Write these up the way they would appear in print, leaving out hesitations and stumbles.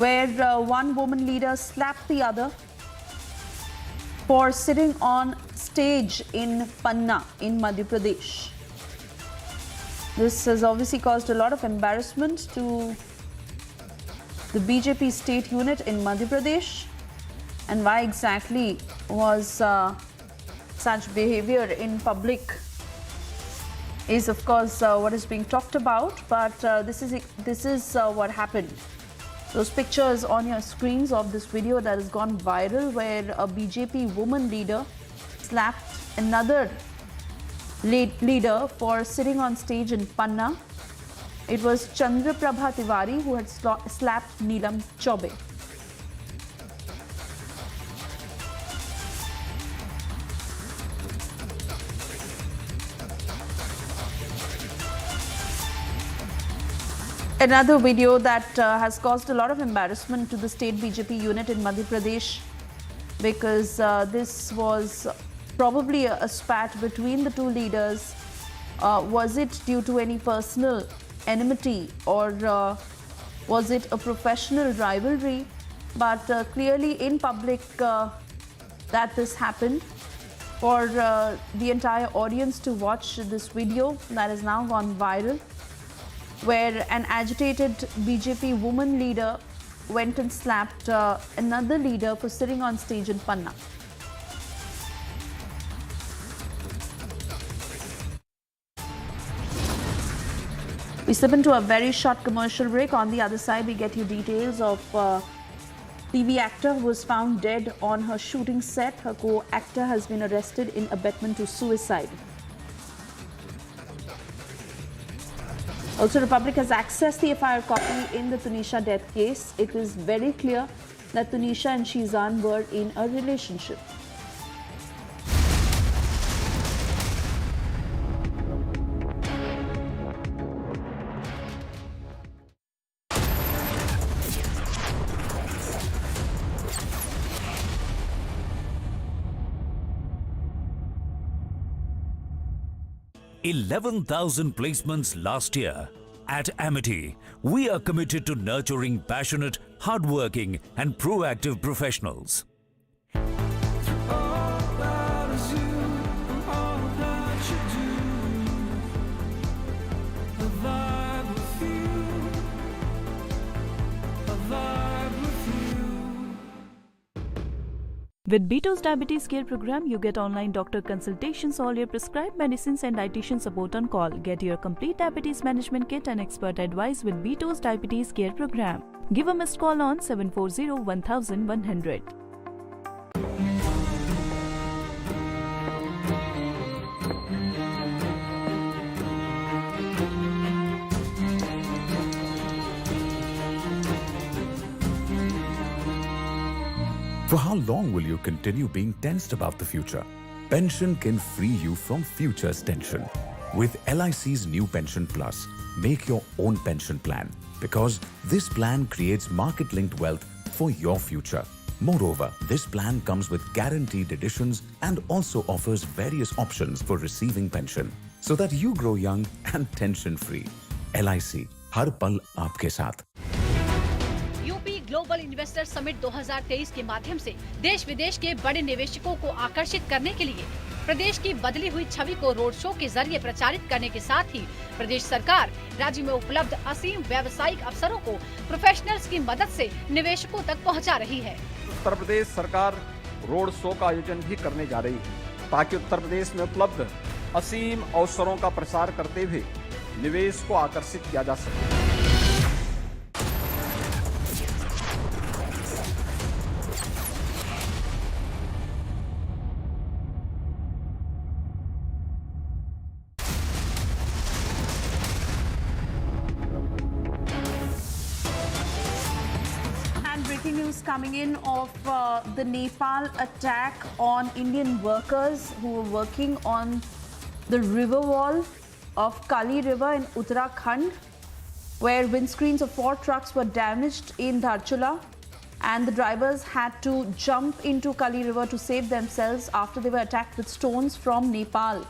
where one woman leader slapped the other for sitting on stage in Panna in Madhya Pradesh. This has obviously caused a lot of embarrassment to the BJP state unit in Madhya Pradesh. And why exactly was such behavior in public is of course what is being talked about, but this is what happened. Those pictures on your screens of this video that has gone viral, where a BJP woman leader slapped another leader for sitting on stage in Panna. It was Chandra Prabha Tiwari who had slapped Neelam Chaube. Another video that has caused a lot of embarrassment to the state BJP unit in Madhya Pradesh, because this was probably a spat between the two leaders. Was it due to any personal enmity, or was it a professional rivalry? But clearly in public that this happened. For the entire audience to watch this video that has now gone viral, where an agitated BJP woman leader went and slapped another leader for sitting on stage in Panna. We slip into a very short commercial break. On the other side, we get you details of TV actor who was found dead on her shooting set. Her co-actor has been arrested in abetment to suicide. Also, Republic has accessed the FIR copy in the Tunisha death case. It is very clear that Tunisha and Shizan were in a relationship. $11,000 placements last year. At Amity, we are committed to nurturing passionate, hardworking and proactive professionals. With Beto's Diabetes Care Program, you get online doctor consultations, all your prescribed medicines and dietitian support on call. Get your complete diabetes management kit and expert advice with Beto's Diabetes Care Program. Give a missed call on 740-1100. For how long will you continue being tensed about the future? Pension can free you from future's tension. With LIC's new Pension Plus, make your own pension plan, because this plan creates market-linked wealth for your future. Moreover, this plan comes with guaranteed additions and also offers various options for receiving pension, so that you grow young and tension-free. LIC, हर पल आपके साथ. UP global investor summit 2023 के माध्यम से देश विदेश के बड़े निवेशकों को आकर्षित करने के लिए प्रदेश की बदली हुई छवि को रोड शो के जरिए प्रचारित करने के साथ ही प्रदेश सरकार राज्य में उपलब्ध असीम व्यावसायिक अवसरों को प्रोफेशनल्स की मदद से निवेशकों तक पहुंचा रही है. उत्तर प्रदेश सरकार रोड शो का आयोजन भी करने जा रही है, ताकि उत्तर प्रदेश में उपलब्ध असीम अवसरों का प्रसार करते हुए निवेश को आकर्षित किया जा सके. Breaking news coming in of the Nepal attack on Indian workers who were working on the river wall of Kali River in Uttarakhand, where windscreens of 4 trucks were damaged in Dharchula, and the drivers had to jump into Kali River to save themselves after they were attacked with stones from Nepal.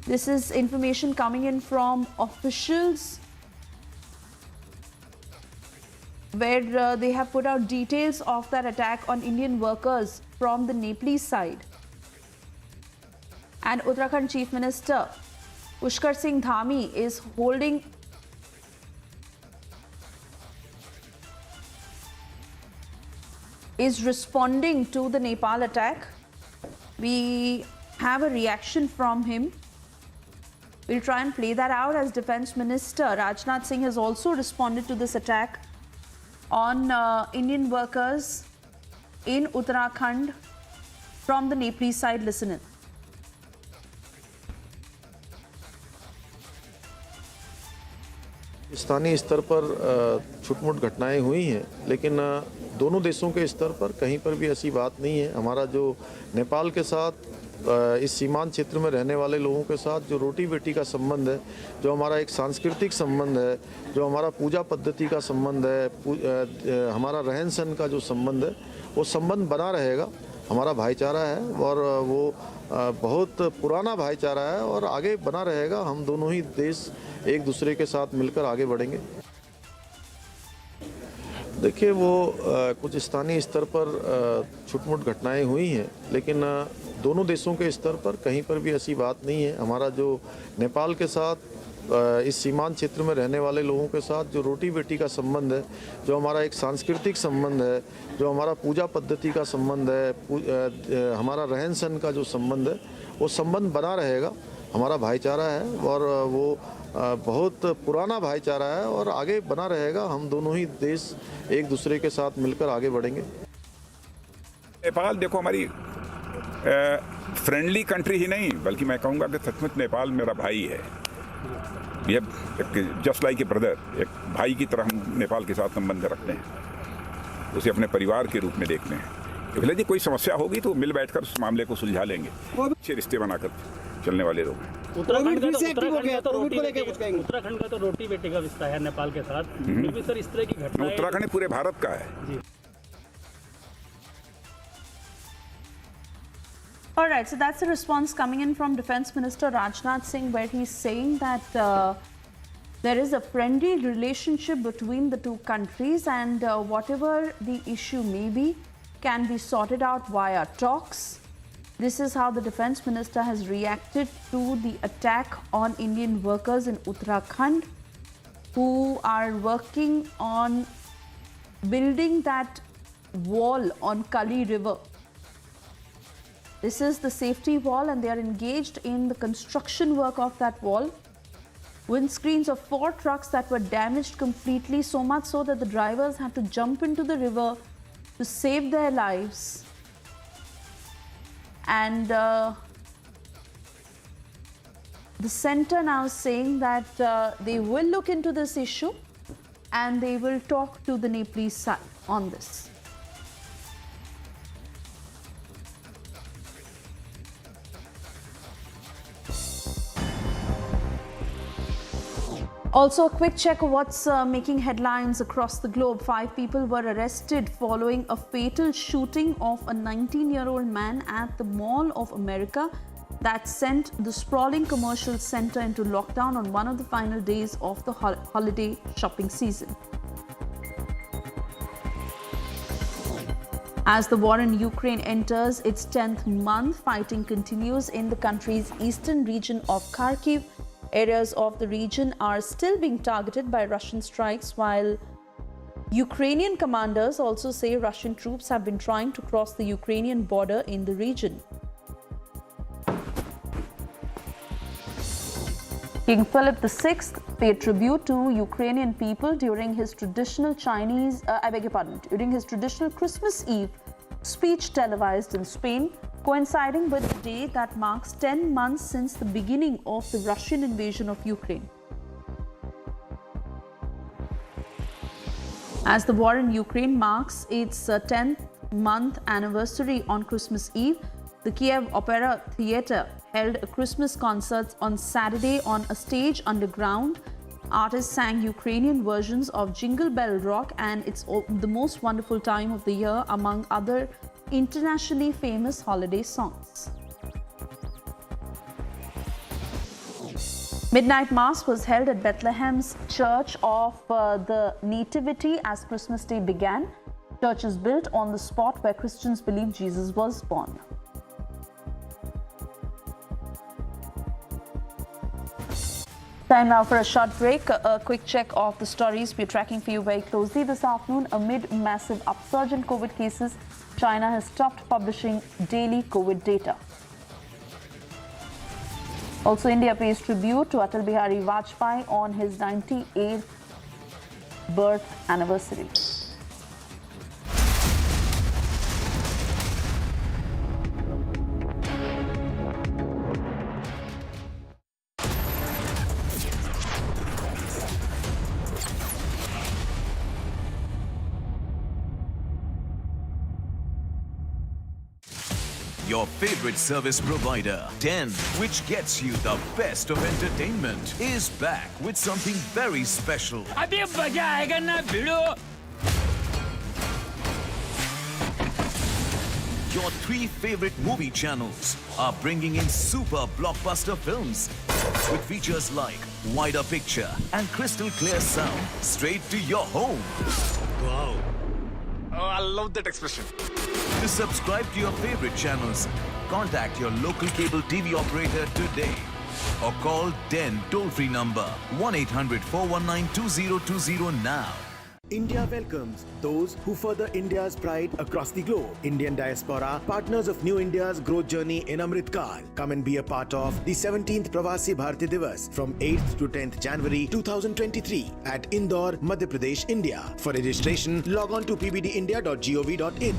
This is information coming in from officials. where they have put out details of that attack on Indian workers from the Nepalese side. And Uttarakhand Chief Minister Pushkar Singh Dhami is responding to the Nepal attack. We have a reaction from him. We'll try and play that out as Defence Minister Rajnath Singh has also responded to this attack on Indian workers in Uttarakhand from the Nepalese side. Listen in. स्थानीय स्तर पर छुटमुट घटनाएं हुई हैं, लेकिन दोनों देशों के स्तर पर कहीं पर भी ऐसी बात नहीं है। हमारा जो नेपाल के साथ इस सीमांत क्षेत्र में रहने वाले लोगों के साथ जो रोटी बेटी का संबंध है, जो हमारा एक सांस्कृतिक संबंध है, जो हमारा पूजा पद्धति का संबंध है, हमारा रहन सहन का जो संबंध है, वो संबंध बना रहेगा। हमारा भाईचारा है और वो बहुत पुराना भाईचारा है और आगे बना रहेगा। हम दोनों ही देश एक दूसरे के साथ मिलकर आगे बढ़ेंगे। देखिए, वो कुछ स्थानीय स्तर पर छुटमुट घटनाएं हुई हैं, लेकिन दोनों देशों के स्तर पर कहीं पर भी ऐसी बात नहीं है। हमारा जो नेपाल के साथ इस सीमांत क्षेत्र में रहने वाले लोगों के साथ जो रोटी बेटी का संबंध है, जो हमारा एक सांस्कृतिक संबंध है, जो हमारा पूजा पद्धति का संबंध है, हमारा रहन सहन का जो संबंध है, वो संबंध बना रहेगा। हमारा भाईचारा है और वो बहुत पुराना भाईचारा है और आगे बना रहेगा। हम दोनों ही देश एक दूसरे के साथ मिलकर आगे बढ़ेंगे। नेपाल देखो हमारी फ्रेंडली कंट्री ही नहीं, बल्कि मैं कहूँगा कि सचमुच नेपाल मेरा भाई है। ये जस्ट लाइक ए ब्रदर, एक भाई की तरह हम नेपाल के साथ संबंध रखते हैं, उसे अपने परिवार के रूप में देखते हैं। भले जी कोई समस्या होगी तो मिल बैठकर उस मामले को सुलझा लेंगे। अच्छे रिश्ते बनाकर चलने वाले लोग हैं। उत्तराखंड का तो रोटी बेटी का रिश्ता है नेपाल के साथ। फिर भी सर इस तरह की घटना उत्तराखंड पूरे भारत का है। All right, so that's the response coming in from Defence Minister Rajnath Singh, where he's saying that there is a friendly relationship between the two countries, and whatever the issue may be can be sorted out via talks. This is how the Defence Minister has reacted to the attack on Indian workers in Uttarakhand who are working on building that wall on Kali River. This is the safety wall and they are engaged in the construction work of that wall. Windscreens of 4 trucks that were damaged completely, so much so that the drivers had to jump into the river to save their lives. And the centre now is saying that they will look into this issue and they will talk to the Nepalese side on this. Also, a quick check of what's making headlines across the globe. 5 people were arrested following a fatal shooting of a 19-year-old man at the Mall of America that sent the sprawling commercial center into lockdown on one of the final days of the holiday shopping season. As the war in Ukraine enters its 10th month, fighting continues in the country's eastern region of Kharkiv. Areas of the region are still being targeted by Russian strikes, while Ukrainian commanders also say Russian troops have been trying to cross the Ukrainian border in the region. King Philip VI paid tribute to Ukrainian people during his traditional during his traditional Christmas Eve speech televised in Spain, coinciding with the day that marks 10 months since the beginning of the Russian invasion of Ukraine. As the war in Ukraine marks its 10th month anniversary on Christmas Eve, the Kiev Opera Theatre held a Christmas concert on Saturday on a stage underground. Artists sang Ukrainian versions of Jingle Bell Rock and It's the Most Wonderful Time of the Year, among other internationally famous holiday songs. Midnight Mass was held at Bethlehem's Church of the Nativity as Christmas Day began. Church is built on the spot where Christians believe Jesus was born. Time now for a short break. A quick check of the stories we're tracking for you very closely this afternoon. Amid massive upsurge in COVID cases, China has stopped publishing daily COVID data. Also, India pays tribute to Atal Bihari Vajpayee on his 98th birth anniversary. Your favorite service provider, Den, which gets you the best of entertainment, is back with something very special. अभी मजा आएगा ना भिड़ो. Your 3 favorite movie channels are bringing in super blockbuster films with features like wider picture and crystal clear sound straight to your home. Wow. Oh, I love that expression. To subscribe to your favorite channels, contact your local cable TV operator today or call Den toll-free number 1-800-419-2020 now. India welcomes those who further India's pride across the globe. Indian diaspora, partners of New India's growth journey in Amrit Kaal. Come and be a part of the 17th Pravasi Bharati Divas from 8th to 10th January 2023 at Indore, Madhya Pradesh, India. For registration, log on to pbdindia.gov.in.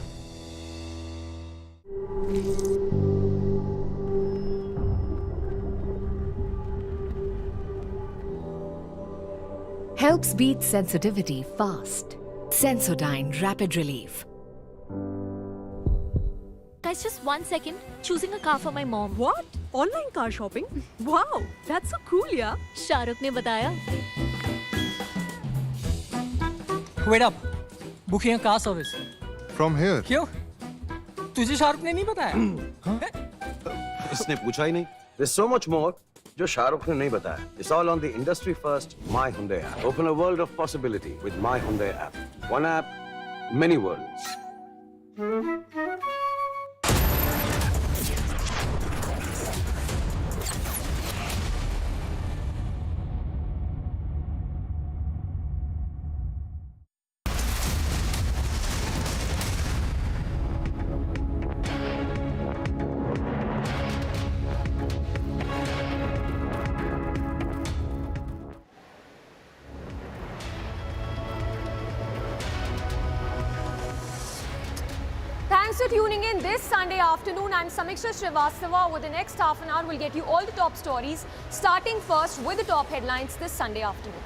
Helps beat sensitivity fast. Sensodyne Rapid Relief. Guys, just 1 second. Choosing a car for my mom. What? Online car shopping? Wow, that's so cool, yeah. Shahrukh ne bataya. Wait up. Booking a car service. From here. क्यों? तुझे शाहरुख ने नहीं बताया? इसने पूछा ही नहीं. There's so much more जो शाहरुख ने नहीं बताया. It's all on the industry first My Hyundai app. Open a world of possibility with My Hyundai app. One app, many worlds. Thanks for tuning in this Sunday afternoon. I'm Samiksha Srivastava. Over the next half an hour, we'll get you all the top stories, starting first with the top headlines this Sunday afternoon.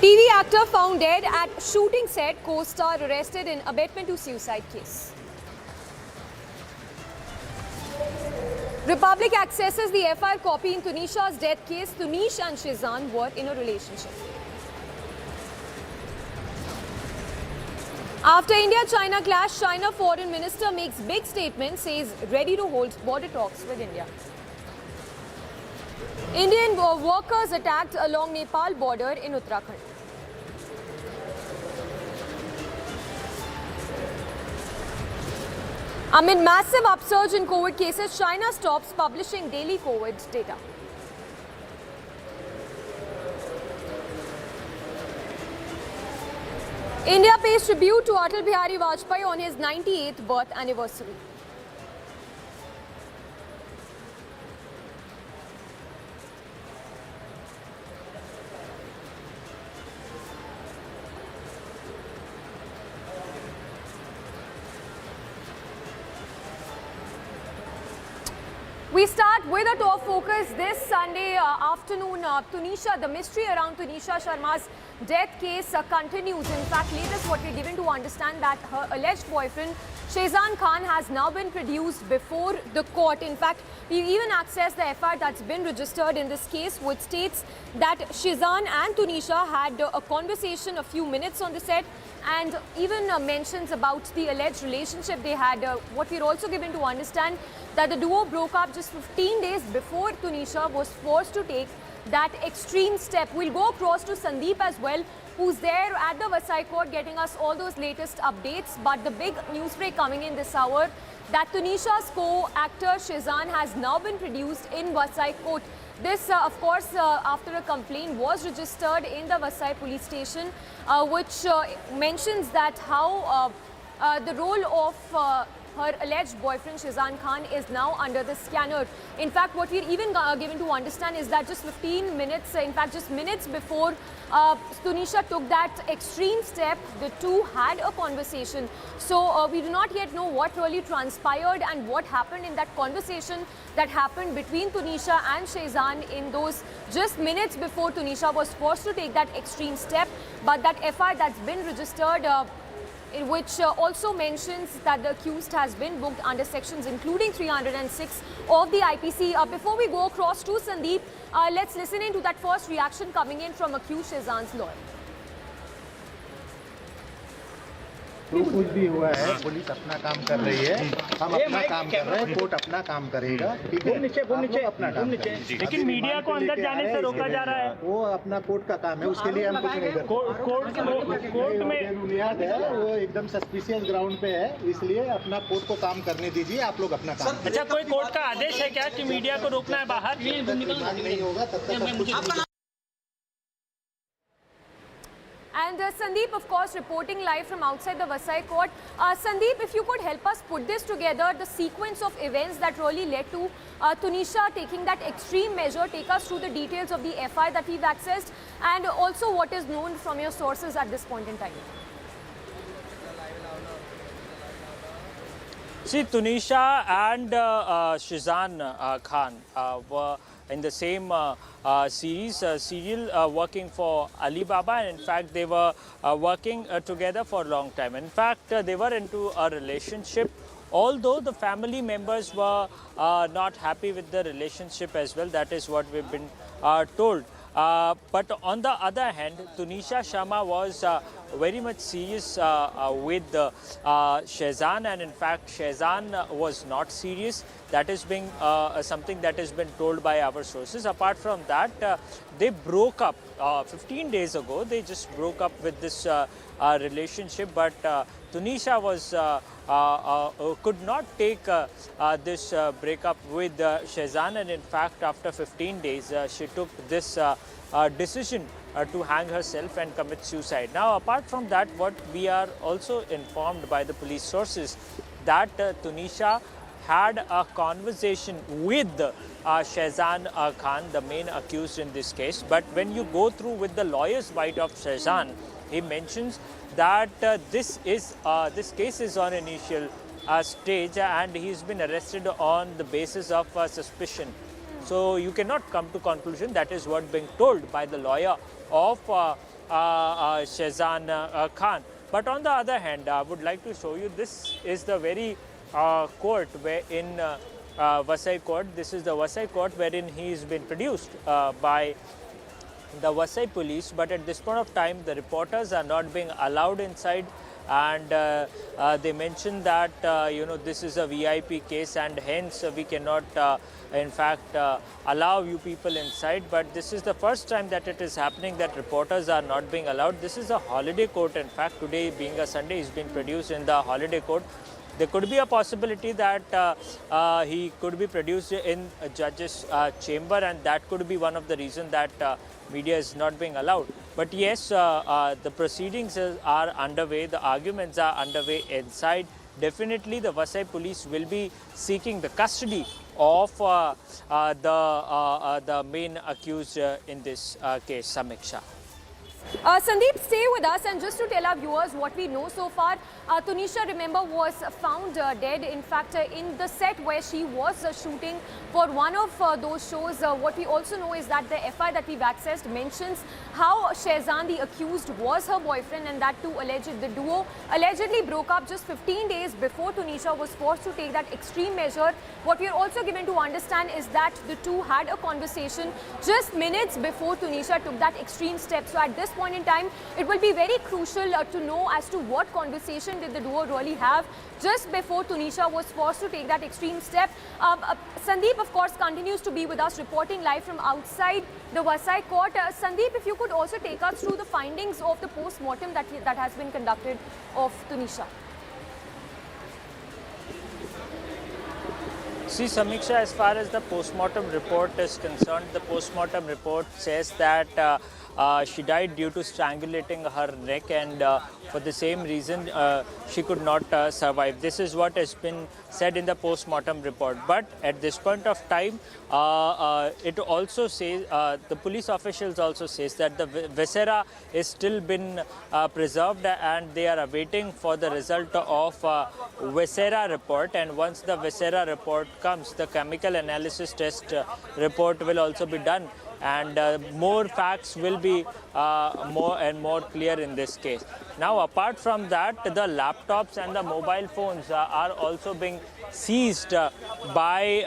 TV actor found dead at shooting set, co-star arrested in abetment to suicide case. Republic accesses the FIR copy in Tunisha's death case. Tunisha and Shizan were in a relationship. After India-China clash, China Foreign Minister makes big statement, says ready to hold border talks with India. Indian workers attacked along Nepal border in Uttarakhand. Amid massive upsurge in COVID cases, China stops publishing daily COVID data. India pays tribute to Atal Bihari Vajpayee on his 98th birth anniversary. We start with a top focus this Sunday afternoon. Tunisha, the mystery around Tunisha Sharma's death case continues. In fact, latest what we're given to understand that her alleged boyfriend Shehzan Khan has now been produced before the court. In fact, we even accessed the FIR that's been registered in this case, which states that Shehzan and Tunisha had a conversation a few minutes on the set, and even mentions about the alleged relationship they had. What we're also given to understand that the duo broke up just 15 days before Tunisha was forced to take that extreme step. We'll go across to Sandeep as well, who's there at the Vasai court getting us all those latest updates. But the big news break coming in this hour that Tunisha's co-actor Shehzan has now been produced in Vasai court. This, of course, after a complaint was registered in the Vasai police station, which mentions that how the role of her alleged boyfriend Shehzan Khan is now under the scanner. In fact, what we're even given to understand is that just 15 minutes, in fact just minutes before Tunisha took that extreme step, the two had a conversation. So we do not yet know what really transpired and what happened in that conversation that happened between Tunisha and Shehzan in those just minutes before Tunisha was forced to take that extreme step. But that FIR that's been registered, which also mentions that the accused has been booked under sections including 306 of the IPC. Before we go across to Sandeep, let's listen in to that first reaction coming in from accused Shehzan's lawyer. जो कुछ भी हुआ है police अपना काम कर रही है, हम अपना काम कर रहे हैं, कोर्ट अपना काम करेगा, ठीक है? नीचे अपना काम करेंगे। लेकिन मीडिया को अंदर जाने से रोका जा रहा है। वो अपना कोर्ट का काम है, उसके लिए हम कुछ नहीं करते। कोर्ट में बुनियाद है, वो एकदम सस्पिशियस ग्राउंड पे है, इसलिए अपना कोर्ट को काम करने दीजिए, आप लोग अपना काम। अच्छा, कोई कोर्ट का आदेश है क्या कि मीडिया को रोकना है बाहर? नहीं होगा तब तक हम कुछ। And Sandeep, of course, reporting live from outside the Vasai court. Sandeep, if you could help us put this together, the sequence of events that really led to Tunisha taking that extreme measure, take us through the details of the FIR that we've accessed and also what is known from your sources at this point in time. See, Tunisha and Shehzan Khan were in the same serial working for Alibaba, and in fact they were working together for a long time. In fact, they were into a relationship, although the family members were not happy with the relationship as well. That is what we've been told. But on the other hand, Tunisha Sharma was very much serious with Shehzan, and in fact Shehzan was not serious. That is being something that has been told by our sources. Apart from that, they broke up 15 days ago. They just broke up with this relationship, but Tunisha was could not take this breakup with Shehzan, and in fact after 15 days she took this decision to hang herself and commit suicide. Now, apart from that, what we are also informed by the police sources that Tunisha had a conversation with Shehzan Khan, the main accused in this case. But when you go through with the lawyer's bite of Shehzan, he mentions that this case is on initial stage and he's been arrested on the basis of suspicion. So you cannot come to conclusion. That is what being told by the lawyer of Shehzan Khan. But on the other hand, I would like to show you, this is the very court where in Vasai court. This is the Vasai court wherein he has been produced by the Vasai police. But at this point of time, the reporters are not being allowed inside, and they mentioned that this is a VIP case and hence we cannot in fact allow you people inside. But this is the first time that it is happening that reporters are not being allowed. This is a holiday court. In fact, today being a Sunday, he's been produced in the holiday court. There could be a possibility that he could be produced in a judge's chamber, and that could be one of the reasons that media is not being allowed. But yes, the proceedings are underway, the arguments are underway inside. Definitely the Vasai police will be seeking the custody of the main accused in this case, Samiksha. Sandeep, stay with us, and just to tell our viewers what we know so far, Tunisha, remember, was found dead. In fact, in the set where she was shooting for one of those shows. What we also know is that the FI that we've accessed mentions how Shehzan, the accused, was her boyfriend, and that the duo allegedly broke up just 15 days before Tunisha was forced to take that extreme measure. What we are also given to understand is that the two had a conversation just minutes before Tunisha took that extreme step. So at this point in time, it will be very crucial to know as to what conversation did the duo really have just before Tunisha was forced to take that extreme step. Sandeep, of course, continues to be with us, reporting live from outside the Vasai court. Sandeep, if you could also take us through the findings of the post-mortem that has been conducted of Tunisha. See, Samiksha, as far as the post-mortem report is concerned, the post-mortem report says that she died due to strangulating her neck, and for the same reason she could not survive. This is what has been said in the post-mortem report. But at this point of time, it also says, the police officials also says that the viscera is still been preserved, and they are awaiting for the result of viscera report. And once the viscera report comes, the chemical analysis test report will also be done, and more facts will be more and more clear in this case. Now, apart from that, the laptops and the mobile phones are also being seized by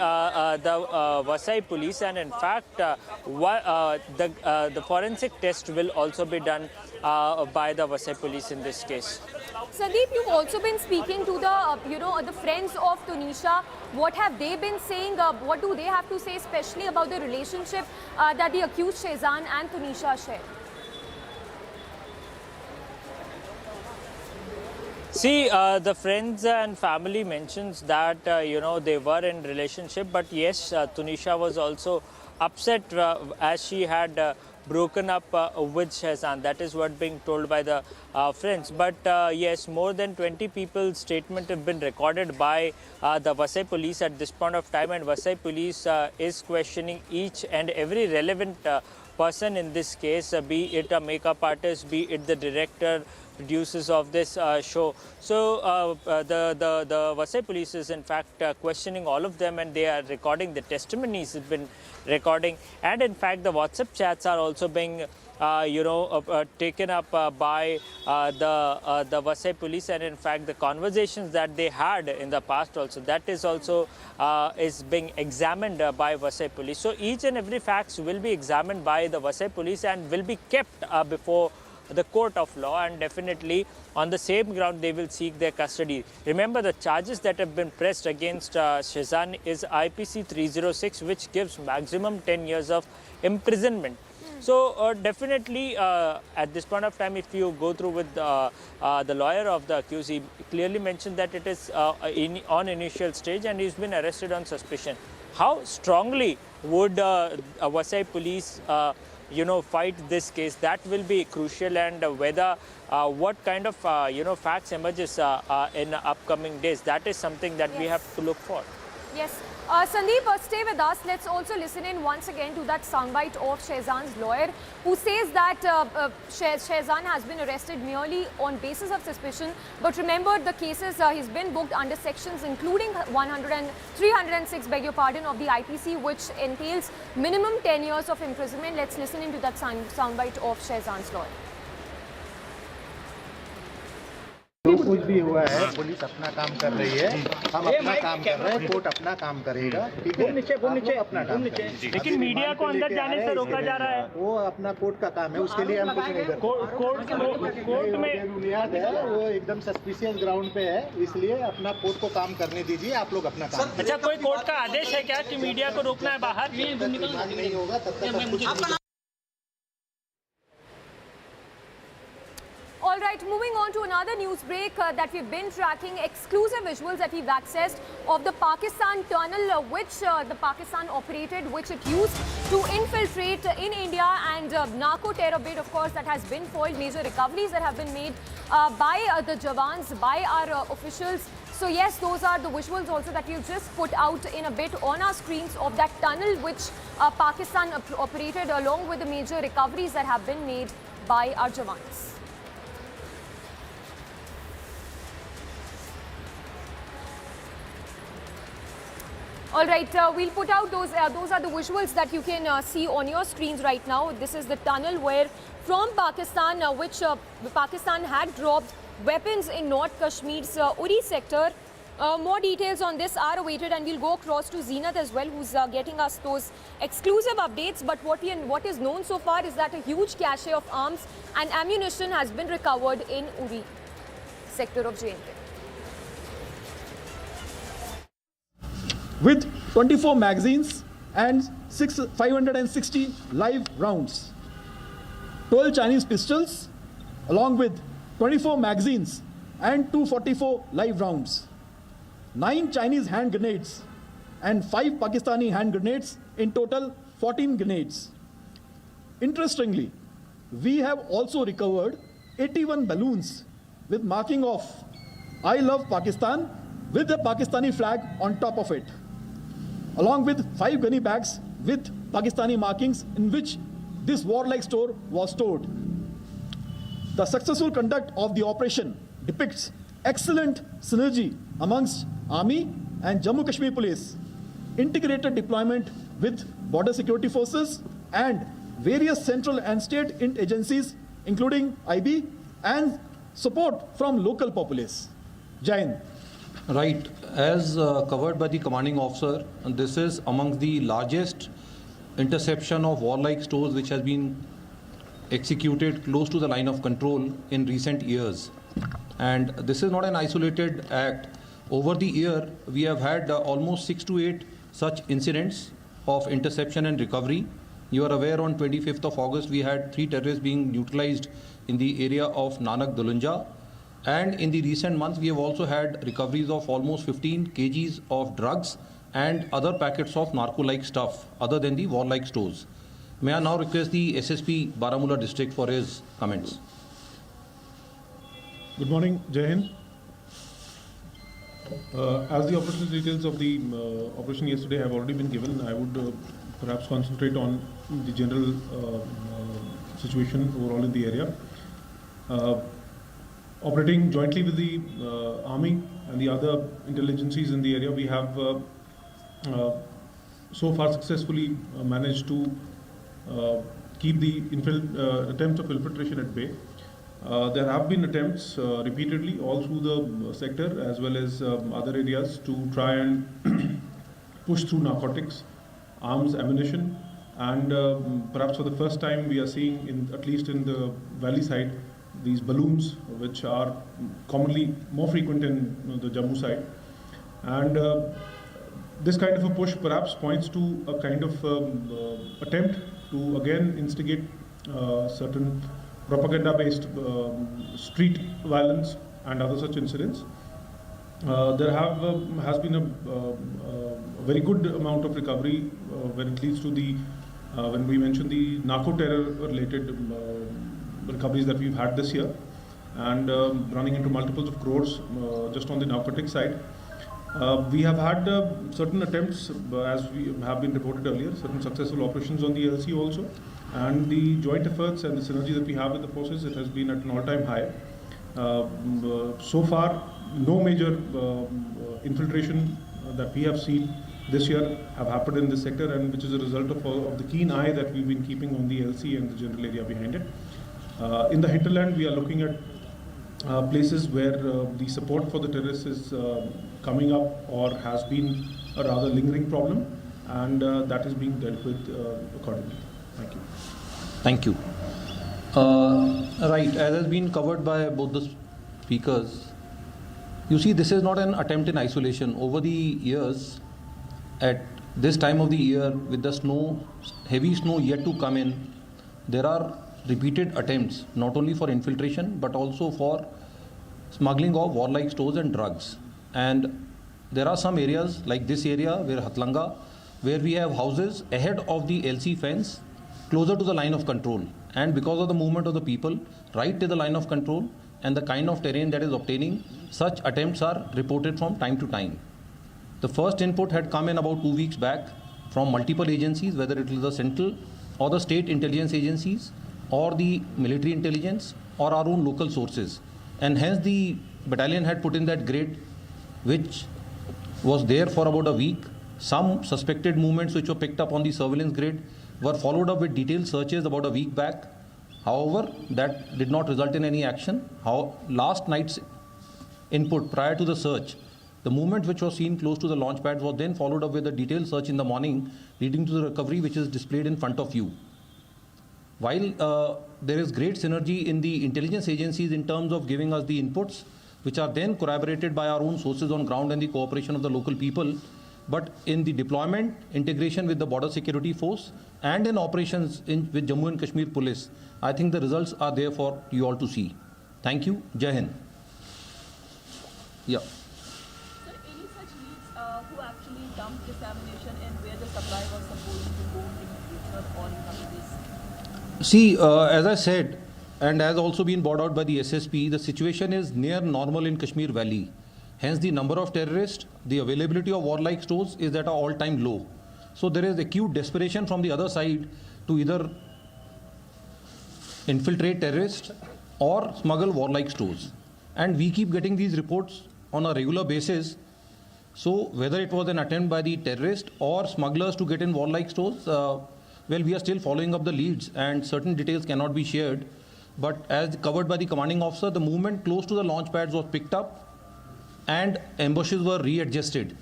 the Vasai police, and in fact the forensic test will also be done by the Vasai police in this case. Sandeep, you've also been speaking to the, the friends of Tunisha. What have they been saying? What do they have to say, especially about the relationship that the accused Shehzan and Tunisha share? See, the friends and family mentions that, they were in relationship, but yes, Tunisha was also upset as she had broken up with Shehzan. That is what being told by the friends. But yes, more than 20 people's statement have been recorded by the Vasai police at this point of time, and Vasai police is questioning each and every relevant person in this case, be it a makeup artist, be it the director, producers of this show. So the Vasai police is in fact questioning all of them, and they are recording the testimonies have been recording, and in fact the WhatsApp chats are also being taken up by the Vasai police, and in fact the conversations that they had in the past also, that is also is being examined by Vasai police. So each and every facts will be examined by the Vasai police and will be kept before the court of law, and definitely on the same ground they will seek their custody. Remember, the charges that have been pressed against Shehzan is IPC 306, which gives maximum 10 years of imprisonment. So definitely at this point of time, if you go through with the lawyer of the accused, he clearly mentioned that it is on initial stage and he's been arrested on suspicion. How strongly would Vasai police fight this case? That will be crucial, and whether what kind of facts emerges in upcoming days, that is something that we have to look for. Yes. Sandeep, stay with us. Let's also listen in once again to that soundbite of Shehzan's lawyer, who says that Shehzan has been arrested merely on basis of suspicion. But remember, the cases he's been booked under sections including 306, beg your pardon, of the IPC, which entails minimum 10 years of imprisonment. Let's listen into that soundbite of Shehzan's lawyer. जो कुछ भी हुआ है, police अपना काम कर रही है, हम अपना काम कर रहे हैं, कोर्ट अपना काम करेगा, ठीक है? नीचे अपना काम करेंगे। लेकिन मीडिया को अंदर जाने से रोका जा रहा है। वो अपना कोर्ट का काम है, उसके लिए हम कुछ नहीं करते। कोर्ट में बुनियाद है, वो एकदम सस्पिशियस ग्राउंड पे है, इसलिए अपना कोर्ट को काम करने दीजिए, आप लोग अपना काम। अच्छा, कोई कोर्ट का आदेश है क्या कि मीडिया को रोकना है बाहर? नहीं होगा तब तक हम कुछ। All right, moving on to another news break that we've been tracking, exclusive visuals that we've accessed of the Pakistan tunnel which the Pakistan operated, which it used to infiltrate in India, and narco-terror bid, of course, that has been foiled. Major recoveries that have been made by the Jawans, by our officials. So yes, those are the visuals also that we've just put out in a bit on our screens of that tunnel which Pakistan operated, along with the major recoveries that have been made by our Jawans. All right, we'll put out those are the visuals that you can see on your screens right now. This is the tunnel where from Pakistan, Pakistan had dropped weapons in North Kashmir's Uri sector. More details on this are awaited, and we'll go across to Zeenat as well, who's getting us those exclusive updates. But what is known so far is that a huge cache of arms and ammunition has been recovered in Uri sector of J&K. With 24 magazines and 560 live rounds. 12 Chinese pistols along with 24 magazines and 244 live rounds. 9 Chinese hand grenades and 5 Pakistani hand grenades, in total 14 grenades. Interestingly, we have also recovered 81 balloons with marking of I Love Pakistan with the Pakistani flag on top of it, along with 5 gunny bags with Pakistani markings in which this warlike store was stored. The successful conduct of the operation depicts excellent synergy amongst Army and Jammu Kashmir Police, integrated deployment with border security forces and various central and state agencies, including IB, and support from local populace. Jai Hind. Right, as covered by the commanding officer, this is among the largest interception of warlike stores which has been executed close to the line of control in recent years. And this is not an isolated act. Over the year, we have had almost 6 to 8 such incidents of interception and recovery. You are aware, on 25th of August, we had 3 terrorists being neutralized in the area of Nanak Dulunja. And in the recent months, we have also had recoveries of almost 15 kgs of drugs and other packets of narco-like stuff other than the warlike stores. May I now request the SSP Baramulla district for his comments. Good morning, Jai Hind. As the operational details of the operation yesterday have already been given, I would perhaps concentrate on the general situation overall in the area. Operating jointly with the Army and the other intelligencies in the area, we have so far successfully managed to keep the attempts of infiltration at bay. There have been attempts repeatedly all through the sector as well as other areas to try and push through narcotics, arms, ammunition, and perhaps for the first time we are seeing, at least in the valley side, these balloons, which are commonly more frequent in the Jammu side. And this kind of a push perhaps points to a kind of attempt to again instigate certain propaganda-based street violence and other such incidents. There has been a very good amount of recovery when it leads to the when we mention the narco-terror-related recoveries that we've had this year, and running into multiples of crores just on the narcotic side. We have had certain attempts, as we have been reported earlier, certain successful operations on the LC also, and the joint efforts and the synergy that we have with the forces, it has been at an all-time high. So far, no major infiltration that we have seen this year have happened in this sector, and which is a result of the keen eye that we've been keeping on the LC and the general area behind it. In the hinterland, we are looking at places where the support for the terrorists is coming up or has been a rather lingering problem, and that is being dealt with accordingly. Thank you. Thank you. Right, as has been covered by both the speakers, you see, this is not an attempt in isolation. Over the years, at this time of the year, with the snow, heavy snow yet to come in, there are repeated attempts not only for infiltration but also for smuggling of warlike stores and drugs. And there are some areas like this area where Hatlanga, where we have houses ahead of the LC fence closer to the line of control, and because of the movement of the people right to the line of control and the kind of terrain that is obtaining, such attempts are reported from time to time. The first input had come in about 2 weeks back from multiple agencies, whether it is the central or the state intelligence agencies, or the military intelligence or our own local sources. And hence the battalion had put in that grid which was there for about a week. Some suspected movements which were picked up on the surveillance grid were followed up with detailed searches about a week back. However, that did not result in any action. Last night's input prior to the search, the movement which was seen close to the launch pads was then followed up with a detailed search in the morning, leading to the recovery which is displayed in front of you. While there is great synergy in the intelligence agencies in terms of giving us the inputs, which are then corroborated by our own sources on ground and the cooperation of the local people, but in the deployment, integration with the border security force, and in operations with Jammu and Kashmir police, I think the results are there for you all to see. Thank you. Jai Hind. Yeah. Sir, any such leads who actually dumped this ammunition and where the supply was supposed to go in the future or in coming days? See, as I said, and has also been brought out by the SSP, the situation is near normal in Kashmir Valley. Hence, the number of terrorists, the availability of warlike stores is at an all-time low. So there is acute desperation from the other side to either infiltrate terrorists or smuggle warlike stores. And we keep getting these reports on a regular basis. So whether it was an attempt by the terrorists or smugglers to get in warlike stores, well, we are still following up the leads and certain details cannot be shared. But as covered by the commanding officer, the movement close to the launch pads was picked up and ambushes were readjusted.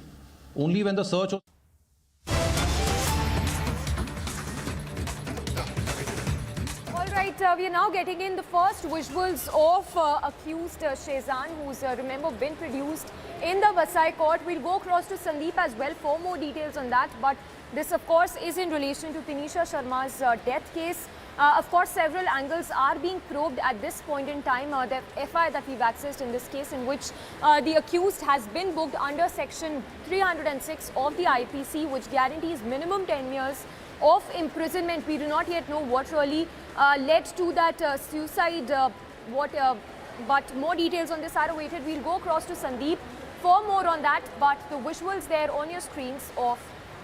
Only when the search was... Alright, we are now getting in the first visuals of accused Shehzan, who's, remember, been produced in the Vasai court. We'll go across to Sandeep as well for more details on that. But this, of course, is in relation to Tunisha Sharma's death case. Of course, several angles are being probed at this point in time. The FIR that we've accessed in this case, in which the accused has been booked under section 306 of the IPC, which guarantees minimum 10 years of imprisonment. We do not yet know what really led to that suicide, but more details on this are awaited. We'll go across to Sandeep for more on that. But the visuals there on your screens of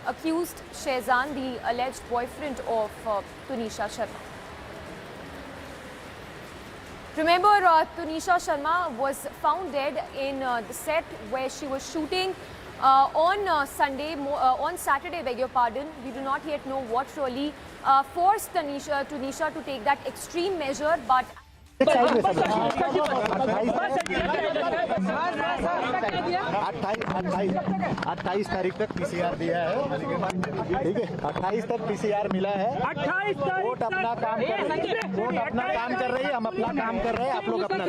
accused Shehzan, the alleged boyfriend of Tunisha Sharma. Remember, Tunisha Sharma was found dead in the set where she was shooting on Saturday, beg your pardon. We do not yet know what really forced Tunisha to take that extreme measure, but 28 तारीख तक PCR दिया है, ठीक है। 28 तक PCR मिला है। Court अपना काम कर रही है, कोर्ट अपना काम कर रही है, हम अपना काम कर रहे हैं, आप लोग अपना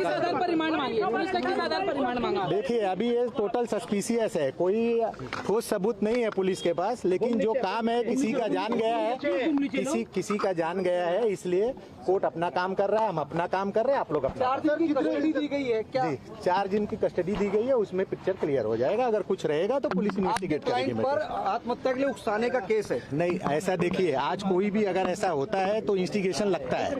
काम। देखिए, अभी ये टोटल सस्पिशियस है, कोई ठोस सबूत नहीं है पुलिस के पास, लेकिन जो काम है किसी का जान गया है, किसी का जान गया है, इसलिए कोर्ट अपना काम कर रहा है, हम अपना काम कर रहे हैं, आप लोग अपना। 4 दिन की कस्टडी दी गई है क्या? 4 दिन की कस्टडी दी गई है, उसमें पिक्चर क्लियर हो जाएगा। अगर कुछ रहेगा तो पुलिस इन्वेस्टिगेट करेगी। पर आत्महत्या के लिए उकसाने का केस है नहीं, ऐसा देखिए, आज कोई भी अगर ऐसा होता है तो इन्वेस्टिगेशन लगता है,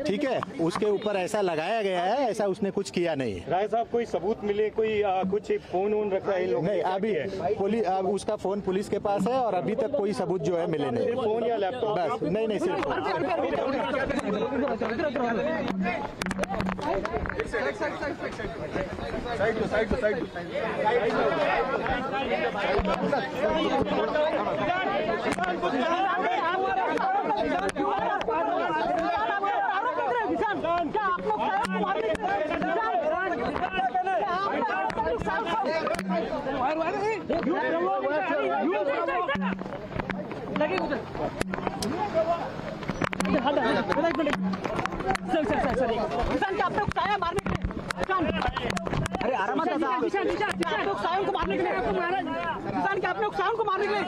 ठीक है। उसके ऊपर ऐसा लगाया गया है, ऐसा उसने कुछ किया नहीं है। राय साहब, कोई सबूत मिले, कोई कुछ फोन वोन रखा है? नहीं, अभी पुलिस उसका फोन पुलिस के पास है और अभी तक कोई सबूत जो है मिले नहीं। फोन या लैपटॉप? बस नहीं, सिर्फ अरे आराम से सायन को मारने के लिए किसान के आपने सायन को मारने के लिए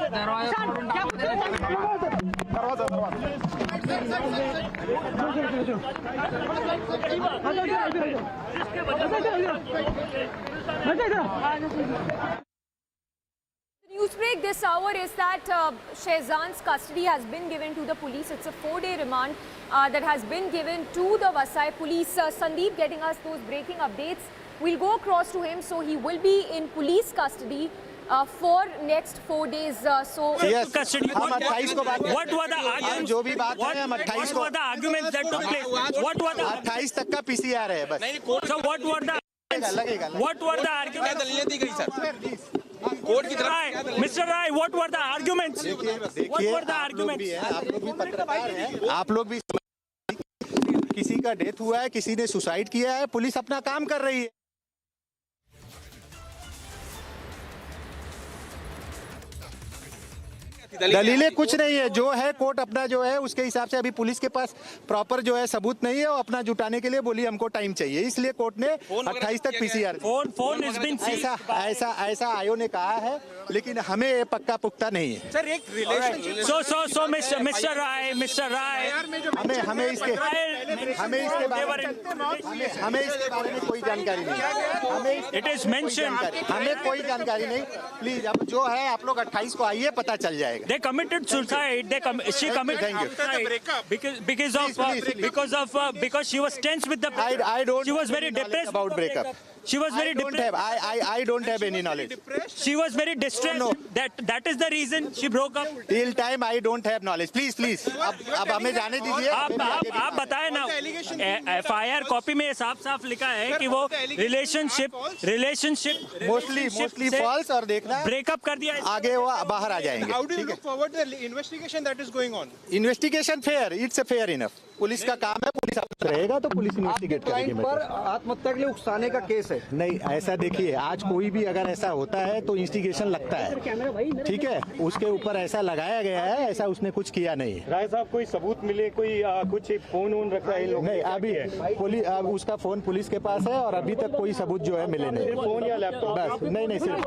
News break this hour is that Shehzan's custody has been given to the police. It's a 4-day remand that has been given to the Vasai police. Sandeep getting us those breaking updates. We'll go across to him. So he will be in police custody for next 4 days. So yes, हम 28 को बात What were the arguments? जो भी बात है हम 28 What were the arguments that took place? What were the 28 तक का PCR है बस. So what were the What were the arguments? Mr. Rai, what were the arguments? What were the arguments? आप लोग भी पत्रकार हैं. आप लोग भी किसी का डेथ हुआ है, किसी ने सुसाइड किया है, पुलिस अपना काम कर रही है. दलीलें कुछ नहीं है, जो है कोर्ट अपना जो है उसके हिसाब से. अभी पुलिस के पास प्रॉपर जो है सबूत नहीं है और अपना जुटाने के लिए बोली हमको टाइम चाहिए, इसलिए कोर्ट ने 28 तक PCR. ऐसा आयोग ने कहा है, लेकिन हमें ये पक्का पुख्ता नहीं है. सर एक रिलेशनशिप So Mr. Rai, हमें इसके बारे में कोई जानकारी नहीं है. It is mentioned. हमें कोई जानकारी नहीं. प्लीज अब जो है आप लोग 28 को आइए, पता चल जाएगा. They committed suicide. She committed suicide because she was tense with the. I don't. She was very depressed about breakup. She was very depressed. I don't have any knowledge. She was very distressed. No. That is the reason she broke up. Till time I don't have knowledge. Please. अब हमें जाने दीजिए. आप बताएं ना. FIR copy में साफ लिखा है कि वो relationship mostly false और देखना breakup कर दिया. आगे वो बाहर आ जाएंगे. How do you look forward to the investigation that is going on? Investigation fair. It's a fair enough. Police का काम है, पुलिस रहेगा तो पुलिस इन्वेस्टिगेट करेगी. पर आत्महत्या के लिए उकसाने का केस है. नहीं, ऐसा देखिए, आज कोई भी अगर ऐसा होता है तो इंस्टिगेशन लगता है, ठीक है. उसके ऊपर ऐसा लगाया गया है, ऐसा उसने कुछ किया नहीं है. राय साहब कोई सबूत मिले, कोई कुछ फोन रखा है लोग? नहीं, अभी पुलिस उसका फोन पुलिस के पास है और अभी तक कोई सबूत जो है मिले नहीं. फोन या लैपटॉप? बस नहीं सिर्फ.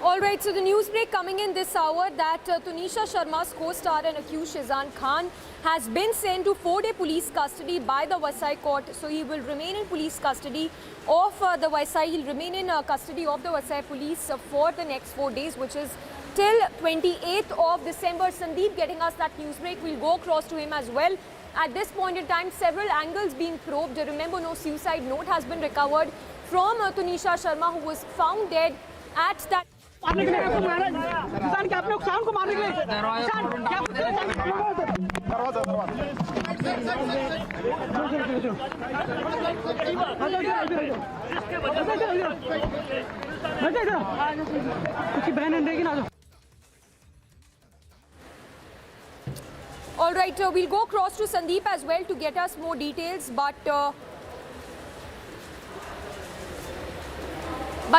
All right, so the news break coming in this hour that Tunisha Sharma's co-star and accused Shehzan Khan has been sent to 4-day police custody by the Vasai court. So he will remain in police custody of the Vasai. He'll remain in custody of the Vasai police for the next 4 days, which is till 28th of December. Sandeep getting us that news break. We'll go across to him as well. At this point in time, several angles being probed. Remember, no suicide note has been recovered from Tunisha Sharma, who was found dead at that. मारने के लिए आपको मारा किसान के अपने किसान को मारने के लिए किसान क्या उसकी बहन रहेगी ना. All right, we'll go across to Sandeep as well to get us more details, but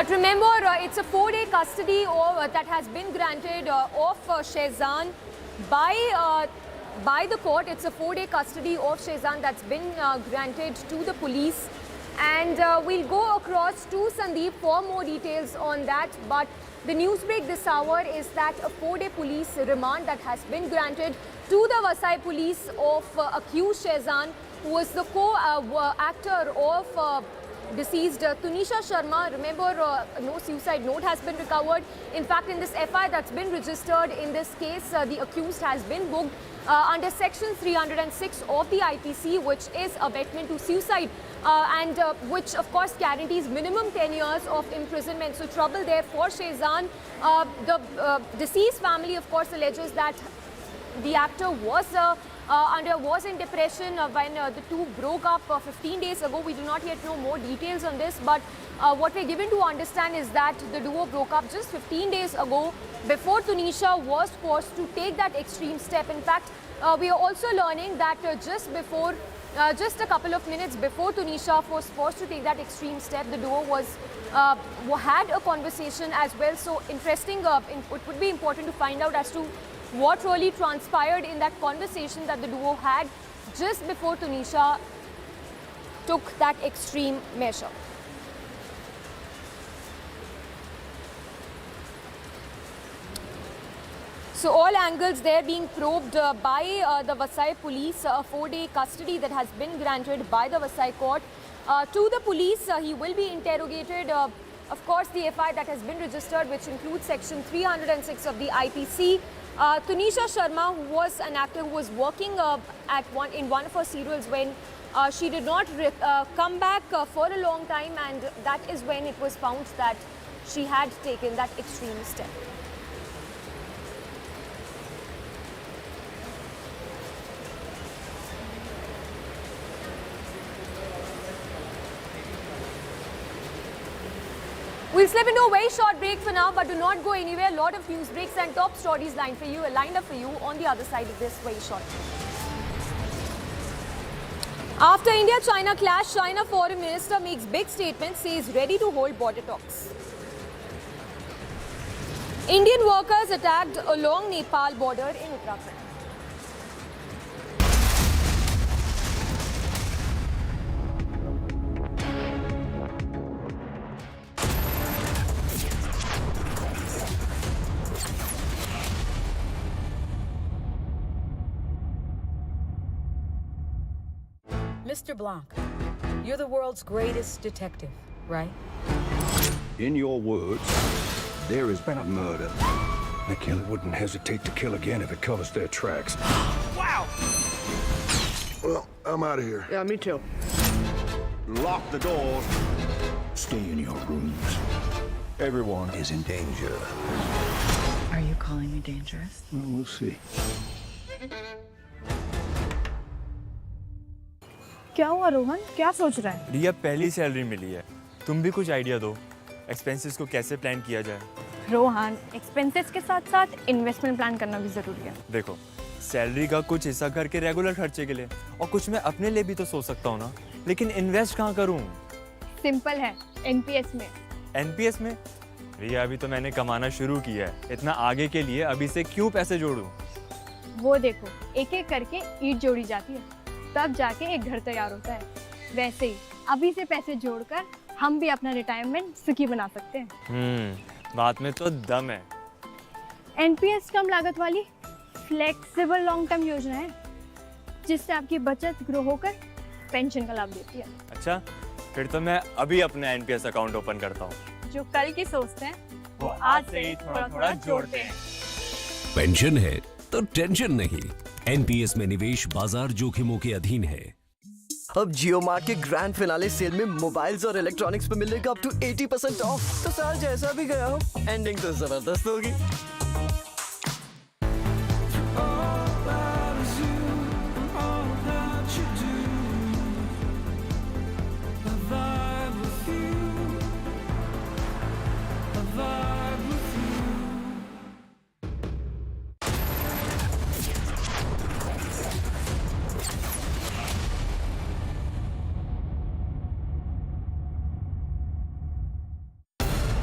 remember, it's a 4-day custody that has been granted of Shehzan by the court. It's a 4-day custody of Shehzan that's been granted to the police, and we'll go across to Sandeep for more details on that. But the news break this hour is that a 4-day police remand that has been granted to the Vasai police of accused Shehzan, who was the co-actor of deceased Tunisha Sharma. Remember, no suicide note has been recovered. In fact, in this FI that's been registered in this case, the accused has been booked under section 306 of the IPC, which is abetment to suicide, and which of course guarantees minimum 10 years of imprisonment. So trouble there for Shehzan. The deceased family of course alleges that the actor was in depression when the two broke up 15 days ago. We do not yet know more details on this, but what we're given to understand is that the duo broke up just 15 days ago, before Tunisha was forced to take that extreme step. In fact, we are also learning that just a couple of minutes before Tunisha was forced to take that extreme step, the duo had a conversation as well. So interesting, it would be important to find out as to what really transpired in that conversation that the duo had just before Tunisha took that extreme measure. So all angles there being probed by the Vasai police, a 4-day custody that has been granted by the Vasai court to the police. He will be interrogated of course, the FI that has been registered, which includes section 306 of the IPC. Tunisha Sharma, who was an actor who was working in one of her serials when she did not come back for a long time, and that is when it was found that she had taken that extreme step. We'll slip into a very short break for now, but do not go anywhere. A lot of news breaks and top stories lined up for you on the other side of this very short break. After India-China clash, China Foreign Minister makes big statement, says ready to hold border talks. Indian workers attacked along Nepal border in Uttarakhand. Mr. Blanc, you're the world's greatest detective, right? In your words, there has been a murder. The killer wouldn't hesitate to kill again if it covers their tracks. Wow! Well, I'm out of here. Yeah, me too. Lock the doors. Stay in your rooms. Everyone is in danger. Are you calling me dangerous? Well, we'll see. क्या हुआ रोहन? क्या सोच रहा है? रिया, पहली salary मिली है, तुम भी कुछ आइडिया दो, एक्सपेंसेस को कैसे प्लान किया जाए? रोहन, एक्सपेंसेस के साथ साथ इन्वेस्टमेंट प्लान करना भी जरूरी है। देखो, सैलरी का कुछ हिस्सा घर के रेगुलर खर्चे के लिए और कुछ मैं अपने लिए भी तो सोच सकता हूँ ना, लेकिन इन्वेस्ट कहाँ करूँ? सिंपल है, एनपीएस में। एनपीएस में? रिया, अभी तो मैंने कमाना शुरू किया है, इतना आगे के लिए अभी से क्यों पैसे जोड़ूं? वो देखो, एक एक करके ईंट जोड़ी जाती है, तब जाके एक घर तैयार होता है। वैसे ही अभी से पैसे जोड़कर हम भी अपना रिटायरमेंट सुखी बना सकते हैं। बात में तो दम है। एनपीएस कम लागत वाली फ्लेक्सिबल लॉन्ग टर्म योजना है, जिससे आपकी बचत ग्रो होकर पेंशन का लाभ देती है। अच्छा, फिर तो मैं अभी अपना एनपीएस अकाउंट ओपन करता हूँ। जो कल की सोचते हैं वो आज से ही थोड़ा-थोड़ा जोड़ते हैं। पेंशन है तो टेंशन नहीं। एनपीएस में निवेश बाजार जोखिमों के अधीन है। अब जियो मार्ट के ग्रैंड फिनाले सेल में मोबाइल्स और इलेक्ट्रॉनिक्स पे मिलेगा अप टू 80% ऑफ। तो साल जैसा भी गया हो, एंडिंग तो जबरदस्त होगी।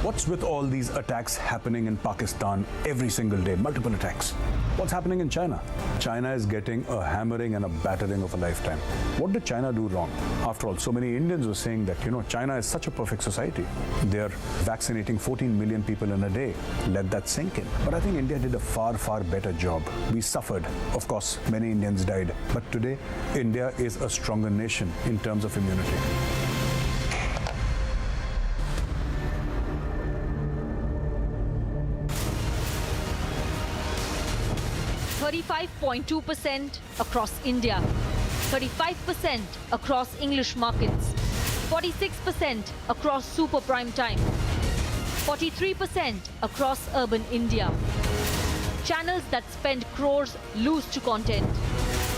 What's with all these attacks happening in Pakistan every single day, multiple attacks? What's happening in China? China is getting a hammering and a battering of a lifetime. What did China do wrong? After all, so many Indians were saying that, China is such a perfect society. They're vaccinating 14 million people in a day. Let that sink in. But I think India did a far, far better job. We suffered. Of course, many Indians died. But today, India is a stronger nation in terms of immunity. 35.2% across India, 35% across English markets, 46% across super prime time, 43% across urban India. Channels that spend crores lose to content.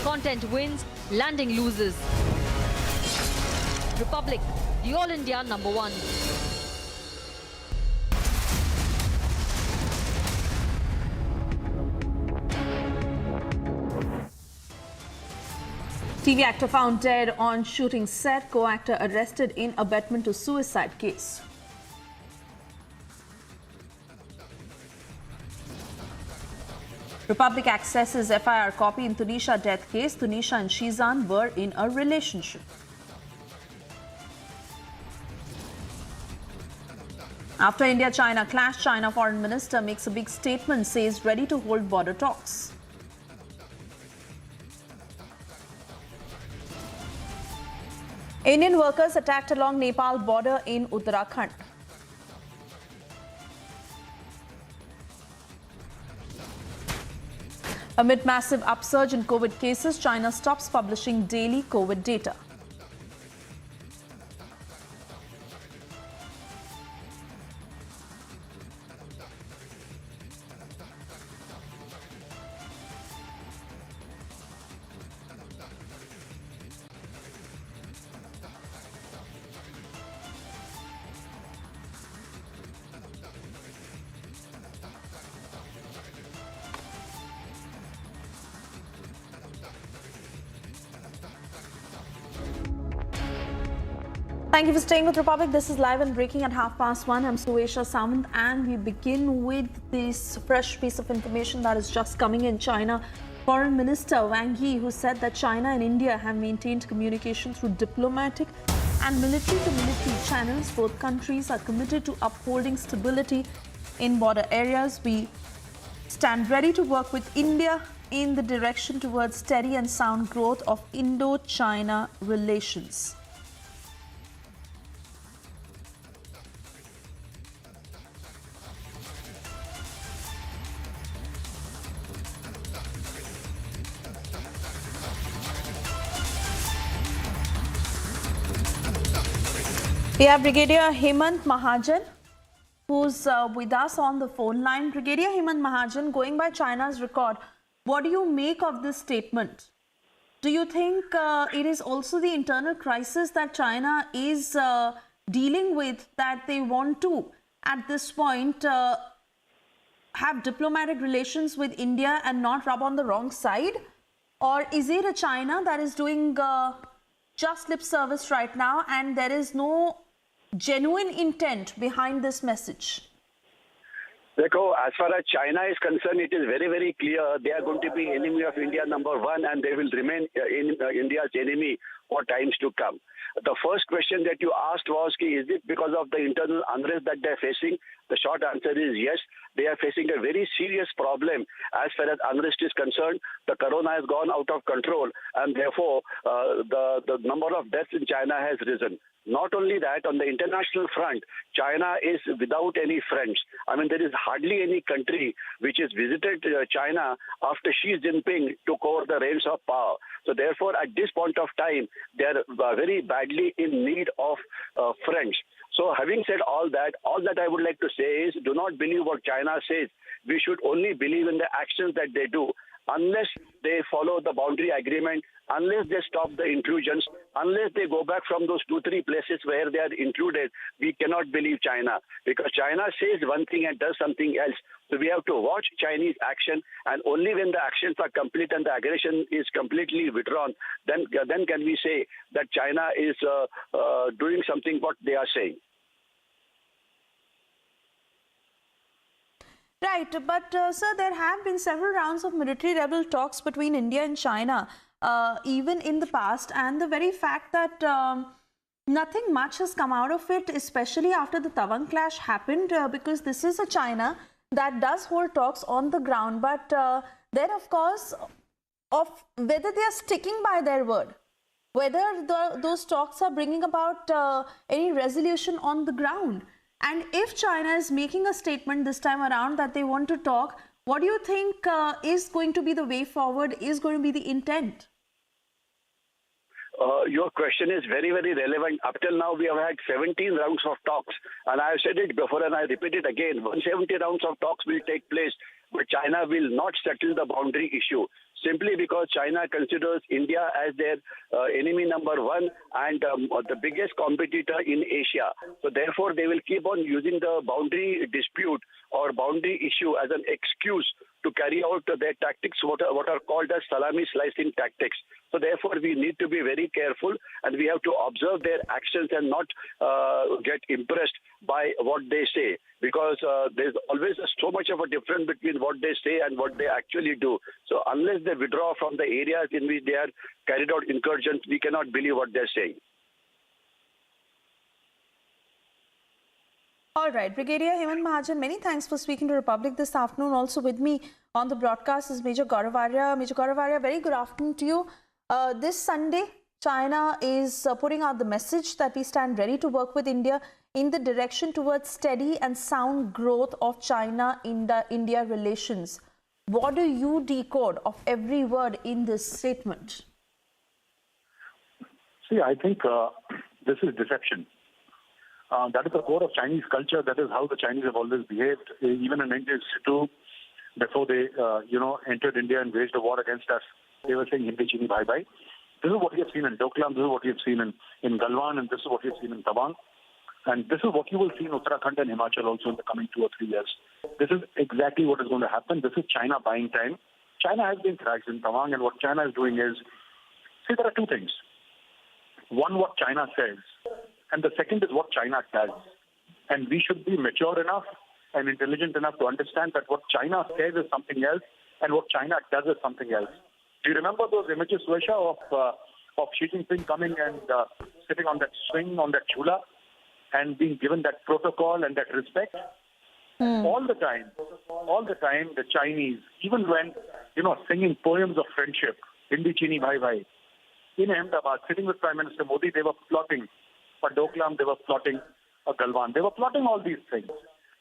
Content wins, landing loses. Republic, the All India #1. TV actor found dead on shooting set. Co-actor arrested in abetment to suicide case. Republic accesses FIR copy in Tunisha death case. Tunisha and Shizan were in a relationship. After India-China clash, China Foreign Minister makes a big statement, says ready to hold border talks. Indian workers attacked along Nepal border in Uttarakhand. Amid massive upsurge in COVID cases, China stops publishing daily COVID data. Thank you for staying with Republic. This is live and breaking at 1:30. I'm Tunisha and we begin with this fresh piece of information that is just coming in. China Foreign Minister Wang Yi, who said that China and India have maintained communication through diplomatic and military-to-military channels. Both countries are committed to upholding stability in border areas. We stand ready to work with India in the direction towards steady and sound growth of Indo-China relations. We have Brigadier Hemant Mahajan, who's with us on the phone line. Brigadier Hemant Mahajan, going by China's record, what do you make of this statement? Do you think it is also the internal crisis that China is dealing with, that they want to, at this point, have diplomatic relations with India and not rub on the wrong side? Or is it a China that is doing just lip service right now and there is no genuine intent behind this message? Dekho, as far as China is concerned, it is very, very clear they are going to be enemy of India #1 and they will remain India's enemy for times to come. The first question that you asked was, is it because of the internal unrest that they are facing? The short answer is yes. They are facing a very serious problem as far as unrest is concerned. The corona has gone out of control and therefore the number of deaths in China has risen. Not only that, on the international front, China is without any friends. I mean, there is hardly any country which has visited China after Xi Jinping took over the reins of power. So therefore, at this point of time, they are very badly in need of friends. So having said all that I would like to say is, do not believe what China says. We should only believe in the actions that they do. Unless they follow the boundary agreement, unless they stop the intrusions, unless they go back from those 2-3 places where they are included, we cannot believe China. Because China says one thing and does something else. So we have to watch Chinese action, and only when the actions are complete and the aggression is completely withdrawn, then can we say that China is doing something what they are saying. Right, but sir, there have been several rounds of military rebel talks between India and China, even in the past, and the very fact that nothing much has come out of it, especially after the Tawang clash happened, because this is a China that does hold talks on the ground, but then of course, of whether they are sticking by their word, whether those talks are bringing about any resolution on the ground. And if China is making a statement this time around that they want to talk, what do you think is going to be the way forward, is going to be the intent? Your question is very, very relevant. Up till now, we have had 17 rounds of talks. And I have said it before and I repeat it again. 170 rounds of talks will take place, but China will not settle the boundary issue. Simply because China considers India as their enemy #1 and the biggest competitor in Asia. So therefore, they will keep on using the boundary dispute or boundary issue as an excuse to carry out their tactics, what are called as salami slicing tactics. So therefore, we need to be very careful and we have to observe their actions and not get impressed by what they say. Because there's always so much of a difference between what they say and what they actually do. So unless they withdraw from the areas in which they are carried out incursions, we cannot believe what they're saying. All right, Brigadier Hemant Mahajan, many thanks for speaking to Republic this afternoon. Also with me on the broadcast is Major Gaurav Arya. Major Gaurav Arya, very good afternoon to you. This Sunday, China is putting out the message that we stand ready to work with India in the direction towards steady and sound growth of China-India relations. What do you decode of every word in this statement? See, I think this is deception. That is the core of Chinese culture. That is how the Chinese have always behaved. Even in 1962, before they, entered India and waged a war against us, they were saying Hindi Chini Bhai Bhai. This is what we have seen in Doklam. This is what we have seen in Galwan, and this is what we have seen in Tawang. And this is what you will see in Uttarakhand and Himachal also in the coming 2 or 3 years. This is exactly what is going to happen. This is China buying time. China has been thrashed in Tawang, and what China is doing is, see, there are two things. One, what China says, and the second is what China does. And we should be mature enough and intelligent enough to understand that what China says is something else, and what China does is something else. Do you remember those images, Suesha, of Xi Jinping coming and sitting on that swing, on that chula, and being given that protocol and that respect? All the time, the Chinese, even when, singing poems of friendship, Hindi Chini Bhai Bhai, in Ahmedabad, sitting with Prime Minister Modi, they were plotting for Doklam, they were plotting Galwan, they were plotting all these things.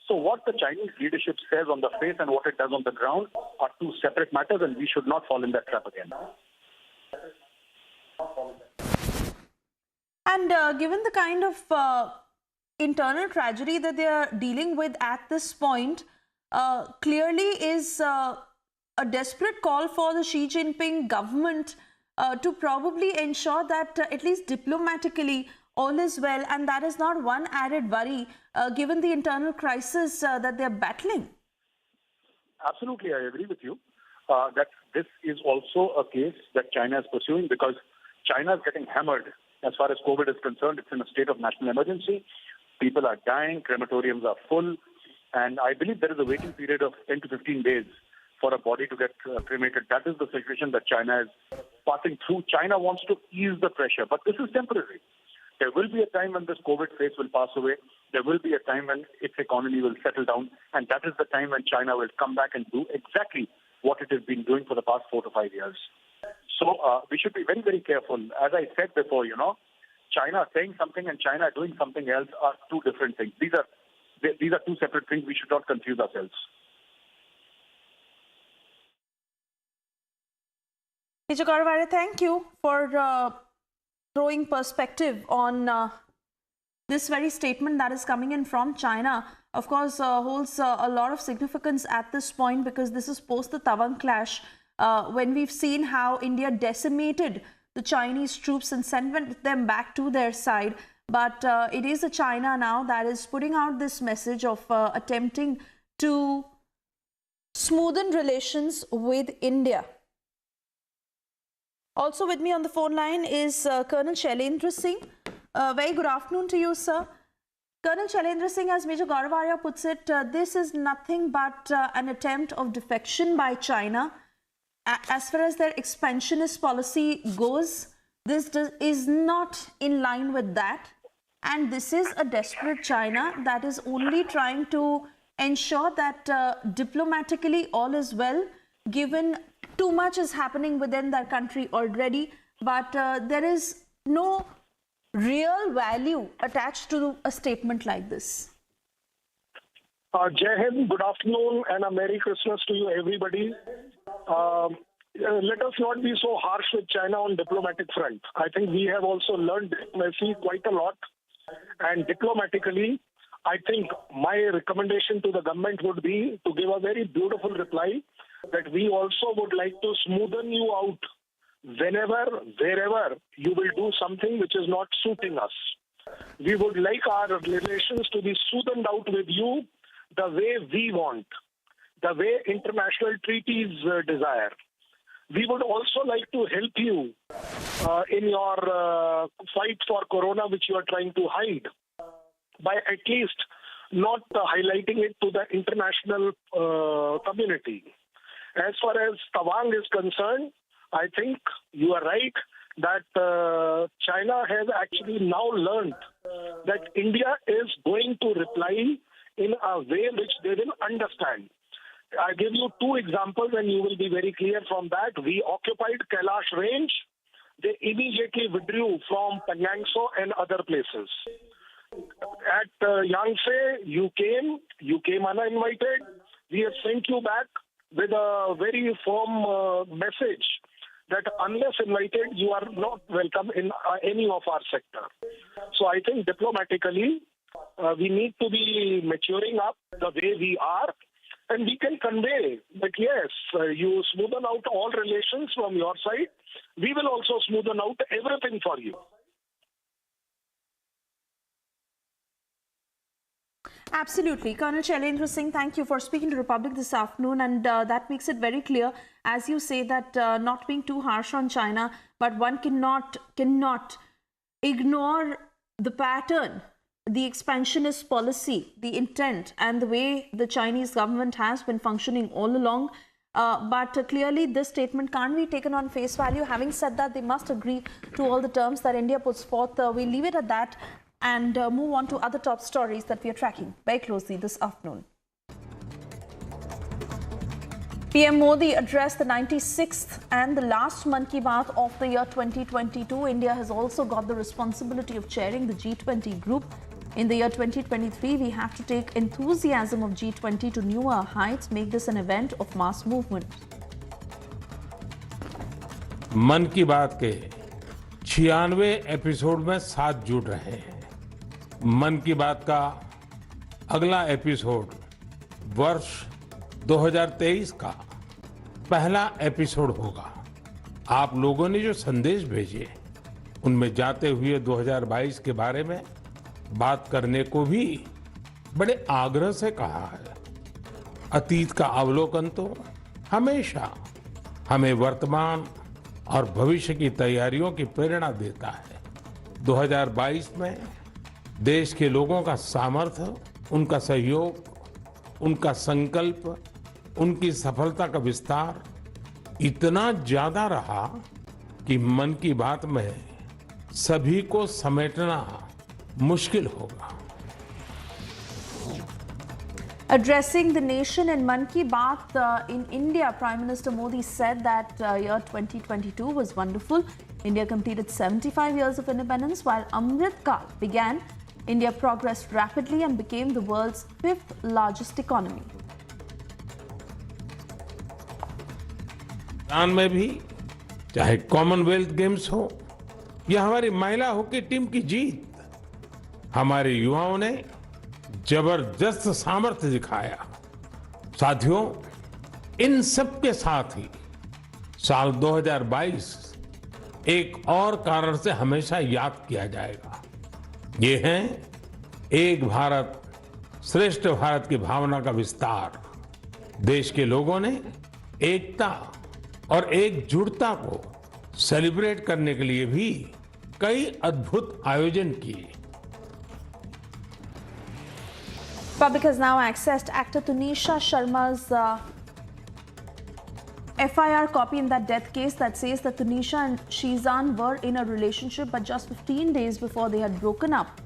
So what the Chinese leadership says on the face and what it does on the ground are two separate matters, and we should not fall in that trap again. And given the kind of internal tragedy that they are dealing with at this point, clearly is a desperate call for the Xi Jinping government to probably ensure that at least diplomatically all is well, and that is not one added worry given the internal crisis that they are battling. Absolutely, I agree with you that this is also a case that China is pursuing, because China is getting hammered as far as COVID is concerned. It's in a state of national emergency. People are dying, crematoriums are full, and I believe there is a waiting period of 10 to 15 days for a body to get cremated. That is the situation that China is passing through. China wants to ease the pressure, but this is temporary. There will be a time when this COVID phase will pass away. There will be a time when its economy will settle down, and that is the time when China will come back and do exactly what it has been doing for the past 4 to 5 years. So we should be very, very careful. As I said before, China saying something and China doing something else are two different things. These are two separate things. We should not confuse ourselves. Mr. Karware, thank you for throwing perspective on this very statement that is coming in from China. Of course, holds a lot of significance at this point, because this is post the Tawang clash, when we've seen how India decimated the Chinese troops and sent them back to their side. But it is a China now that is putting out this message of attempting to smoothen relations with India. Also with me on the phone line is Colonel Shailendra Singh. Very good afternoon to you, sir. Colonel Shailendra Singh, as Major Gauravaria puts it, this is nothing but an attempt of defection by China. As far as their expansionist policy goes, this is not in line with that. And this is a desperate China that is only trying to ensure that diplomatically all is well, given too much is happening within their country already. But there is no real value attached to a statement like this. Jai Hind, good afternoon and a Merry Christmas to you, everybody. Let us not be so harsh with China on diplomatic front. I think we have also learned diplomacy quite a lot. And diplomatically, I think my recommendation to the government would be to give a very beautiful reply that we also would like to smoothen you out whenever, wherever you will do something which is not suiting us. We would like our relations to be smoothened out with you the way we want, the way international treaties desire. We would also like to help you in your fight for corona, which you are trying to hide, by at least not highlighting it to the international community. As far as Tawang is concerned, I think you are right that China has actually now learned that India is going to reply in a way which they will understand. I give you two examples and you will be very clear from that. We occupied Kailash range. They immediately withdrew from Panyangso and other places. At Yangtze, you came uninvited. We have sent you back. with a very firm message that unless invited, you are not welcome in any of our sector. So I think diplomatically, we need to be maturing up the way we are, and we can convey that yes, you smoothen out all relations from your side. We will also smoothen out everything for you. Absolutely. Colonel Shailendra Singh, thank you for speaking to Republic this afternoon, and that makes it very clear, as you say, that not being too harsh on China, but one cannot ignore the pattern, the expansionist policy, the intent, and the way the Chinese government has been functioning all along. But clearly this statement can't be taken on face value. Having said that, they must agree to all the terms that India puts forth. We'll leave it at that and move on to other top stories that we are tracking very closely this afternoon. PM Modi addressed the 96th and the last Mann Ki Baat of the year 2022. India has also got the responsibility of chairing the G20 group. In the year 2023, we have to take enthusiasm of G20 to newer heights, make this an event of mass movement. मन की बात के 96वें episode में साथ जुड़ रहे हैं। मन की बात का अगला एपिसोड वर्ष 2023 का पहला एपिसोड होगा। आप लोगों ने जो संदेश भेजे उनमें जाते हुए 2022 के बारे में बात करने को भी बड़े आग्रह से कहा है। अतीत का अवलोकन तो हमेशा हमें वर्तमान और भविष्य की तैयारियों की प्रेरणा देता है। 2022 में देश के लोगों का सामर्थ्य, उनका सहयोग, उनका संकल्प, उनकी सफलता का विस्तार इतना ज्यादा रहा कि मन की बात में सभी को समेटना मुश्किल होगा। Addressing the nation in Mann Ki Baat in India, Prime Minister Modi said that year 2022 was wonderful. India completed 75 years of independence. While Amrit Kal began, India progressed rapidly and became the world's 5th largest economy. Iran में भी चाहे Commonwealth games हो या हमारी महिला hockey team की जीत, हमारे युवाओं ने जबरदस्त सामर्थ्य दिखाया। साथियों, इन सब के साथ ही साल 2022 एक और कारण से हमेशा याद किया जाएगा। ये है एक भारत श्रेष्ठ भारत की भावना का विस्तार। देश के लोगों ने एकता और एकजुटता को सेलिब्रेट करने के लिए भी कई अद्भुत आयोजन किए। Public has now accessed actor Tunisha Sharma's FIR copy in that death case that says that Tunisha and Shizan were in a relationship, but just 15 days before they had broken up.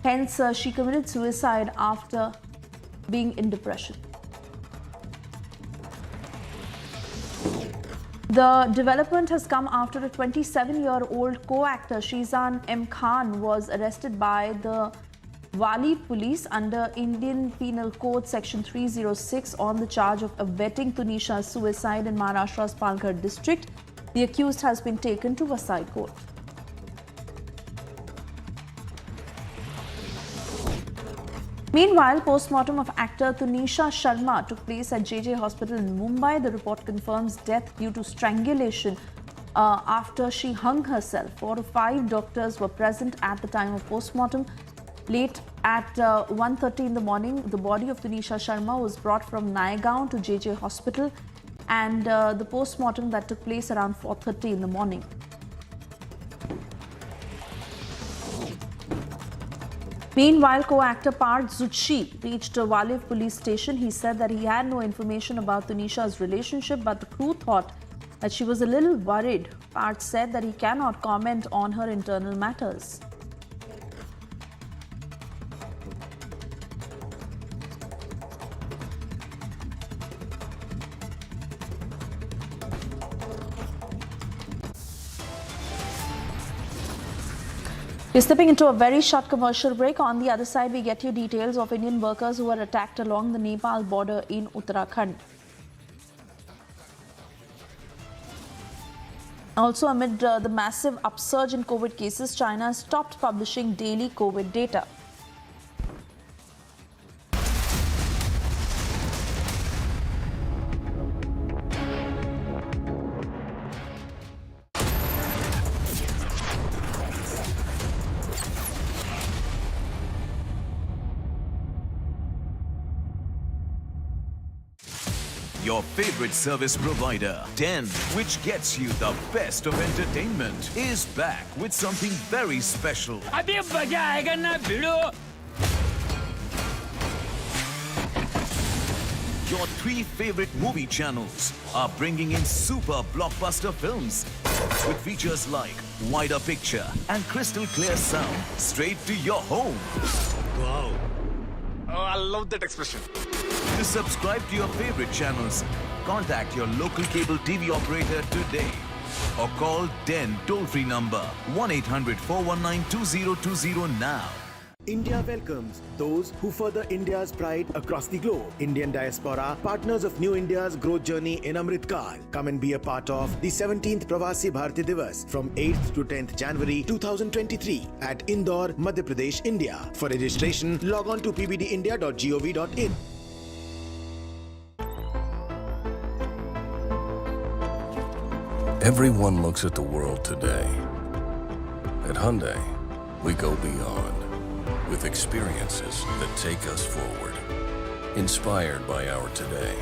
Hence, she committed suicide after being in depression. The development has come after a 27-year-old co-actor Shizan M. Khan was arrested by the Wali police under Indian Penal Code Section 306 on the charge of abetting Tunisha's suicide in Maharashtra's Palghar district. The accused has been taken to Vasai court. Meanwhile, postmortem of actor Tunisha Sharma took place at JJ Hospital in Mumbai. The report confirms death due to strangulation after she hung herself. 4 to 5 doctors were present at the time of postmortem. Late at 1:30 in the morning, the body of Tunisha Sharma was brought from Naigaon to JJ Hospital, and the postmortem that took place around 4:30 in the morning. Meanwhile, co-actor Parth Zutshi reached Walev police station. He said that he had no information about Tunisha's relationship, but the crew thought that she was a little worried. Parth said that he cannot comment on her internal matters. We're stepping into a very short commercial break. On the other side, we get you details of Indian workers who were attacked along the Nepal border in Uttarakhand. Also, amid the massive upsurge in COVID cases, China has stopped publishing daily COVID data. Your favorite service provider, Den, which gets you the best of entertainment, is back with something very special. Your 3 favorite movie channels are bringing in super blockbuster films with features like wider picture and crystal clear sound straight to your home. Wow. Oh, I love that expression. To subscribe to your favorite channels, contact your local cable TV operator today or call Den toll-free number 1-800-419-2020 now. India welcomes those who further India's pride across the globe. Indian diaspora, partners of New India's growth journey in Amrit Kaal. Come and be a part of the 17th Pravasi Bharati Divas from 8th to 10th January 2023 at Indore, Madhya Pradesh, India. For registration, log on to pbdindia.gov.in. Everyone looks at the world today. At Hyundai, we go beyond with experiences that take us forward. Inspired by our today,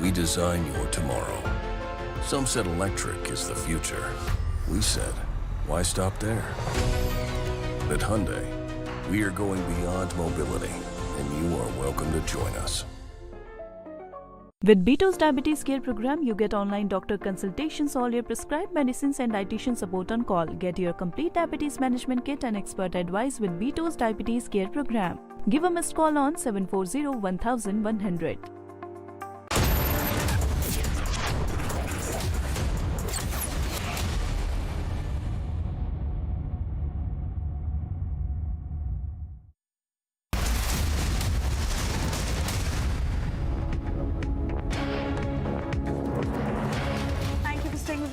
we design your tomorrow. Some said electric is the future. We said, why stop there? At Hyundai, we are going beyond mobility, and you are welcome to join us. With Beto's Diabetes Care Program, you get online doctor consultations, all your prescribed medicines and dietitian support on call. Get your complete diabetes management kit and expert advice with Beto's Diabetes Care Program. Give a missed call on 740-1100.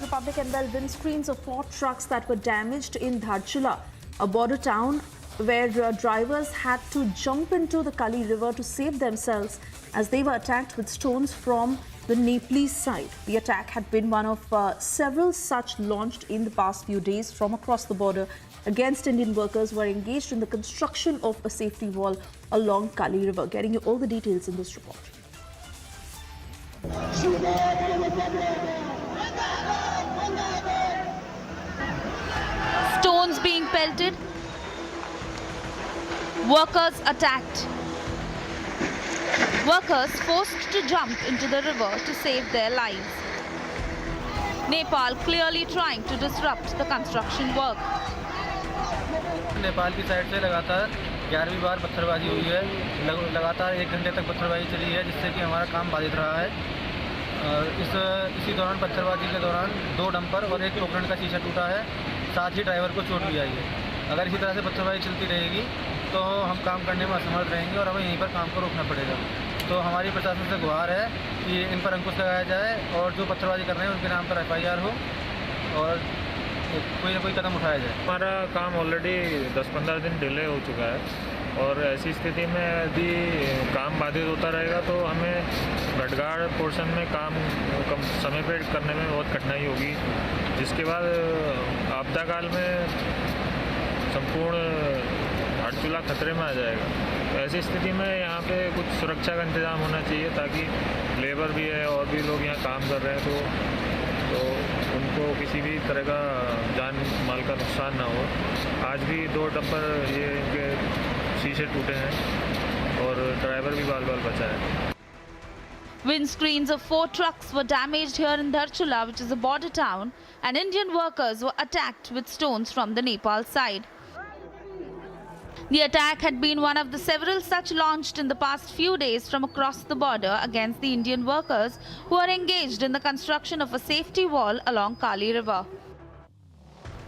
Republic and well, windscreens of 4 trucks that were damaged in Dharchula, a border town where drivers had to jump into the Kali River to save themselves as they were attacked with stones from the Nepalese side. The attack had been one of several such launched in the past few days from across the border against Indian workers who are engaged in the construction of a safety wall along Kali River. Getting you all the details in this report. Stones being pelted, workers attacked, workers forced to jump into the river to save their lives. Nepal clearly trying to disrupt the construction work. Nepal की side से लगातार 11वीं बार पत्थरबाजी हुई है। लगातार 1 घंटे तक पत्थरबाजी चली है, जिससे कि हमारा काम बाधित रहा है। इसी दौरान पत्थरबाजी के दौरान 2 डंपर और 1 पोकरण का शीशा टूटा है, साथ ही ड्राइवर को चोट भी आई है। अगर इसी तरह से पत्थरबाजी चलती रहेगी तो हम काम करने में असमर्थ रहेंगे और हमें यहीं पर काम को रोकना पड़ेगा। तो हमारी प्रशासन से गुहार है कि इन पर अंकुश लगाया जाए और जो पत्थरबाजी कर रहे हैं उनके नाम पर FIR हो और कोई ना कोई कदम उठाया जाए। हमारा काम ऑलरेडी 10-15 दिन डिले हो चुका है और ऐसी स्थिति में यदि काम बाधित होता रहेगा तो हमें घटगाड़ पोर्शन में काम कम समय पर करने में बहुत कठिनाई होगी, जिसके बाद आपदा काल में संपूर्ण धारचूला खतरे में आ जाएगा। तो ऐसी स्थिति में यहाँ पे कुछ सुरक्षा का इंतजाम होना चाहिए ताकि लेबर भी है और भी लोग यहाँ काम कर रहे हैं तो उनको किसी भी तरह का जान माल का नुकसान ना हो। आज भी 2 डंपर ये इनके शीशे टूटे हैं और ड्राइवर भी बाल-बाल बचा है। Windscreens of 4 trucks were damaged here in Dharchula, which is a border town, and Indian workers were attacked with stones from the Nepal side. The attack had been one of the several such launched in the past few days from across the border against the Indian workers who are engaged in the construction of a safety wall along Kali River.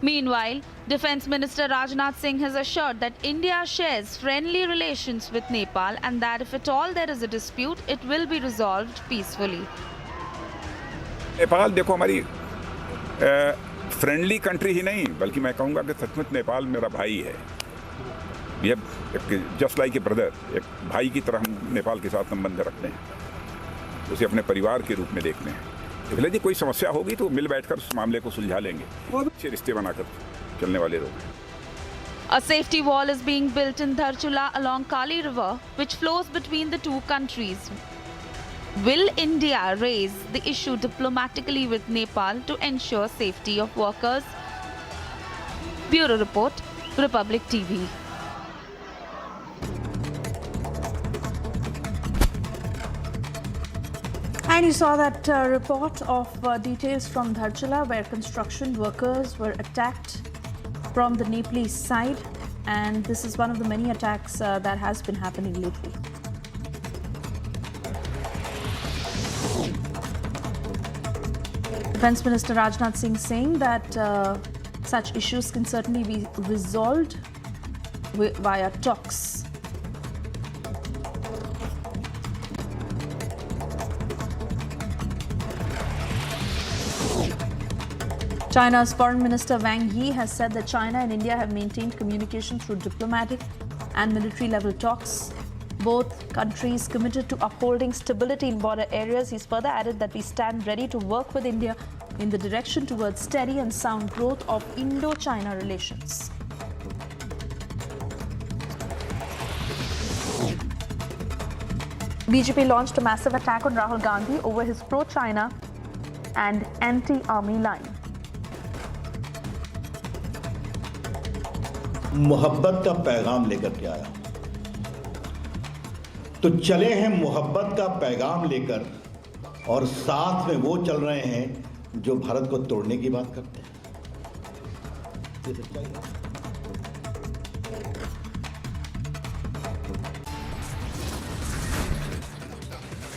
Meanwhile, Defence Minister Rajnath Singh has assured that India shares friendly relations with Nepal and that if at all there is a dispute, it will be resolved peacefully. Nepal देखो हमारी friendly country ही नहीं बल्कि मैं कहूँगा कि सचमुच नेपाल मेरा भाई है। ये जस्ट लाइक ए ब्रदर, एक भाई की तरह हम नेपाल के साथ संबंध रखते हैं, उसे अपने परिवार के रूप में देखते हैं। इसलिए जी कोई समस्या होगी तो मिल बैठकर उस मामले को सुलझा लेंगे। बहुत अच्छे रिश्ते बनाकर चलने वाले लोग हैं। A safety wall is being built in Dharchula along Kali River, which flows between the two countries. Will India raise the issue diplomatically with Nepal to ensure safety of workers? Bureau Report, Republic TV. And you saw that report of details from Dharchula, where construction workers were attacked from the Nepalese side, and this is one of the many attacks that has been happening lately. Defence Minister Rajnath Singh saying that such issues can certainly be resolved via talks. China's Foreign Minister Wang Yi has said that China and India have maintained communication through diplomatic and military level talks. Both countries committed to upholding stability in border areas. He's further added that we stand ready to work with India in the direction towards steady and sound growth of Indo-China relations. BJP launched a massive attack on Rahul Gandhi over his pro-China and anti-army line. मोहब्बत का पैगाम लेकर के आया, तो चले हैं मोहब्बत का पैगाम लेकर, और साथ में वो चल रहे हैं जो भारत को तोड़ने की बात करते हैं। ये सच्चाई है।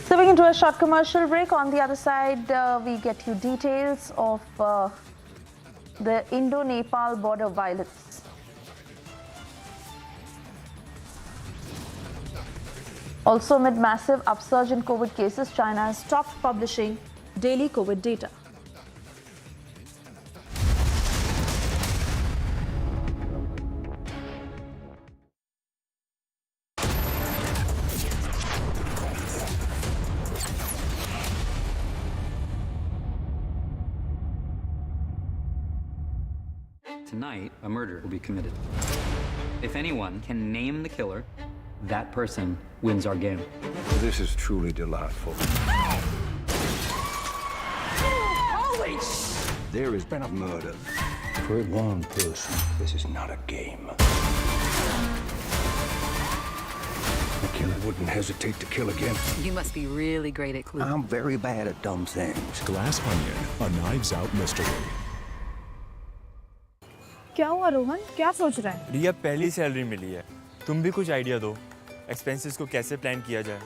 Stepping into a short commercial break. On the other side, we get you details of the Indo-Nepal border violence. Also, amid massive upsurge in COVID cases, China has stopped publishing daily COVID data. Tonight, a murder will be committed. If anyone can name the killer, that person wins our game. This is truly delightful. Holy There has been a murder. For one person, this is not a game. The killer wouldn't hesitate to kill again. You must be really great at clues. I'm very bad at dumb things. Glass Onion, a Knives Out mystery. क्या हुआ रोहन, क्या सोच रहा है? रिया पहली salary मिली है, तुम भी कुछ आइडिया दो, एक्सपेंसेस को कैसे प्लान किया जाए?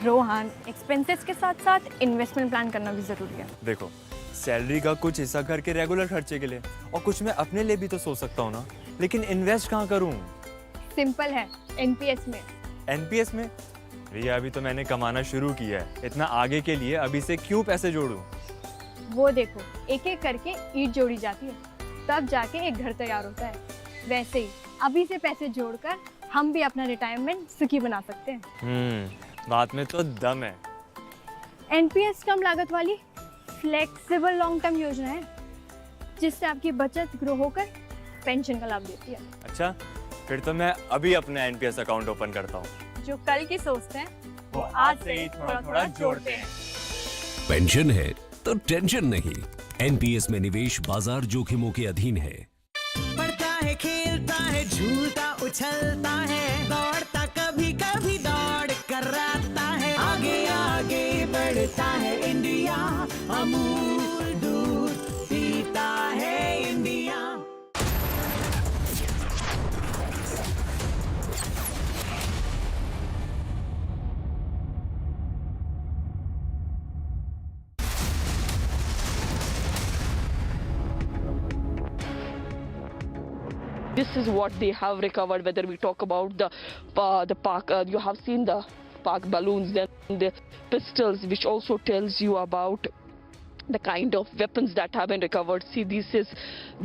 रोहन, एक्सपेंसेस के साथ साथ इन्वेस्टमेंट प्लान करना भी जरूरी है। देखो, सैलरी का कुछ हिस्सा घर के रेगुलर खर्चे के लिए और कुछ मैं अपने लिए भी तो सोच सकता हूँ ना, लेकिन इन्वेस्ट कहाँ करूँ? सिंपल है, एनपीएस में। एनपीएस में? रिया अभी तो मैंने कमाना शुरू किया है, इतना आगे के लिए अभी से क्यों पैसे जोड़ूं? वो देखो, एक एक करके ईंट जोड़ी जाती है, तब जाके एक घर तैयार होता है। वैसे ही अभी से पैसे जोड़कर हम भी अपना रिटायरमेंट सुखी बना सकते हैं। बात में तो दम है। एनपीएस कम लागत वाली फ्लेक्सिबल लॉन्ग टर्म योजना है, जिससे आपकी बचत ग्रो होकर पेंशन का लाभ देती है। अच्छा, फिर तो मैं अभी अपना एनपीएस अकाउंट ओपन करता हूँ। जो कल की सोचते हैं, वो आज से ही थोड़ा-थोड़ा जोड़ते हैं। पेंशन है तो टेंशन नहीं। एनपीएस में निवेश बाजार जोखिमों के अधीन है। पढ़ता है, खेलता है, झूलता उछलता है, दौड़ता कभी कभी दौड़ कराता है, आगे आगे बढ़ता है इंडिया, अमूल दूध पीता है India. This is what they have recovered. Whether we talk about the park, you have seen the park balloons, then the pistols, which also tells you about the kind of weapons that have been recovered. See, this is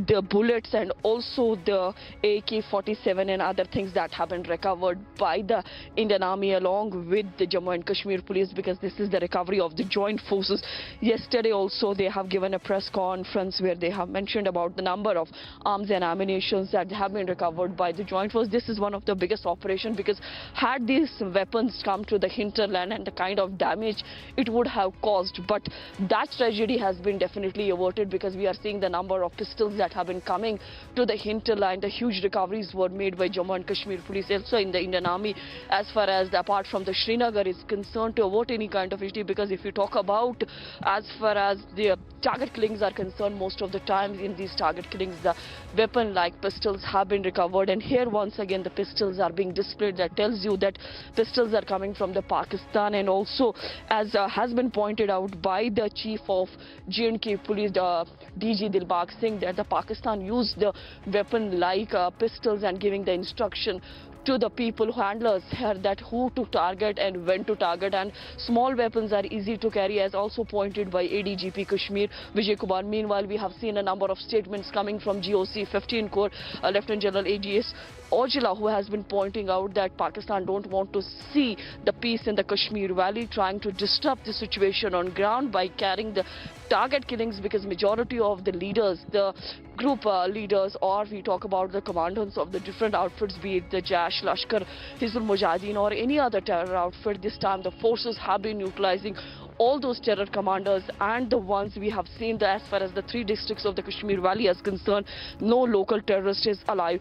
the bullets and also the AK-47 and other things that have been recovered by the Indian Army along with the Jammu and Kashmir police, because this is the recovery of the joint forces. Yesterday also they have given a press conference where they have mentioned about the number of arms and ammunitions that have been recovered by the joint force. This is one of the biggest operations, because had these weapons come to the hinterland and the kind of damage it would have caused, but that tragedy has been definitely averted, because we are seeing the number of pistols that have been coming to the hinterland. The huge recoveries were made by Jammu and Kashmir police, also in the Indian Army, as far as apart from the Srinagar is concerned, to avert any kind of issue. Because if you talk about as far as the target killings are concerned, most of the time in these target killings the weapon like pistols have been recovered, and here once again the pistols are being displayed. That tells you that pistols are coming from the Pakistan. And also, as has been pointed out by the chief of J&K police, DG Dilbag Singh, that the Pakistan used the weapon like pistols and giving the instruction to the people, handlers here, that who to target and when to target, and small weapons are easy to carry, as also pointed by ADGP Kashmir Vijay Kumar. Meanwhile, we have seen a number of statements coming from GOC 15 Corps Lieutenant General AGS Ojala, who has been pointing out that Pakistan don't want to see the peace in the Kashmir Valley, trying to disrupt the situation on ground by carrying the target killings, because majority of the leaders, the group leaders, or we talk about the commandants of the different outfits, be it the Jaish, Lashkar, Hizbul Mujahideen or any other terror outfit, this time the forces have been utilizing all those terror commanders, and the ones we have seen that as far as the 3 districts of the Kashmir Valley is concerned, no local terrorist is alive.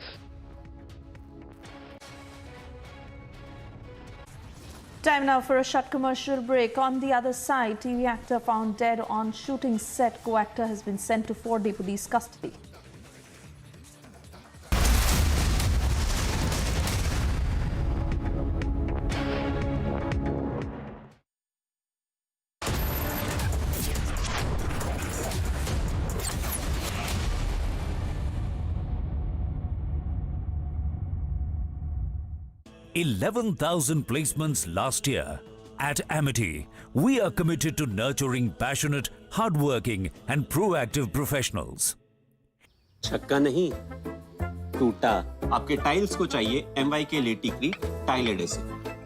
Time now for a short commercial break. On the other side, TV actor found dead on shooting set. Co-actor has been sent to 4-day police custody. 11,000 placements last year. At Amity, we are committed to nurturing passionate, hardworking and proactive professionals. छक्का नहीं, टूटा। आपके tiles को चाहिए MY के लेटिक्री tile adhesive.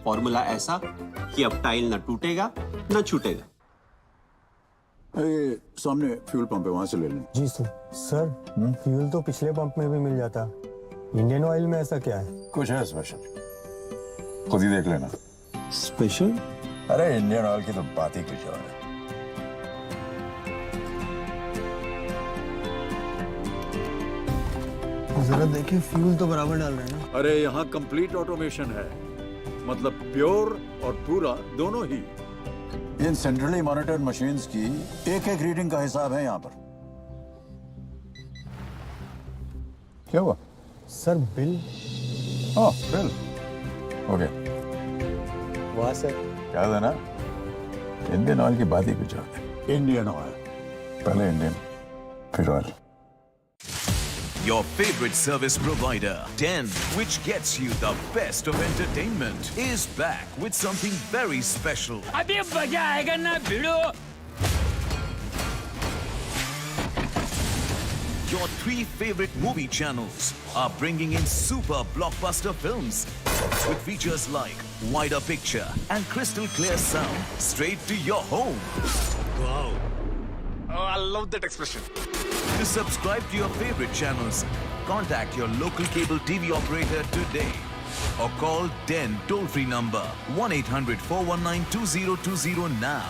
Formula ऐसा कि अब टाइल न टूटेगा न छूटेगा। सामने फ्यूल पंप है, वहां से ले लें। जी सर। सर, फ्यूल तो पिछले पंप में भी मिल जाता। इंडियन ऑयल में ऐसा क्या है? कुछ है स्पेशल, खुद ही देख लेना। स्पेशल? अरे इंडियन ऑयल की तो बात ही कुछ और है। जरा देखिए, फ्यूल तो बराबर डाल रहे हैं ना। अरे यहाँ कंप्लीट ऑटोमेशन है, मतलब प्योर और पूरा दोनों ही। इन सेंट्रली मॉनिटर्ड मशीन्स की एक-एक रीडिंग का हिसाब है यहाँ पर। क्या हुआ? Sir bill. हाँ बिल। ओके। वाह सर। क्या था ना? इंडियन ऑयल की बात ही कुछ और है। इंडियन ऑयल, पहले इंडियन, फिर oil. Your favorite service provider, 10, which gets you the best of entertainment, is back with something very special. अभी मजा आएगा ना भिड़ो। Your 3 favorite movie channels are bringing in super blockbuster films with features like wider picture and crystal clear sound straight to your home. Wow. Oh, I love that expression. To subscribe to your favorite channels, contact your local cable TV operator today or call 10 toll-free number 1-800-419-2020 now.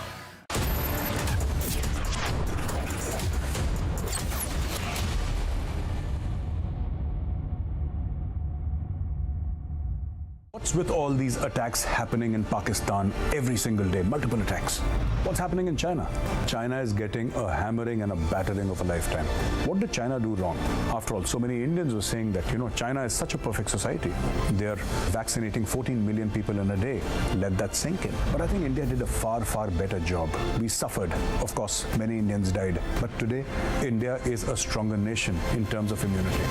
What's with all these attacks happening in Pakistan every single day, multiple attacks? What's happening in China? China is getting a hammering and a battering of a lifetime. What did China do wrong? After all, so many Indians were saying that, China is such a perfect society. They're vaccinating 14 million people in a day. Let that sink in. But I think India did a far, far better job. We suffered. Of course, many Indians died. But today, India is a stronger nation in terms of immunity.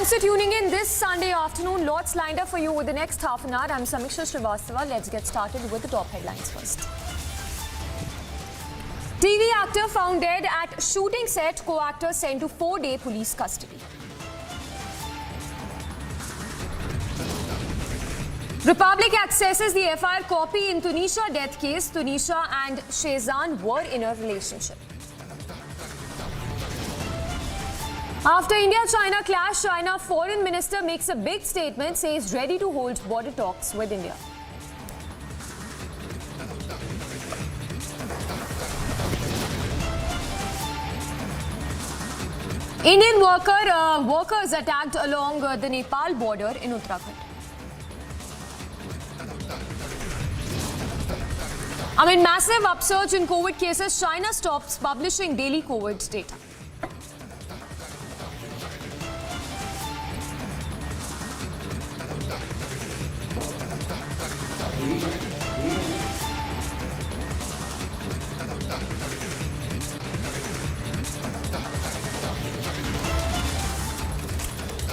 Thanks for tuning in this Sunday afternoon. Lots lined up for you with the next half an hour. I'm Samiksha Srivastava. Let's get started with the top headlines first. TV actor found dead at shooting set. Co-actor sent to 4-day police custody. Republic accesses the FIR copy in Tunisha death case. Tunisha and Shehzan were in a relationship. After India-China clash, China Foreign Minister makes a big statement, says ready to hold border talks with India. Indian workers attacked along the Nepal border in Uttarakhand. Amid massive upsurge in COVID cases, China stops publishing daily COVID data.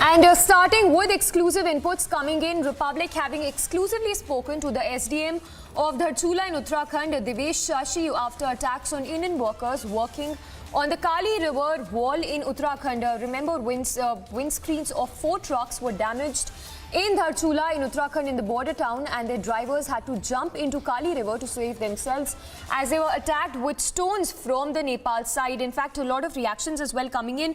And starting with exclusive inputs coming in, Republic having exclusively spoken to the SDM of Dharchula in Uttarakhand, Devesh Shashi, after attacks on Indian workers working on the Kali River wall in Uttarakhand. Remember, windscreens of 4 trucks were damaged in Dharchula in Uttarakhand in the border town, and their drivers had to jump into Kali River to save themselves as they were attacked with stones from the Nepal side. In fact, a lot of reactions as well coming in.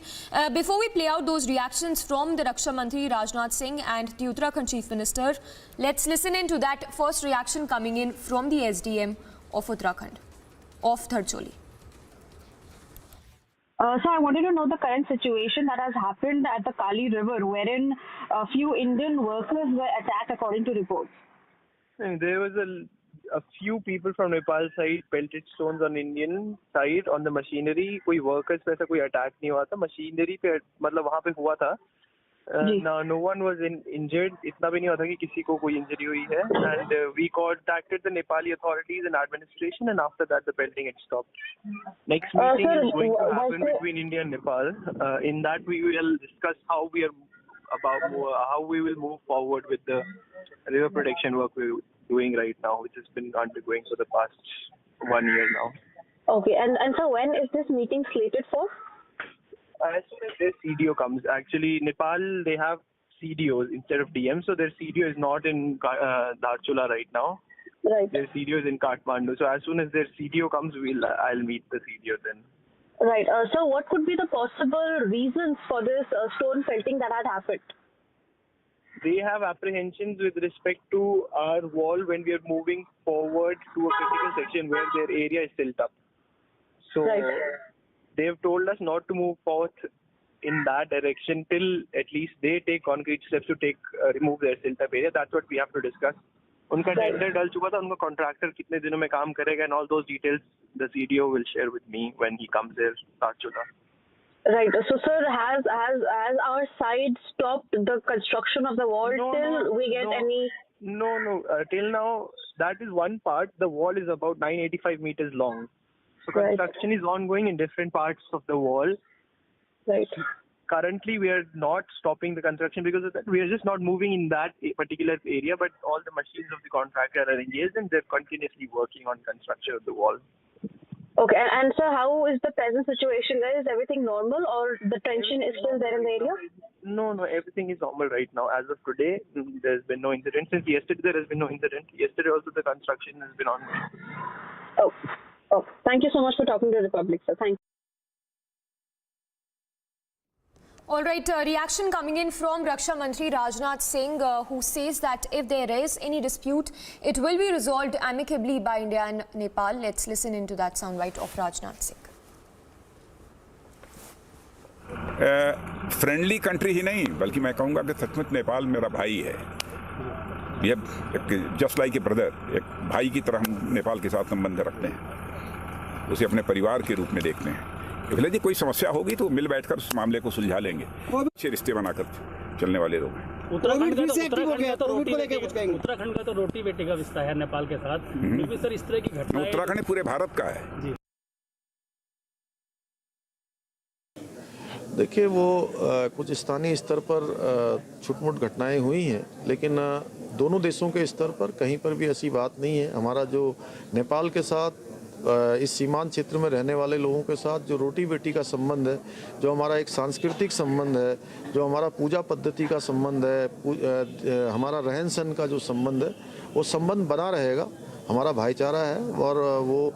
Before we play out those reactions from the Raksha Mantri Rajnath Singh and the Uttarakhand Chief Minister, let's listen in to that first reaction coming in from the SDM of Uttarakhand, of Dharcholi. So I wanted to know the current situation that has happened at the Kali River, wherein a few Indian workers were attacked according to reports. There was a few people from Nepal side pelted stones on Indian side on the machinery. कोई workers पे ऐसा कोई attack नहीं हुआ था. Machinery पे मतलब वहाँ पे हुआ था. No one was injured. इतना भी नहीं हुआ था कि किसी को कोई injury हुई है. And we contacted the Nepali authorities and administration, and after that the pelting had stopped. Next meeting is going to happen between India and Nepal. In that we will discuss how we will move forward with the river protection work we're doing right now, which has been undergoing for the past 1 year now. Okay, and so when is this meeting slated for? As soon as their CDO comes. Actually, Nepal, they have CDOs instead of DMs, so their CDO is not in Dharchula right now. Right. Their CDO is in Kathmandu. So as soon as their CDO comes, I'll meet the CDO then. Right. So what could be the possible reasons for this stone pelting that had happened? They have apprehensions with respect to our wall when we are moving forward to a critical section where their area is built up. So they have told us not to move forth in that direction till at least they take concrete steps to remove their silt up area. That's what we have to discuss. उनका tender डल चुका था, उनका contractor कितने दिनों में काम करेगा, and all those details the CDO will share with me when he comes there, Dharchula. Right. So, sir, has our side stopped the construction of the wall till we get any? No. Till now, that is one part. The wall is about 985 meters long. So construction is ongoing in different parts of the wall. Right. Currently, we are not stopping the construction because of that. We are just not moving in that particular area, but all the machines of the contractor are engaged and they're continuously working on construction of the wall. Okay, and sir, how is the present situation there? Is everything normal or the tension is still there in the area? No, everything is normal right now. As of today, there's been no incident. Since yesterday, there has been no incident. Yesterday also the construction has been ongoing. Oh, thank you so much for talking to the Republic, sir. Thank you. All right, reaction coming in from Raksha Mantri Rajnath Singh, who says that if there is any dispute, it will be resolved amicably by India and Nepal. Let's listen into that soundbite of Rajnath Singh. Friendly country ही नहीं, बल्कि मैं कहूँगा कि सचमुच नेपाल मेरा भाई है. ये जस्ट लाइक ए ब्रदर, एक भाई की तरह हम नेपाल के साथ संबंध रखते हैं, उसे अपने परिवार के रूप में देखते हैं. यदि कोई समस्या होगी तो मिल बैठकर उस मामले को सुलझा लेंगे. अच्छे रिश्ते बनाकर चलने वाले लोग हैं. उत्तराखंड का तो रोटी बेटी का रिश्ता है नेपाल के साथ. क्योंकि सर इस तरह की घटनाएं उत्तराखंड पूरे भारत का है. देखिए वो कुछ स्थानीय स्तर पर छुटमुट घटनाएं हुई हैं, लेकिन दोनों देशों के स्तर पर कहीं पर भी ऐसी बात नहीं है। हमारा जो नेपाल के साथ इस सीमांत क्षेत्र में रहने वाले लोगों के साथ जो रोटी बेटी का संबंध है, जो हमारा एक सांस्कृतिक संबंध है, जो हमारा पूजा पद्धति का संबंध है, हमारा रहन सहन का जो संबंध है, वो संबंध बना रहेगा। हमारा भाईचारा है और वो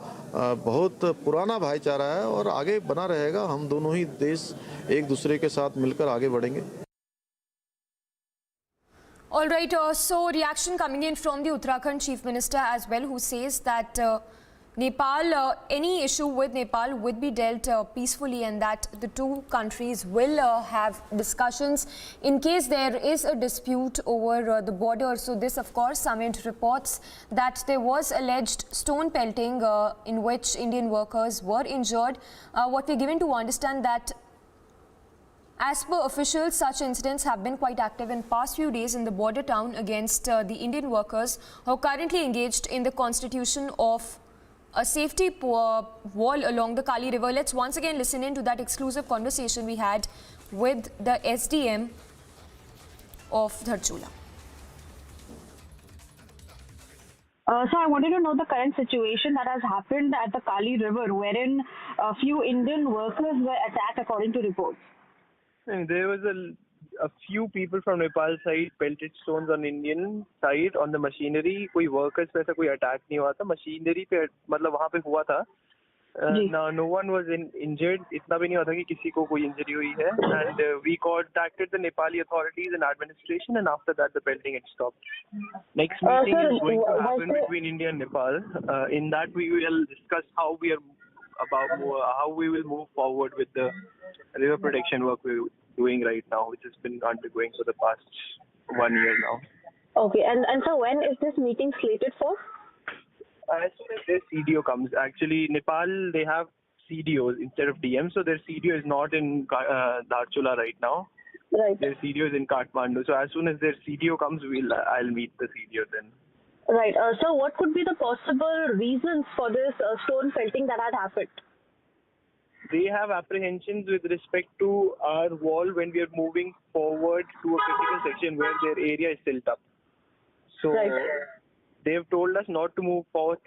बहुत पुराना भाईचारा है और आगे बना रहेगा। हम दोनों ही देश एक दूसरे के साथ मिलकर आगे बढ़ेंगे। All right, so reaction coming in from the Uttarakhand Chief Minister as well, who says that Nepal, any issue with Nepal would be dealt peacefully, and that the two countries will have discussions in case there is a dispute over the border. So this, of course, amid reports that there was alleged stone pelting in which Indian workers were injured. What we're given to understand that as per officials, such incidents have been quite active in past few days in the border town against the Indian workers who are currently engaged in the constitution of a safety wall along the Kali River. Let's once again listen in to that exclusive conversation we had with the SDM of Dharchula. So I wanted to know the current situation that has happened at the Kali River, wherein a few Indian workers were attacked according to reports. There was a few people from Nepal side pelted stones on Indian side on the machinery. कोई workers पे ऐसा कोई attack नहीं हुआ था. Machinery पे मतलब वहाँ पे हुआ था. No one was injured. इतना भी नहीं हुआ था कि किसी को कोई injury हुई है. And we contacted the Nepali authorities and administration, and after that the pelting had stopped. Next meeting is going to happen between India and Nepal. In that we will discuss how we will move forward with the river protection work we're doing right now, which has been undergoing for the past 1 year now. Okay, and so when is this meeting slated for? As soon as their CDO comes. Actually, Nepal, they have CDOs instead of DM, so their CDO is not in Dharchula right now. Right. Their CDO is in Kathmandu. So as soon as their CDO comes, I'll meet the CDO then. Right. So what could be the possible reasons for this stone pelting that had happened? They have apprehensions with respect to our wall when we are moving forward to a critical section where their area is silt up. So they have told us not to move forward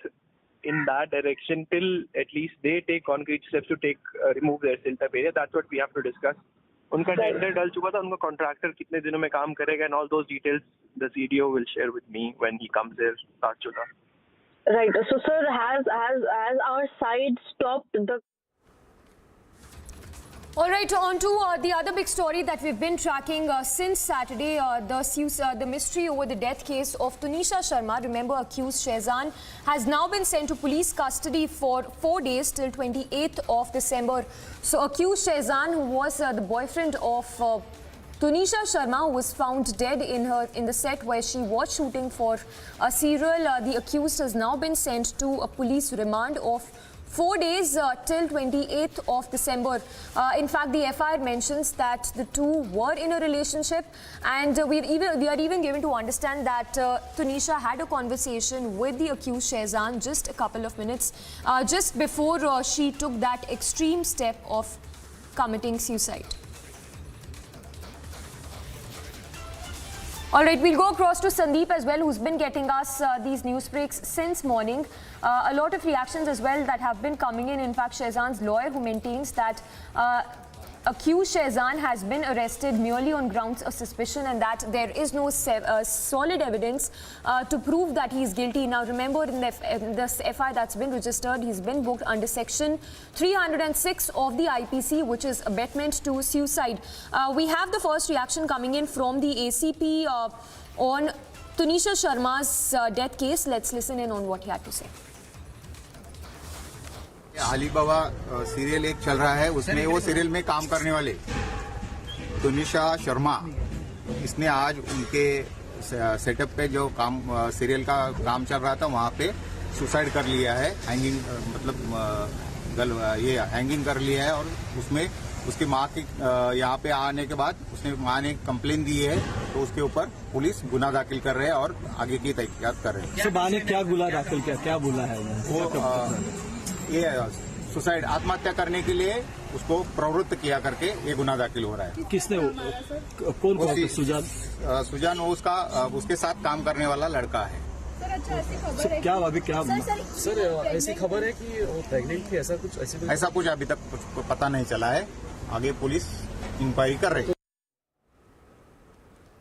in that direction till at least they take concrete steps to remove their silt up area. That's what we have to discuss. उनका tender डल चुका था, उनका contractor कितने दिनों में काम करेगा, and all those details the CDO will share with me when he comes there, Dharchula. Right. So, sir, has our side stopped the? All right, on to the other big story that we've been tracking since Saturday, the mystery over the death case of Tunisha Sharma. Remember, accused Shehzan has now been sent to police custody for 4 days till 28th of December. So, accused Shehzan, who was the boyfriend of Tunisha Sharma, who was found dead in the set where she was shooting for a serial, the accused has now been sent to a police remand of 4 days till 28th of December. In fact, the FIR mentions that the two were in a relationship, and we are even given to understand that Tunisha had a conversation with the accused Shehzan just a couple of minutes just before she took that extreme step of committing suicide. All right, we'll go across to Sandeep as well, who's been getting us these news breaks since morning. A lot of reactions as well that have been coming in. In fact, Shehzan's lawyer, who maintains that accused Shehzan has been arrested merely on grounds of suspicion and that there is no solid evidence to prove that he is guilty. Now, remember, in this FI that's been registered, he's been booked under section 306 of the IPC, which is abetment to suicide. We have the first reaction coming in from the ACP on Tunisha Sharma's death case. Let's listen in on what he had to say. Alibaba serial एक चल रहा है, उसमें वो serial में काम करने वाले तुनिशा शर्मा, इसने आज उनके सेटअप पे जो काम सीरियल का काम चल रहा था वहाँ पे सुसाइड कर लिया है, हैंगिंग मतलब ये हैंगिंग कर लिया है। और उसमें उसकी माँ की यहाँ पे आने के बाद उसने माँ ने कंप्लेन दी है, तो उसके ऊपर पुलिस गुना दाखिल कर रहे हैं और आगे की तहकीकात कर रहे हैं। माँ ने क्या गुना दाखिल किया, क्या बोला है वो ये सुसाइड आत्महत्या करने के लिए उसको प्रवृत्त किया करके ये गुना दाखिल हो रहा है। किसने कौन सुजान वो उसके साथ काम करने वाला लड़का है। क्या अभी क्या सर ऐसी खबर है कि वो प्रेग्नेंट थी, ऐसा कुछ अभी तक कुछ पता नहीं चला है। आगे पुलिस इंक्वायरी कर रही है।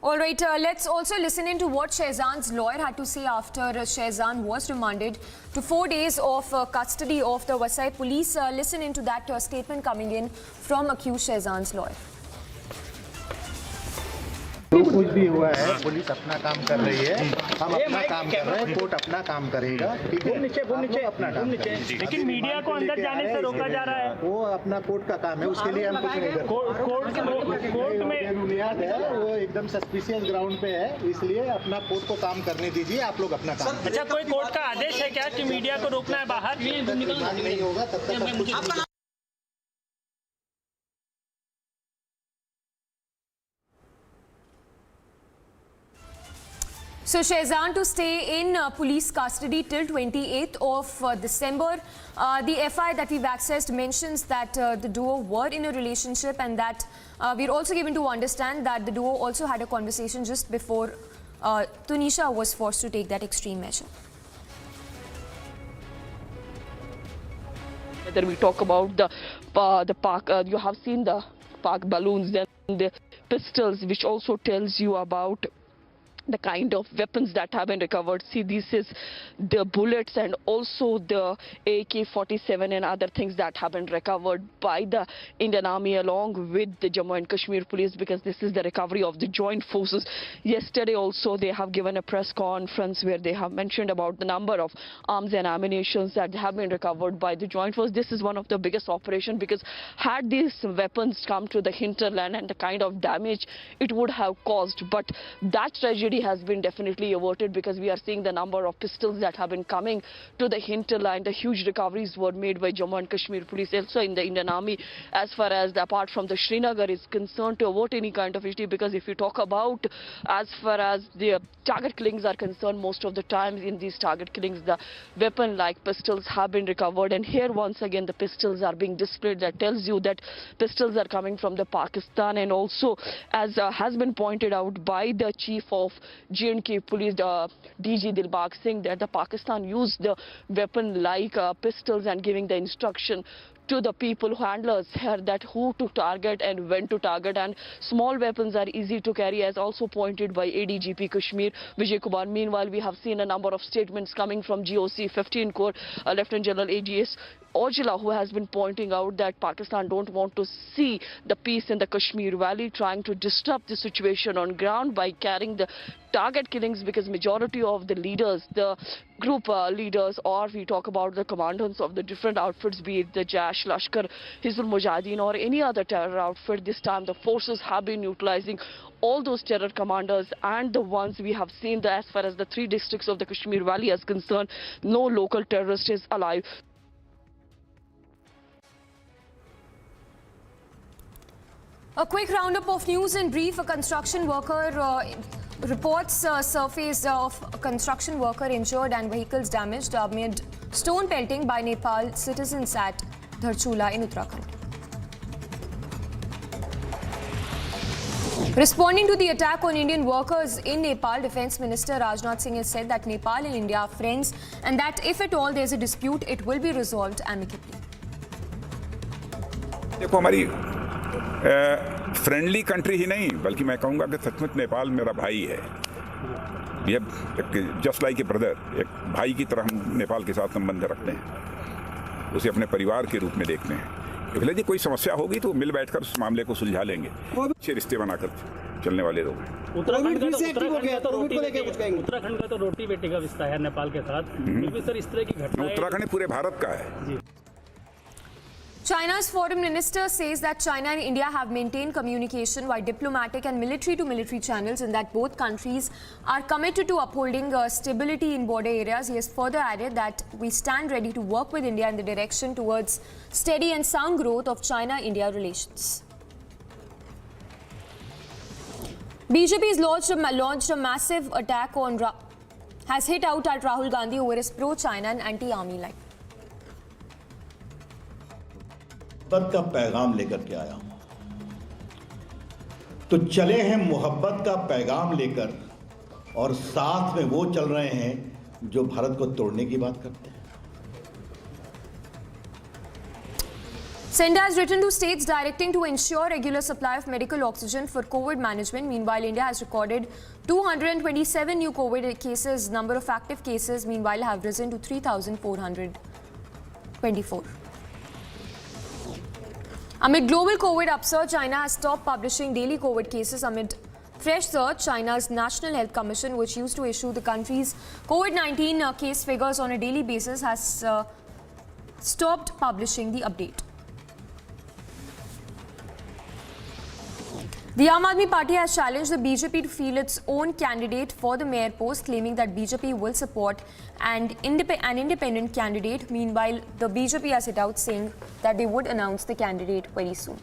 All right, let's also listen into what Shehzad's lawyer had to say after Shehzad was remanded to 4 days of custody of the Vasai police. Listen into that statement coming in from accused Shehzad's lawyer. जो कुछ भी हुआ है police अपना काम कर रही है, हम अपना काम कर रहे हैं, कोर्ट अपना काम करेगा, ठीक है? नीचे अपना काम करेंगे। लेकिन मीडिया को अंदर जाने से रोका जा रहा है। वो अपना कोर्ट का काम है, उसके लिए हम कुछ नहीं करते। कोर्ट में बुनियाद है, वो एकदम सस्पिशियस ग्राउंड पे है, इसलिए अपना कोर्ट को काम करने दीजिए। आप लोग अपना काम। अच्छा, कोई कोर्ट का आदेश है क्या कि मीडिया को रोकना है बाहर? नहीं होगा तब तक सब कुछ। So Shehzad to stay in police custody till 28th of December. The FI that we've accessed mentions that the duo were in a relationship, and that we're also given to understand that the duo also had a conversation just before Tunisha was forced to take that extreme measure. Whether we talk about the park, you have seen the park balloons, then the pistols, which also tells you about the kind of weapons that have been recovered. See, this is the bullets and also the AK-47 and other things that have been recovered by the Indian Army along with the Jammu and Kashmir police, because this is the recovery of the joint forces. Yesterday also they have given a press conference where they have mentioned about the number of arms and ammunitions that have been recovered by the joint force. This is one of the biggest operations, because had these weapons come to the hinterland and the kind of damage it would have caused, but that tragedy has been definitely averted, because we are seeing the number of pistols that have been coming to the hinterland. The huge recoveries were made by Jammu and Kashmir police, also in the Indian Army, as far as apart from the Srinagar is concerned, to avert any kind of issue. Because if you talk about as far as the target killings are concerned, most of the times in these target killings the weapon like pistols have been recovered, and here once again the pistols are being displayed. That tells you that pistols are coming from the Pakistan. And also, as has been pointed out by the chief of J&K police, DG Dilbag Singh, that the Pakistan used the weapon like pistols and giving the instruction to the people, handlers here, that who to target and when to target. And small weapons are easy to carry, as also pointed by ADGP Kashmir Vijay Kumar. Meanwhile, we have seen a number of statements coming from GOC 15 Corps Lieutenant General AGS Ojala, who has been pointing out that Pakistan don't want to see the peace in the Kashmir Valley, trying to disrupt the situation on ground by carrying the target killings, because majority of the leaders, the group leaders, or we talk about the commandants of the different outfits, be it the Jaish, Lashkar, Hizbul Mujahideen or any other terror outfit, this time the forces have been utilizing all those terror commanders, and the ones we have seen that as far as the 3 districts of the Kashmir Valley is concerned, no local terrorist is alive. A quick roundup of news in brief. A construction worker reports surfaced of a construction worker injured and vehicles damaged amid stone pelting by Nepal citizens at Dharchula in Uttarakhand. Responding to the attack on Indian workers in Nepal, Defence Minister Rajnath Singh has said that Nepal and India are friends, and that if at all there is a dispute, it will be resolved amicably. देखो, हमारी friendly country ही नहीं, बल्कि मैं कहूँगा कि सचमुच नेपाल मेरा भाई है। ये जस्ट लाइक ए ब्रदर, एक भाई की तरह हम नेपाल के साथ संबंध रखते हैं, उसे अपने परिवार के रूप में देखते हैं। इसलिए जी कोई समस्या होगी तो मिल बैठकर उस मामले को सुलझा लेंगे। अच्छे रिश्ते बनाकर चलने वाले लोग हैं। उत्तराखंड का तो रोटी बेटी का रिश्ता है नेपाल के साथ, क्योंकि सर इस तरह की घटना उत्तराखंड पूरे भारत का है। China's foreign minister says that China and India have maintained communication via diplomatic and military-to-military channels, and that both countries are committed to upholding stability in border areas. He has further added that we stand ready to work with India in the direction towards steady and sound growth of China-India relations. BJP has launched a massive attack on has hit out at Rahul Gandhi over his pro-China and anti-army line. मोहब्बत का पैगाम लेकर के आया हूं। तो चले हैं मोहब्बत का पैगाम लेकर, और साथ में वो चल रहे हैं जो भारत को तोड़ने की बात करते हैं। Centre has written to states directing to ensure regular supply of medical oxygen for COVID management. Meanwhile, India has recorded 227 new COVID cases. Number of active cases, meanwhile, have risen to 3,424. Amid global COVID upsurge, China has stopped publishing daily COVID cases amid fresh surge. China's National Health Commission, which used to issue the country's COVID-19 case figures on a daily basis, has stopped publishing the update. The Aam Aadmi Party has challenged the BJP to field its own candidate for the mayor post, claiming that BJP will support an independent candidate. Meanwhile, the BJP has hit out, saying that they would announce the candidate very soon.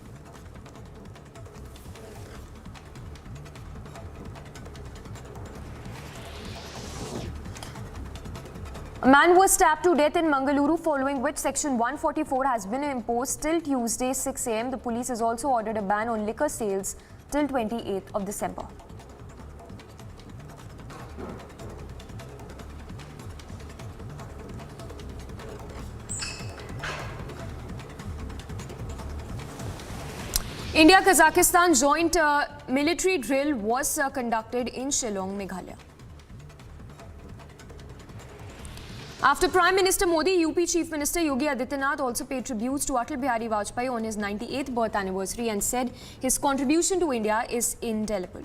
A man was stabbed to death in Mangaluru, following which Section 144 has been imposed till Tuesday 6 a.m. The police has also ordered a ban on liquor sales till 28th of December. India-Kazakhstan joint military drill was conducted in Shillong, Meghalaya. After Prime Minister Modi, UP Chief Minister Yogi Adityanath also paid tributes to Atal Bihari Vajpayee on his 98th birth anniversary and said his contribution to India is indelible.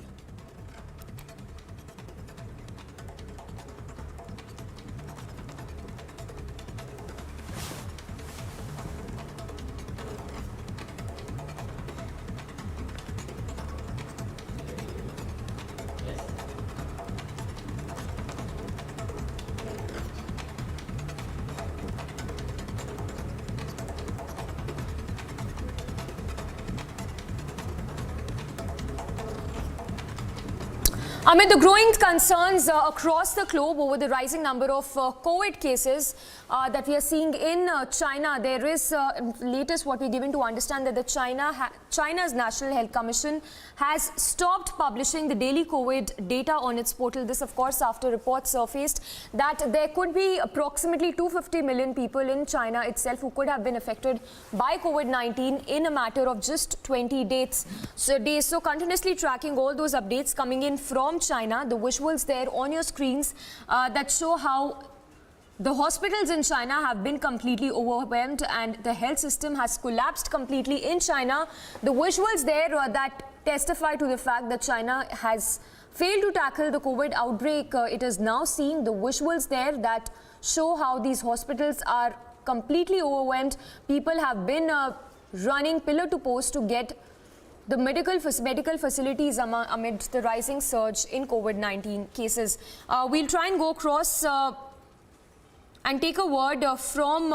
Amid the growing concerns across the globe over the rising number of COVID cases that we are seeing in China, there is latest what we're given to understand that the China's National Health Commission has stopped publishing the daily COVID data on its portal. This, of course, after reports surfaced that there could be approximately 250 million people in China itself who could have been affected by COVID-19 in a matter of just 20 days. So continuously tracking all those updates coming in from China. The visuals there on your screens that show how the hospitals in China have been completely overwhelmed and the health system has collapsed completely in China. The visuals there that testify to the fact that China has failed to tackle the COVID outbreak. It is now seeing the visuals there that show how these hospitals are completely overwhelmed. People have been running pillar to post to get the medical facilities amid the rising surge in COVID-19 cases. We'll try and go across and take a word from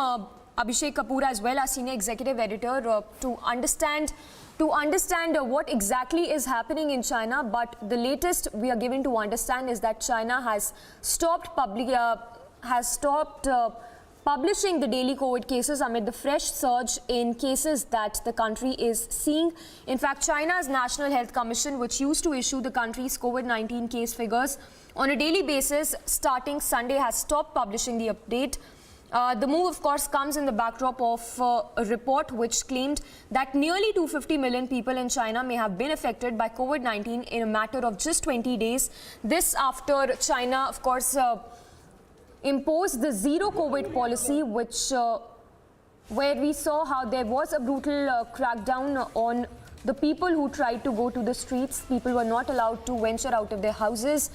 Abhishek Kapoor as well, our senior executive editor, to understand what exactly is happening in China. But the latest we are given to understand is that China has stopped publishing the daily COVID cases amid the fresh surge in cases that the country is seeing. In fact, China's National Health Commission, which used to issue the country's COVID-19 case figures on a daily basis starting Sunday, has stopped publishing the update. The move, of course, comes in the backdrop of a report which claimed that nearly 250 million people in China may have been affected by COVID-19 in a matter of just 20 days. This after China, of course, imposed the zero COVID policy, where we saw how there was a brutal crackdown on the people who tried to go to the streets. People were not allowed to venture out of their houses.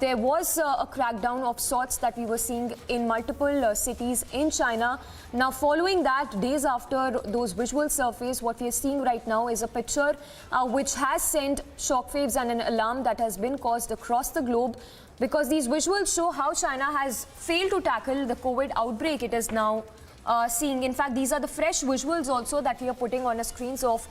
There was a crackdown of sorts that we were seeing in multiple cities in China. Now, following that, days after those visual surface, what we are seeing right now is a picture which has sent shockwaves and an alarm that has been caused across the globe, because these visuals show how China has failed to tackle the COVID outbreak it is now seeing. In fact, these are the fresh visuals also that we are putting on our screens of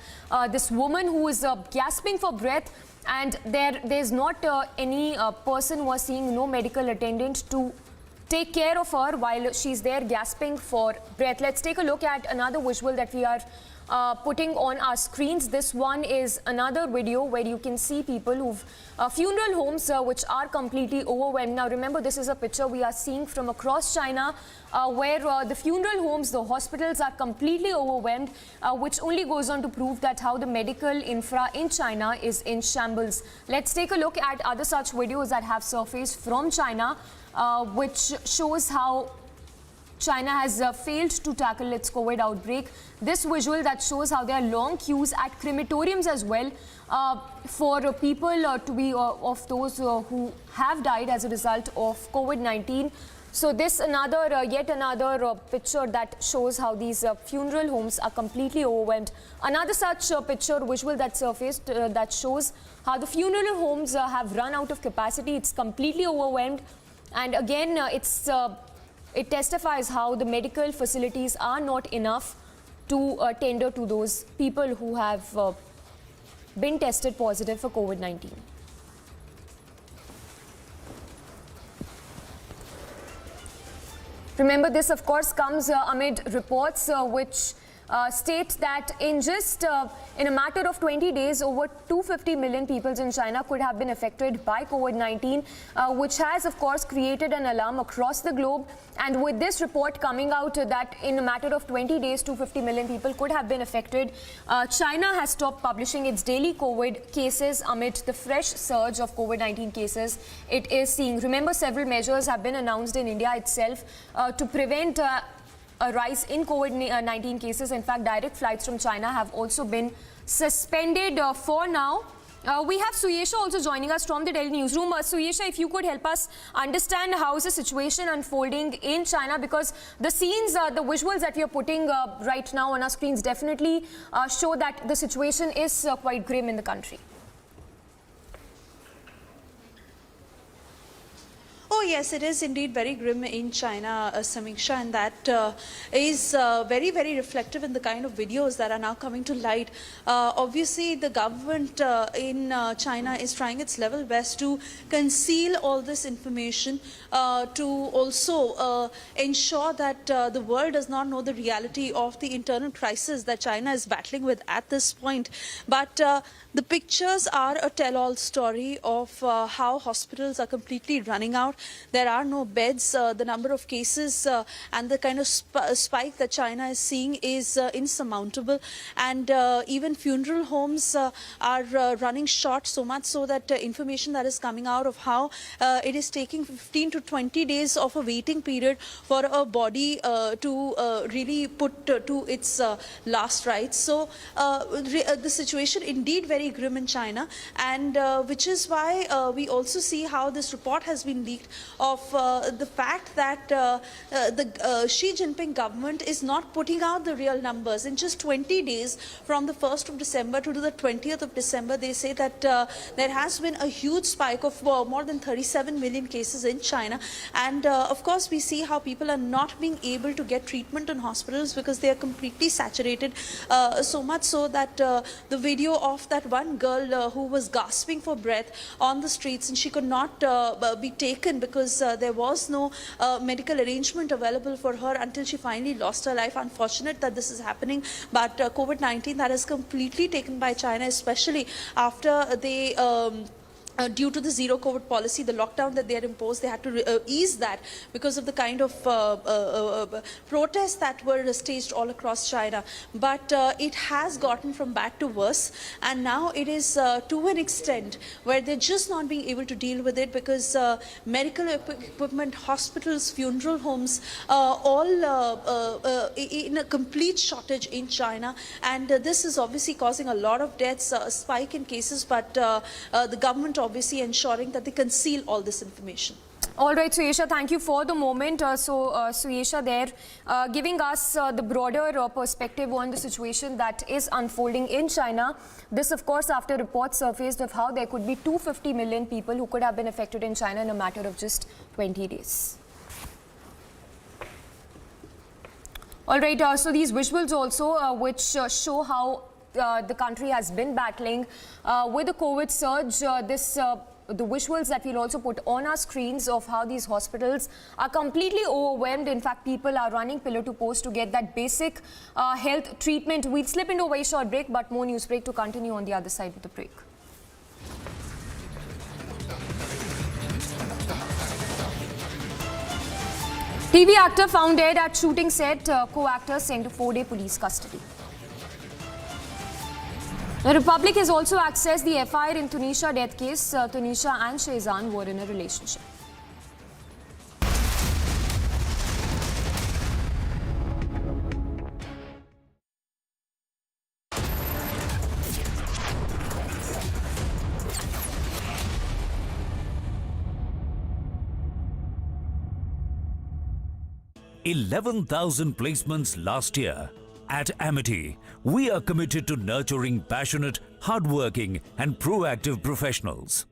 this woman who is gasping for breath, and there's not any person who was seeing, no medical attendant to take care of her while she's there gasping for breath. Let's take a look at another visual that we are putting on our screens. This one is another video where you can see people who've funeral homes which are completely overwhelmed. Now remember, this is a picture we are seeing from across China where the funeral homes, the hospitals are completely overwhelmed, which only goes on to prove that how the medical infra in China is in shambles. Let's take a look at other such videos that have surfaced from China, which shows how China has failed to tackle its COVID outbreak. This visual that shows how there are long queues at crematoriums as well for people to be of those who have died as a result of COVID-19. So this yet another picture that shows how these funeral homes are completely overwhelmed. Another such picture visual that surfaced that shows how the funeral homes have run out of capacity. It's completely overwhelmed, and again it testifies how the medical facilities are not enough to tender to those people who have been tested positive for COVID-19. Remember, this of course comes amid reports which state that in a matter of 20 days, over 250 million people in China could have been affected by COVID-19, which has of course created an alarm across the globe. And with this report coming out that in a matter of 20 days, 250 million people could have been affected, China has stopped publishing its daily COVID cases amid the fresh surge of COVID-19 cases it is seeing. Remember, several measures have been announced in India itself to prevent a rise in COVID-19 cases. In fact, direct flights from China have also been suspended for now. We have Suyesha also joining us from the Delhi newsroom. Suyesha, if you could help us understand how is the situation unfolding in China, because the scenes, the visuals that we are putting right now on our screens definitely show that the situation is quite grim in the country. Oh yes, it is indeed very grim in China, Samiksha, and that is very, very reflective in the kind of videos that are now coming to light. Obviously, the government in China is trying its level best to conceal all this information, to also ensure that the world does not know the reality of the internal crisis that China is battling with at this point. But the pictures are a tell-all story of how hospitals are completely running out. There are no beds. The number of cases and the kind of spike that China is seeing is insurmountable. And even funeral homes are running short, so much so that information that is coming out of how it is taking 15 to 20 days of a waiting period for a body to really put to its last rites. So the situation indeed very grim in China, and which is why we also see how this report has been leaked of the fact that the Xi Jinping government is not putting out the real numbers. In just 20 days, from the 1st of December to the 20th of December, they say that there has been a huge spike of more than 37 million cases in China. And of course, we see how people are not being able to get treatment in hospitals because they are completely saturated, so much so that the video of that one girl who was gasping for breath on the streets, and she could not be taken because there was no medical arrangement available for her until she finally lost her life. Unfortunate that this is happening, but COVID-19 that is completely taken by China, especially after they due to the zero COVID policy, the lockdown that they had imposed, they had to ease that because of the kind of protests that were staged all across China. But it has gotten from bad to worse, and now it is to an extent where they're just not being able to deal with it because medical equipment, hospitals, funeral homes, all in a complete shortage in China. And this is obviously causing a lot of deaths, a spike in cases, but the government obviously ensuring that they conceal all this information. All right, Suyesha, thank you for the moment. Suyesha there giving us the broader perspective on the situation that is unfolding in China. This, of course, after reports surfaced of how there could be 250 million people who could have been affected in China in a matter of just 20 days. All right, so these visuals also which show how the country has been battling with the COVID surge. This the visuals that we'll also put on our screens of how these hospitals are completely overwhelmed. In fact, people are running pillar to post to get that basic health treatment. We'll slip into a very short break, but more news break to continue on the other side of the break. TV actor found dead at shooting set, co-actor sent to 4-day police custody. The Republic has also accessed the FIR in Tunisha death case. Tunisha and Shehzan were in a relationship. $11,000 placements last year. At Amity, we are committed to nurturing passionate, hardworking, and proactive professionals.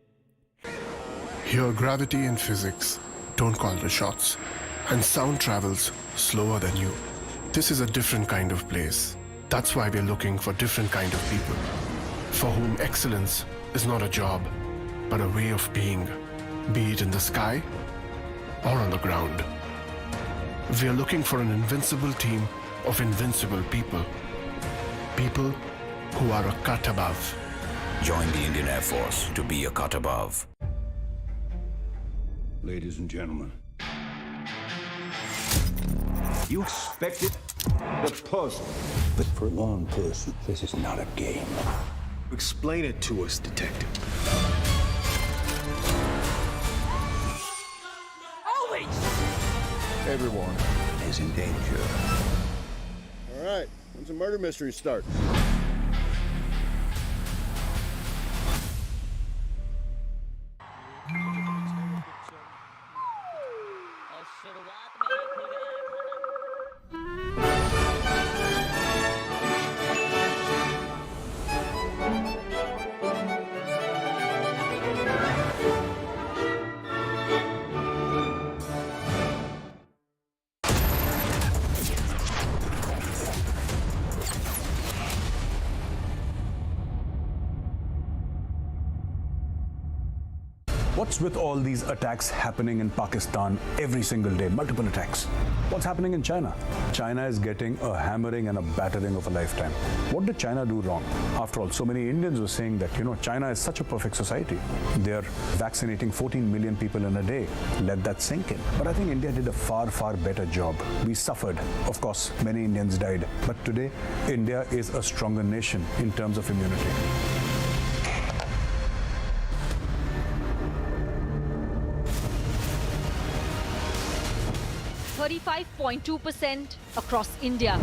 Here, gravity and physics don't call the shots, and sound travels slower than you. This is a different kind of place. That's why we're looking for different kind of people, for whom excellence is not a job, but a way of being, be it in the sky or on the ground. We are looking for an invincible team of invincible people. People who are a cut above. Join the Indian Air Force to be a cut above. Ladies and gentlemen, you expected the puzzle. But for a law person, this is not a game. Explain it to us, detective. Everyone is in danger. All right, when's the murder mystery start? What's with all these attacks happening in Pakistan every single day, multiple attacks? What's happening in China? China is getting a hammering and a battering of a lifetime. What did China do wrong? After all, so many Indians were saying that, China is such a perfect society. They're vaccinating 14 million people in a day. Let that sink in. But I think India did a far, far better job. We suffered. Of course, many Indians died. But today, India is a stronger nation in terms of immunity. 35.2% across India,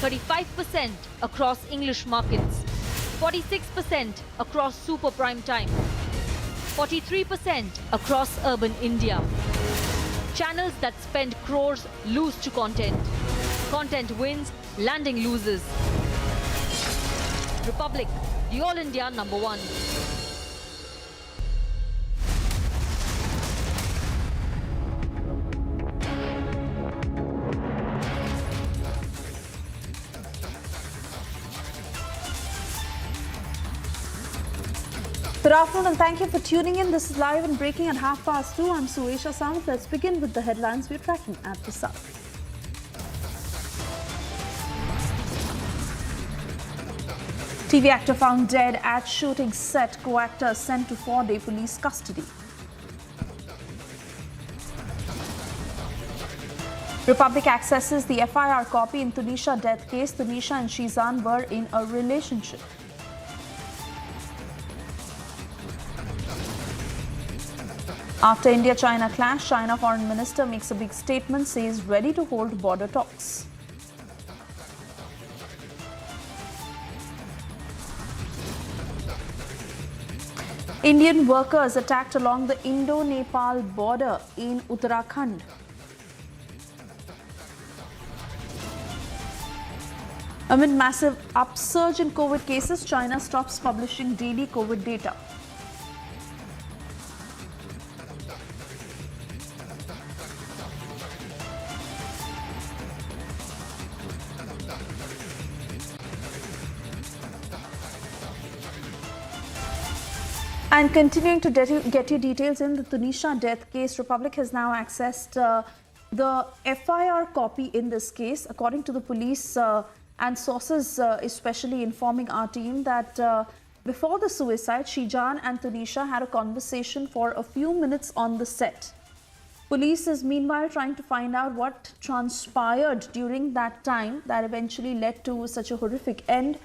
35% across English markets, 46% across super prime time, 43% across urban India. Channels that spend crores lose to content. Content wins, landing loses. Republic, the All India #1. Good afternoon and thank you for tuning in. This is live and breaking at 2:30. I'm Tunisha. Let's begin with the headlines we're tracking at the start. TV actor found dead at shooting set. Co-actor sent to 4-day police custody. Republic accesses the FIR copy in Tunisha death case. Tunisha and Shehzan were in a relationship. After India-China clash, China Foreign Minister makes a big statement, says ready to hold border talks. Indian workers attacked along the Indo-Nepal border in Uttarakhand. Amid massive upsurge in COVID cases, China stops publishing daily COVID data. And continuing to get you details in the Tunisha death case, Republic has now accessed the FIR copy in this case. According to the police and sources especially informing our team that before the suicide, Shijan and Tunisha had a conversation for a few minutes on the set. Police is meanwhile trying to find out what transpired during that time that eventually led to such a horrific end.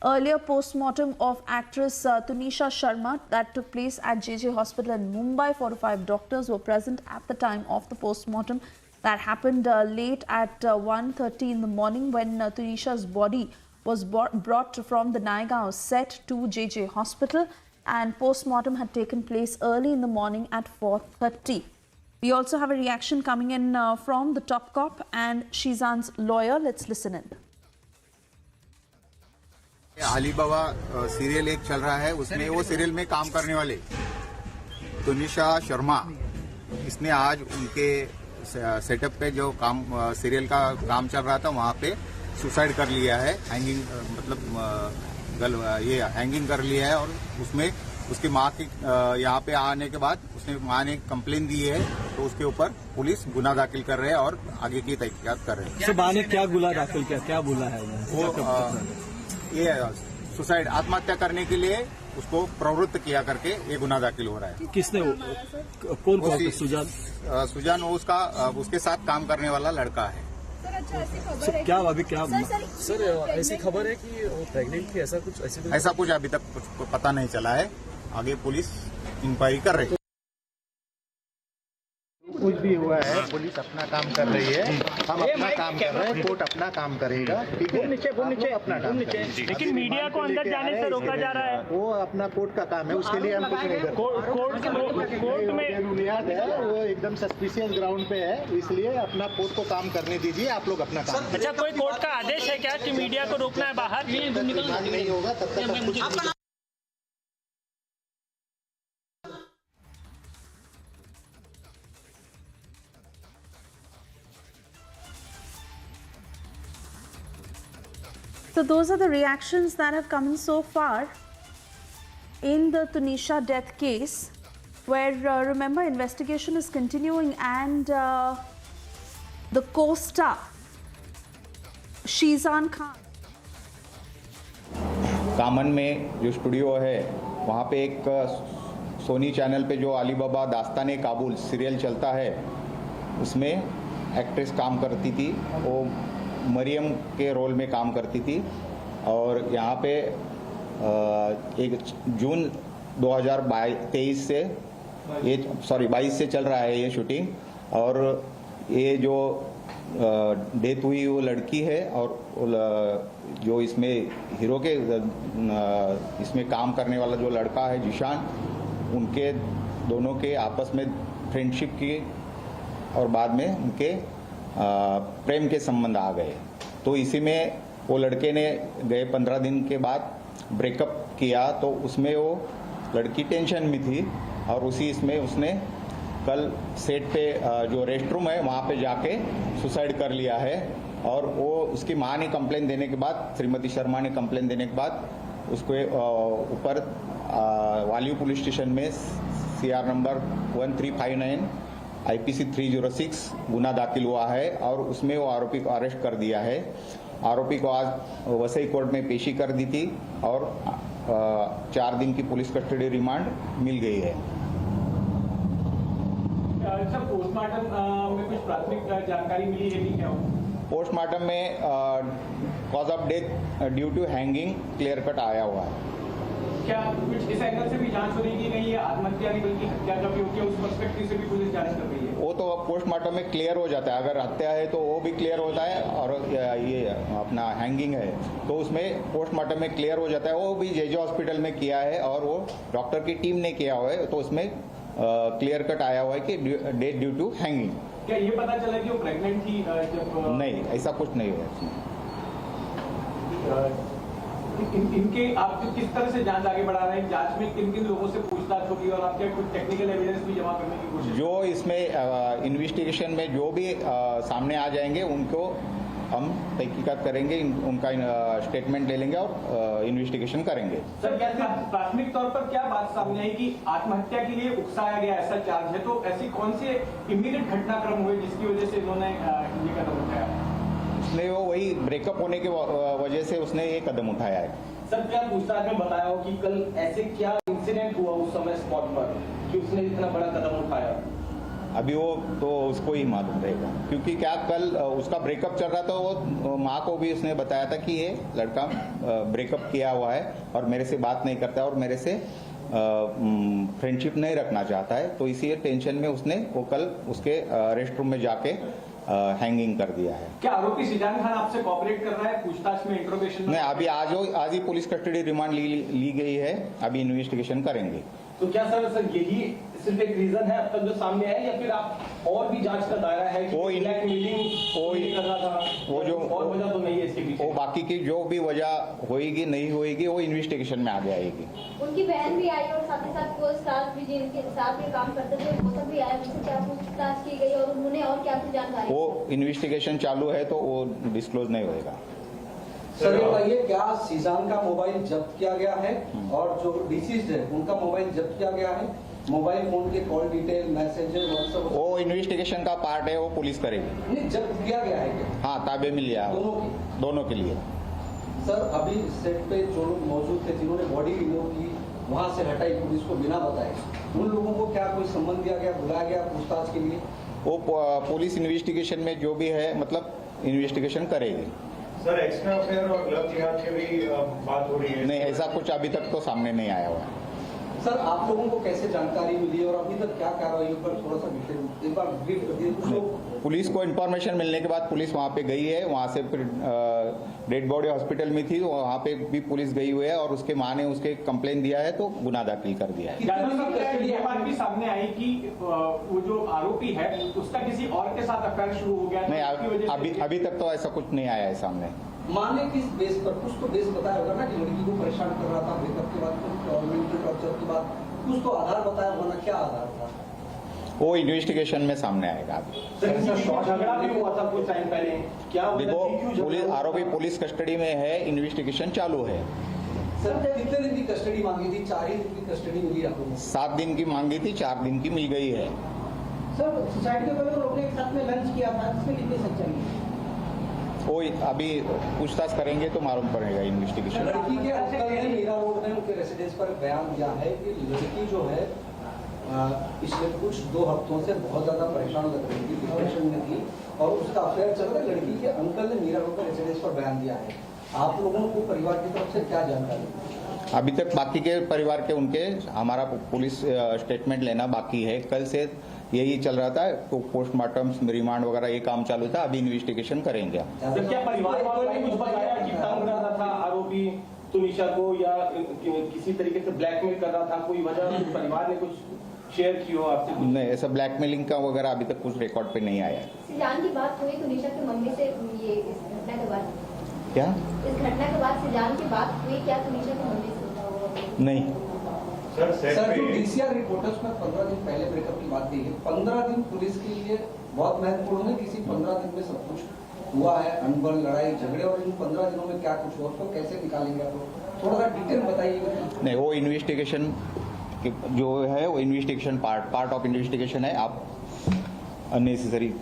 Earlier post-mortem of actress Tunisha Sharma that took place at JJ Hospital in Mumbai. 4 to 5 doctors were present at the time of the post-mortem. That happened late at 1:30 in the morning when Tunisha's body was brought from the Naigaon set to JJ Hospital, and post-mortem had taken place early in the morning at 4:30. We also have a reaction coming in from the top cop and Shizan's lawyer. Let's listen in. Alibaba serial एक चल रहा है, उसमें वो serial में काम करने वाले तुनिशा शर्मा, इसने आज उनके सेटअप पे जो काम सीरियल का काम चल रहा था वहाँ पे सुसाइड कर लिया है। हैंगिंग मतलब ये हैंगिंग कर लिया है। और उसमें उसकी माँ की यहाँ पे आने के बाद उसने माँ ने कंप्लेन दी है, तो उसके ऊपर पुलिस गुना दाखिल कर रहे हैं और आगे की तहकीकात कर रहे हैं। माँ ने क्या गुना दाखिल किया, क्या बोला है वो? ये सुसाइड आत्महत्या करने के लिए उसको प्रवृत्त किया करके ये गुना दाखिल हो रहा है। किसने, कौन सुजान? सुजान वो उसके साथ काम करने वाला लड़का है। सर क्या अभी क्या सर ऐसी खबर है कि वो प्रेग्नेंट थी, ऐसा कुछ अभी तक कुछ पता नहीं चला है। आगे पुलिस इंक्वायरी कर रही है। कुछ भी हुआ है, पुलिस अपना काम कर रही है, हम अपना काम कर रहे हैं, कोर्ट अपना काम करेगा। ठीक है, नीचे अपना काम करेंगे। लेकिन मीडिया को अंदर जाने से रोका जा रहा है। वो अपना कोर्ट का काम है, उसके लिए हम कुछ नहीं करते। कोर्ट में बुनियाद है, वो एकदम सस्पिशियस ग्राउंड पे है, इसलिए अपना कोर्ट को काम करने दीजिए। आप लोग अपना काम। अच्छा, कोई कोर्ट का आदेश है क्या कि मीडिया को रोकना है बाहर? नहीं होगा तब तक So those are the reactions that have come in so far in the Tunisha death case, where remember investigation is continuing, and the co-star Shizan Khan. कामन में जो स्टूडियो है वहाँ पे एक सोनी चैनल पे जो अलीबाबा दास्ताने काबुल सीरियल चलता है, उसमें एक्ट्रेस काम करती थी। वो मरियम के रोल में काम करती थी। और यहाँ पे 1 जून 2023 से बाईस से चल रहा है ये शूटिंग। और ये जो डेथ हुई वो लड़की है, और जो इसमें हीरो के इसमें काम करने वाला जो लड़का है जिशान, उनके दोनों के आपस में फ्रेंडशिप की और बाद में उनके प्रेम के संबंध आ गए। तो इसी में वो लड़के ने गए 15 दिन के बाद ब्रेकअप किया, तो उसमें वो लड़की टेंशन में थी। और उसी इसमें उसने कल सेट पे जो रेस्ट रूम है वहाँ पे जाके सुसाइड कर लिया है। और वो उसकी माँ ने कंप्लेन देने के बाद, श्रीमती शर्मा ने कंप्लेन देने के बाद उसको ऊपर वालियू पुलिस स्टेशन में CR नंबर 1359 IPC 306 गुना दाखिल हुआ है। और उसमें वो आरोपी को अरेस्ट कर दिया है। आरोपी को आज वसई कोर्ट में पेशी कर दी थी और 4 दिन की पुलिस कस्टडी रिमांड मिल गई है। पोस्टमार्टम में कुछ प्राथमिक जानकारी मिली है कि क्या? पोस्टमार्टम में cause of death due to hanging clear cut आया हुआ है। क्या कुछ इस एंगल से भी जांच हो रही है कि कहीं ये आत्महत्या नहीं बल्कि हत्या का भी हो गया, उस पर्सपेक्टिव से भी पुलिस जांच कर रही है? वो तो पोस्टमार्टम में क्लियर हो जाता है। अगर हत्या है तो वो भी क्लियर होता है, और ये अपना हैंगिंग है तो उसमें पोस्टमार्टम में क्लियर हो जाता है। वो भी JJ हॉस्पिटल में किया है और वो डॉक्टर की टीम ने किया हुआ है, तो उसमें क्लियर कट आया हुआ है कि डेथ ड्यू टू हैंगिंग। क्या ये पता चला कि वो प्रेग्नेंट थी जब? नहीं, ऐसा कुछ नहीं हुआ इसमें। इनके आप किस तरह से जांच आगे बढ़ा रहे हैं? जांच में किन किन लोगों से पूछताछ होगी और आप क्या कुछ टेक्निकल एविडेंस भी जमा करने की कोशिश? जो इसमें इन्वेस्टिगेशन में जो भी सामने आ जाएंगे उनको हम तहकीकात करेंगे, उनका स्टेटमेंट ले लेंगे और इन्वेस्टिगेशन करेंगे। सर, क्या प्राथमिक तौर पर क्या बात सामने आई कि आत्महत्या के लिए उकसाया गया ऐसा चार्ज है, तो ऐसी कौन से इमीडिएट घटनाक्रम हुए जिसकी वजह से इन्होंने ये कदम उठाया? उसने वही ब्रेकअप होने की वजह से उसने ये कदम उठाया है। सर, क्या पूछताछ में बताया हो कि कल ऐसे क्या इंसिडेंट हुआ उस समय स्पॉट पर कि उसने इतना बड़ा कदम उठाया? अभी वो तो उसको ही मालूम रहेगा, क्योंकि क्या कल उसका ब्रेकअप चल रहा था, वो माँ को भी उसने बताया था कि ये लड़का ब्रेकअप किया हुआ है और मेरे से बात नहीं करता और मेरे से फ्रेंडशिप नहीं रखना चाहता है, तो इसी टेंशन में उसने वो कल उसके रेस्ट रूम में जाके हैंगिंग कर दिया है। क्या आरोपी सिजान खान आपसे कोऑपरेट कर रहा है पूछताछ में, इंट्रोगेशन में? नहीं, अभी आज ही पुलिस कस्टडी रिमांड ली गई है, अभी इन्वेस्टिगेशन करेंगे। तो क्या सर यही सिर्फ एक रीजन है अब तक जो सामने आया, या फिर आप और भी जांच का दायरा है कि ब्लैकमेलिंग कर रहा था, वो जो और वजह तो नहीं है इसके पीछे? वो बाकी की जो भी वजह होएगी नहीं होएगी वो इन्वेस्टिगेशन में आगे आएगी। उनकी बहन भी आई और साथ ही साथ वो स्टाफ भी जिनके साथ में काम करते थे वो सब भी आए, उनसे क्या पूछताछ की गई और उन्होंने और क्या कुछ जानकारी? वो इन्वेस्टिगेशन चालू है तो वो डिस्क्लोज नहीं होएगा। सर बताइए, क्या सीजान का मोबाइल जब्त किया गया है और जो डिसीज्ड है उनका मोबाइल जब्त किया गया है? मोबाइल फोन के कॉल डिटेल, मैसेजेस, व्हाट्सएप, वो इन्वेस्टिगेशन का पार्ट है, वो पुलिस करेगी। नहीं, जब्त किया गया है क्या? हाँ, ताबे में लिया दोनों के लिए। सर, अभी सेट पे जो लोग मौजूद थे जिन्होंने बॉडी रिमूव की, वहाँ से हटाई पुलिस को बिना बताए, उन लोगों को क्या कोई सम्मन दिया गया, बुलाया गया पूछताछ के लिए? वो पुलिस इन्वेस्टिगेशन में जो भी है मतलब इन्वेस्टिगेशन करेगी। सर, एक्स्ट्रा अफेयर और गलत जिहाद की भी बात हो रही है? नहीं, ऐसा कुछ अभी तक तो सामने नहीं आया हुआ है। सर, आप लोगों को कैसे जानकारी मिली और अभी तक क्या कार्रवाई पर थोड़ा सा एक बार ब्रीफ कर दीजिए। पुलिस को इन्फॉर्मेशन मिलने के बाद पुलिस वहाँ पे गई है, वहाँ से फिर डेड बॉडी हॉस्पिटल में थी, वहाँ पे भी पुलिस गई हुई है और उसके माँ ने उसके कंप्लेन दिया है तो गुनाह दाखिल कर दिया है। ये बात भी सामने आई कि वो जो आरोपी है उसका किसी और के साथ अफेयर शुरू हो गया? नहीं, अभी तक तो ऐसा कुछ नहीं आया है सामने। माने किस बेस पर? कुछ तो बेस बताया होगा ना कि लड़की को परेशान कर रहा था ब्रेकअप के बाद, मेंटल टॉर्चर के बाद, कुछ तो आधार बताया होगा ना, क्या आधार था? वो इन्वेस्टिगेशन में सामने आएगा। झगड़ा भी हुआ था कुछ टाइम पहले, क्या देखो आरोपी पुलिस कस्टडी में है, इन्वेस्टिगेशन चालू है। सर, कितने दिन की कस्टडी मांगी थी? 4 ही दिन की कस्टडी मिली आपको? 7 दिन की मांगी थी, 4 दिन की मिल गई है। सर, सोसाइटी के लोगों ने एक साथ में लंच किया था, इसमें कितनी सच्चाई है? वो अभी पूछताछ करेंगे तो मालूम पड़ेगा इन्वेस्टिगेशन। लड़की के अंकल ने मीरा रोड में उनके रेसिडेंस पर बयान दिया है कि लड़की जो है पिछले कुछ 2 हफ्तों से बहुत ज्यादा परेशान लग रही थी, डिप्रेशन में थी और उसका अफेयर चल रहा है। लड़की के अंकल ने मीरा रोड पर रेसिडेंस पर बयान दिया है। आप लोगों को परिवार की तरफ से क्या जानकारी? अभी तक बाकी के परिवार के उनके हमारा पुलिस स्टेटमेंट लेना बाकी है। कल से यही चल रहा था, तो पोस्टमार्टम, रिमांड वगैरह ये काम चालू था, अभी इन्वेस्टिगेशन करेंगे। क्या परिवार वालों ने कुछ बताया कि तंग कर रहा था आरोपी तुनिशा को या किसी तरीके से ब्लैकमेल कर रहा था, कोई वजह परिवार ने कुछ शेयर की हो आपसे? नहीं, ऐसा ब्लैकमेलिंग का वगैरह अभी तक कुछ रिकॉर्ड पे नहीं आया है। सिजान की बात हुई तुनिशा की मम्मी से ये इस घटना के बाद? क्या इस घटना के बाद सिजान की बात हुई क्या तुनिशा की मम्मी से? नहीं सर, जो डीसीआर रिपोर्टर्स में 15 दिन पहले ब्रेकअप की बात की है, 15 दिन पुलिस के लिए बहुत महत्वपूर्ण है। किसी 15 दिन में सब कुछ हुआ है, अनबन, लड़ाई झगड़े, और इन 15 दिनों में क्या कुछ और तो कैसे निकालेंगे आप लोग? थोड़ा सा डिटेल बताइए। नहीं, वो इन्वेस्टिगेशन जो है वो इन्वेस्टिगेशन पार्ट ऑफ इन्वेस्टिगेशन है। आप अननेसेसरी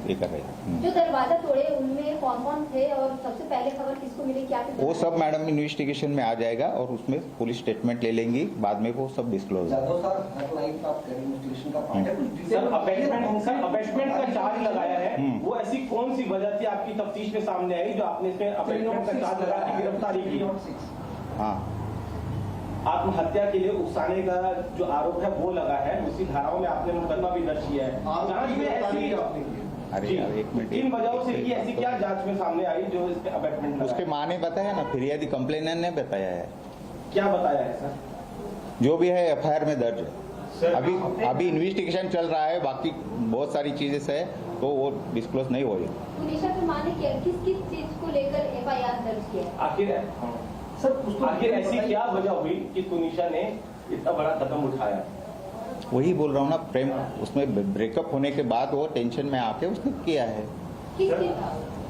ये कर रहे हैं। जो दरवाजा तोड़े उनमें कौन-कौन थे और सबसे पहले खबर किसको मिली, क्या? वो सब मैडम इन्वेस्टिगेशन में आ जाएगा और उसमें पुलिस स्टेटमेंट ले लेंगी, बाद में वो सब डिस्क्लोज अबेटमेंट का चार्ज लगाया है, वो ऐसी कौन सी वजह थी आपकी तफ्तीश में सामने आई जो आपने इसमें अबेटमेंट का चार्ज लगा के गिरफ्तारी की? हाँ, आत्महत्या के लिए उकसाने का जो आरोप है वो लगा है, उसी धाराओं में आपने मुकदमा भी दर्ज किया है। जांच में ऐसी इन वजहों से की ऐसी क्या जांच में सामने आई जो इस पे अबेटमेंट लगा? उसके माँ ने बताया ना, फिरियादी कंप्लेनर ने बताया है। क्या बताया है सर? जो भी है एफआईआर में दर्ज है। अभी इन्वेस्टिगेशन चल रहा है, बाकी बहुत सारी चीजें है तो वो डिस्क्लोज नहीं हो रही। तुनिशा की माँ ने किस चीज को लेकर एफआईआर दर्ज किया? आखिर ऐसी क्या वजह हुई कि तुनिशा ने इतना बड़ा कदम उठाया? वही बोल रहा हूँ ना, प्रेम उसमें ब्रेकअप होने के बाद वो टेंशन में आके उसने किया है।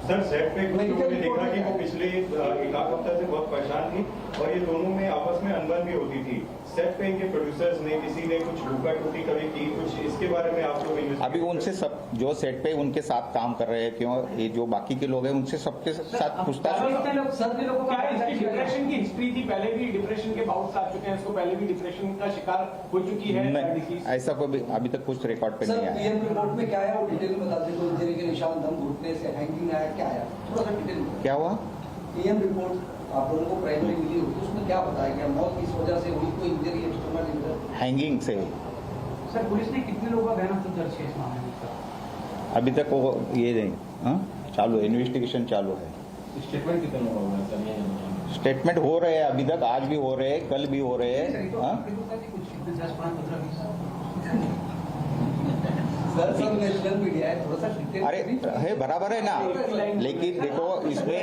सर सेट पे कुछ लोगों ने देखा कि वो पिछले एक आध हफ्ते से बहुत परेशान थी और ये दोनों में आपस में अनबन भी होती थी। सेट पे इनके प्रोड्यूसर्स ने किसी ने कुछ लूका टूटी कभी की, कुछ इसके बारे में आप लोग अभी उनसे सब जो सेट पे उनके साथ काम कर रहे हैं, क्यों ये जो बाकी के लोग हैं उनसे सबके साथ पूछताछ। डिप्रेशन की हिस्ट्री थी, पहले भी डिप्रेशन के बाउट्स आ चुके हैं, इसको पहले भी डिप्रेशन का शिकार हो चुकी है। ऐसा कोई अभी तक कुछ रिकॉर्ड पे नहीं आया। पीएम रिपोर्ट में क्या है वो डिटेल में बता दें, तो इंजरी के निशान, दम घुटने से हैंगिंग आया, क्या आया थोड़ा सा डिटेल में। क्या हुआ? पीएम रिपोर्ट आप लोगों को प्राइमरी मिली होगी, उसमें क्या बताया गया, मौत किस वजह से हुई, कोई इंजरी, एक्सटर्नल इंजरी? हैंगिंग से। सर पुलिस ने कितने लोगों का बयान दर्ज किया इस मामले में? अभी तक वो ये चालू है, इन्वेस्टिगेशन चालू है। स्टेटमेंट कितने लोगों का? स्टेटमेंट हो रहे हैं अभी तक, आज भी हो रहे हैं, कल भी हो रहे हैं। अरे है बराबर है ना, लेकिन देखो इसमें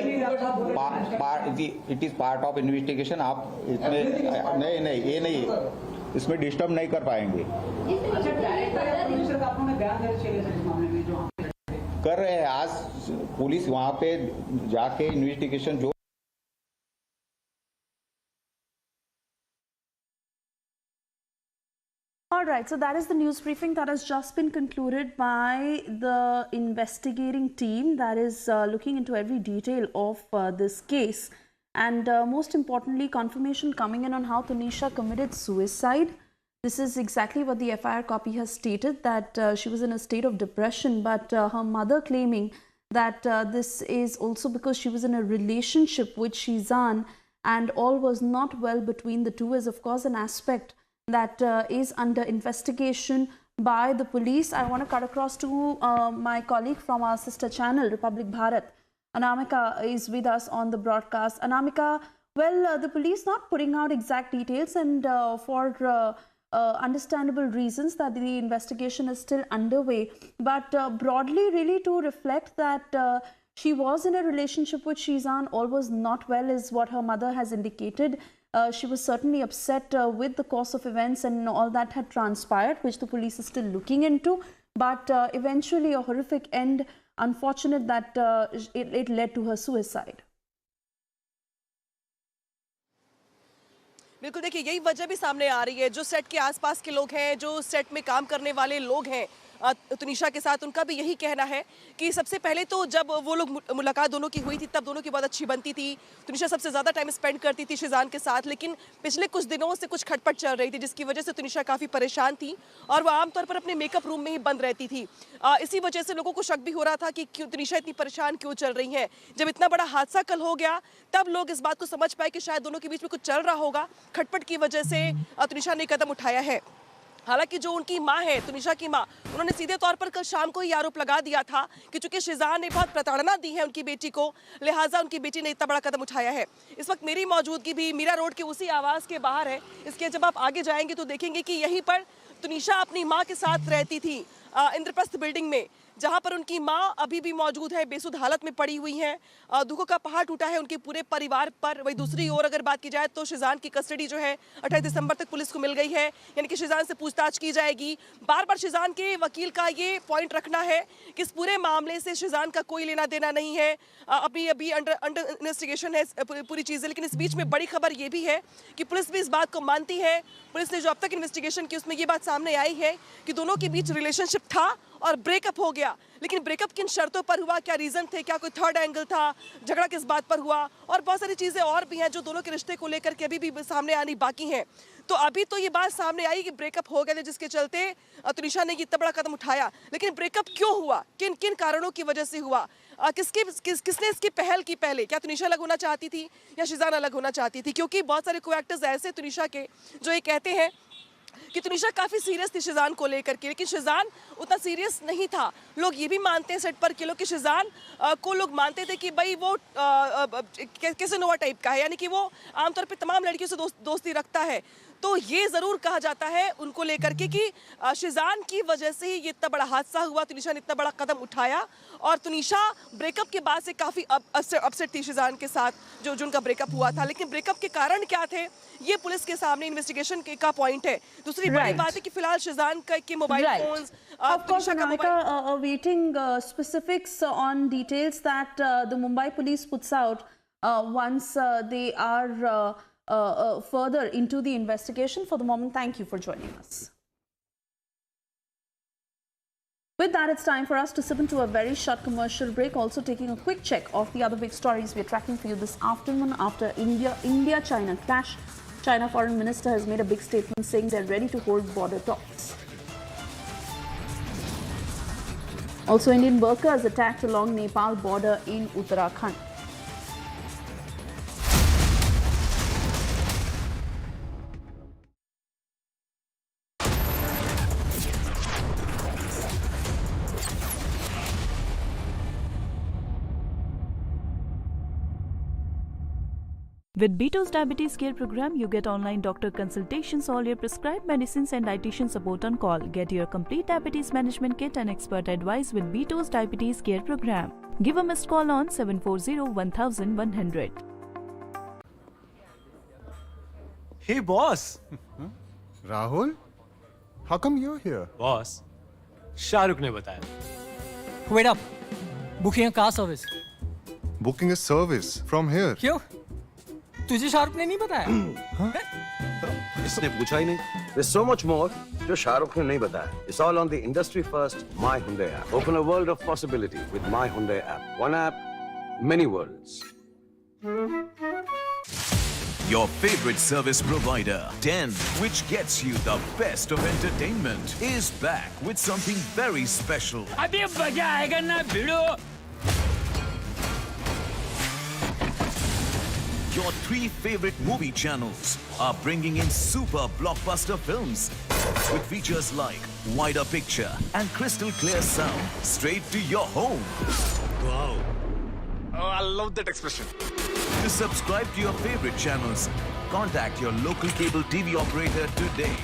it is part of investigation. आप इसमें नहीं ये नहीं, इसमें डिस्टर्ब नहीं कर पाएंगे। कर रहे हैं, आज पुलिस वहाँ पे जाके इन्वेस्टिगेशन जो All right, so that is the news briefing that has just been concluded by the investigating team that is looking into every detail of this case, and most importantly, confirmation coming in on how Tunisha committed suicide. This is exactly what the FIR copy has stated, that she was in a state of depression, but her mother claiming that this is also because she was in a relationship with Shizan and all was not well between the two, is of course an aspect that is under investigation by the police. I want to cut across to my colleague from our sister channel, Republic Bharat. Anamika is with us on the broadcast. Anamika, well, the police not putting out exact details, and for understandable reasons that the investigation is still underway, but broadly really to reflect that she was in a relationship with Shizan, all was not well is what her mother has indicated. She was certainly upset with the course of events and all that had transpired, which the police is still looking into, but eventually a horrific end, unfortunate that it led to her suicide. बिल्कुल, देखिए यही वजह भी सामने आ रही है। जो set के आसपास के लोग हैं, जो सेट में काम करने वाले लोग हैं तुनिशा के साथ, उनका भी यही कहना है कि सबसे पहले तो जब वो लोग मुलाकात दोनों की हुई थी तब दोनों की बहुत अच्छी बनती थी। तुनिशा सबसे ज़्यादा टाइम स्पेंड करती थी शिजान के साथ, लेकिन पिछले कुछ दिनों से कुछ खटपट चल रही थी जिसकी वजह से तुनिशा काफ़ी परेशान थी और वह आमतौर पर अपने मेकअप रूम में ही बंद रहती थी। इसी वजह से लोगों को शक भी हो रहा था कि क्यों तुनिशा इतनी परेशान क्यों चल रही हैं। जब इतना बड़ा हादसा कल हो गया तब लोग इस बात को समझ पाए कि शायद दोनों के बीच में कुछ चल रहा होगा। खटपट की वजह से तुनिशा ने कदम उठाया है। हालांकि जो उनकी मां है, तुनिशा की मां, उन्होंने सीधे तौर पर कल शाम को ही आरोप लगा दिया था कि चूंकि शिजान ने बहुत प्रताड़ना दी है उनकी बेटी को, लिहाजा उनकी बेटी ने इतना बड़ा कदम उठाया है। इस वक्त मेरी मौजूदगी भी मीरा रोड के उसी आवास के बाहर है। इसके जब आप आगे जाएंगे तो देखेंगे कि यहीं पर तुनिशा अपनी माँ के साथ रहती थी इंद्रप्रस्थ बिल्डिंग में, जहां पर उनकी मां अभी भी मौजूद है, बेसुध हालत में पड़ी हुई हैं। दुखों का पहाड़ टूटा है उनके पूरे परिवार पर। वही दूसरी ओर अगर बात की जाए तो शिजान की कस्टडी जो है 28 दिसंबर तक पुलिस को मिल गई है, यानी कि शिजान से पूछताछ की जाएगी। बार बार शिजान के वकील का ये पॉइंट रखना है कि इस पूरे मामले से शिजान का कोई लेना देना नहीं है, अभी अंडर इन्वेस्टिगेशन है पूरी चीज़ें। लेकिन इस बीच में बड़ी खबर ये भी है कि पुलिस भी इस बात को मानती है। पुलिस ने जो अब तक इन्वेस्टिगेशन की उसमें ये बात सामने आई है कि दोनों के बीच रिलेशनशिप था और ब्रेकअप हो गया। लेकिन ब्रेकअप किन शर्तों पर हुआ, क्या रीज़न थे, क्या कोई थर्ड एंगल था, झगड़ा किस बात पर हुआ, और बहुत सारी चीज़ें और भी हैं जो दोनों के रिश्ते को लेकर के अभी भी सामने आनी बाकी हैं। तो अभी तो ये बात सामने आई कि ब्रेकअप हो गया था जिसके चलते तुनिशा ने ये इतना बड़ा कदम उठाया। लेकिन ब्रेकअप क्यों हुआ, किन किन कारणों की वजह से हुआ, किसने इसकी पहल की पहले, क्या तुनिशा अलग होना चाहती थी या शिजान अलग होना चाहती थी? क्योंकि बहुत सारे को एक्टर्स ऐसे तुनिशा के जो ये कहते हैं कि तुनिशा काफ़ी सीरियस थी शिजान को लेकर के, लेकिन शिजान उतना सीरियस नहीं था। लोग ये भी मानते हैं सेट पर के लोग कि शिजान को लोग मानते थे कि भाई वो कैसे नोवा टाइप का है, यानी कि वो आमतौर पे तमाम लड़कियों से दोस्ती रखता है। तो ये ज़रूर कहा जाता है उनको लेकर के कि शिजान की वजह से ही ये इतना बड़ा हादसा हुआ, तुनिशा ने इतना बड़ा कदम उठाया। और तुनिशा ब्रेकअप के बाद से काफ़ी अपसेट थी शिजान के साथ, जो उनका ब्रेकअप हुआ था। लेकिन ब्रेकअप के कारण क्या थे, ये पुलिस के सामने इन्वेस्टिगेशन का पॉइंट है। दूसरी बड़ी बात है कि फिलहाल शिजान के mobile phones, Of course, Anamika, awaiting specifics on details that the Mumbai police puts out once they are further into the investigation. For the moment, thank you for joining us. With that, it's time for us to slip into a very short commercial break. Also taking a quick check of the other big stories we're tracking for you this afternoon. After India-China clash, China Foreign Minister has made a big statement saying they're ready to hold border talks. Also, Indian workers attacked along Nepal border in Uttarakhand. With Beto's Diabetes Care Program, you get online doctor consultations, all your prescribed medicines and dietitian support on call. Get your complete diabetes management kit and expert advice with Beto's Diabetes Care Program. Give a missed call on 740-1100. Hey, boss. Rahul, how come you're here? Boss, Shahrukh ne bataya. Wait up. Booking a car service. Booking a service from here. क्यों? तुझे शाहरुख ने नहीं बताया? इसने पूछा ही नहीं. There's so much more जो शाहरुख ने नहीं बताया. It's all on the industry first My Hyundai app. Open a world of possibility with My Hyundai app. One app, many worlds. Your favorite service provider, Den, which gets you the best of entertainment, is back with something very special. अभी मजा आएगा ना भिड़ो. Your 3 favorite movie channels are bringing in super blockbuster films with features like wider picture and crystal clear sound straight to your home. Wow. Oh, I love that expression. To subscribe to your favorite channels, contact your local cable TV operator today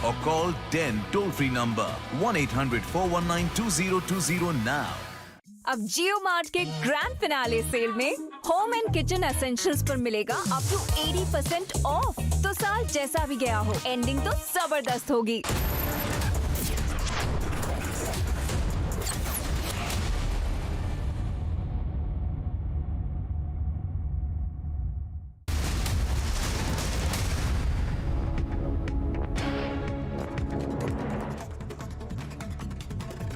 or call Den toll-free number 1-800-419-2020 now. अब जियो mart के grand finale cell में home and kitchen essentials पर मिलेगा up to 80% of. तो साल जैसा भी गया हो, एंडिंग तो जबरदस्त होगी।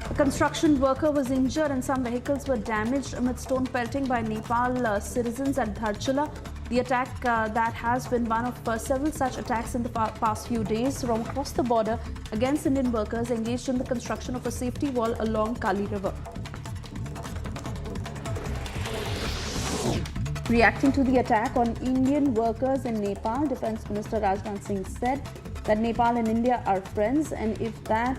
A construction worker was injured and some vehicles were damaged amid stone pelting by Nepal citizens at Dharchula. The attack that has been one of several such attacks in the past few days from across the border against Indian workers engaged in the construction of a safety wall along Kali River. Reacting to the attack on Indian workers in Nepal, Defence Minister Rajnath Singh said that Nepal and India are friends, and if that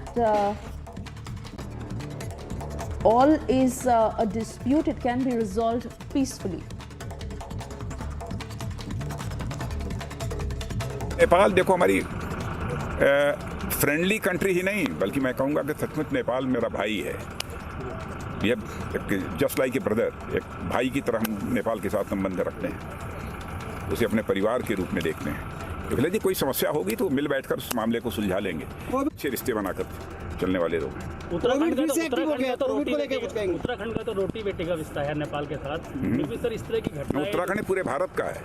all is a dispute, it can be resolved peacefully. Nepal देखो हमारी friendly country ही नहीं, बल्कि मैं कहूँगा कि सचमुच नेपाल मेरा भाई है। ये जस्ट लाइक ए ब्रदर, एक भाई की तरह हम नेपाल के साथ संबंध रखते हैं, उसे अपने परिवार के रूप में देखते हैं। अखिलेश जी, कोई समस्या होगी तो मिल बैठकर उस मामले को सुलझा लेंगे। अच्छे रिश्ते बनाकर चलने वाले लोग हैं। उत्तराखंड का तो रोटी बेटी का रिश्ता है नेपाल के साथ। फिर भी सर इस तरह की घटना उत्तराखंड पूरे भारत का है।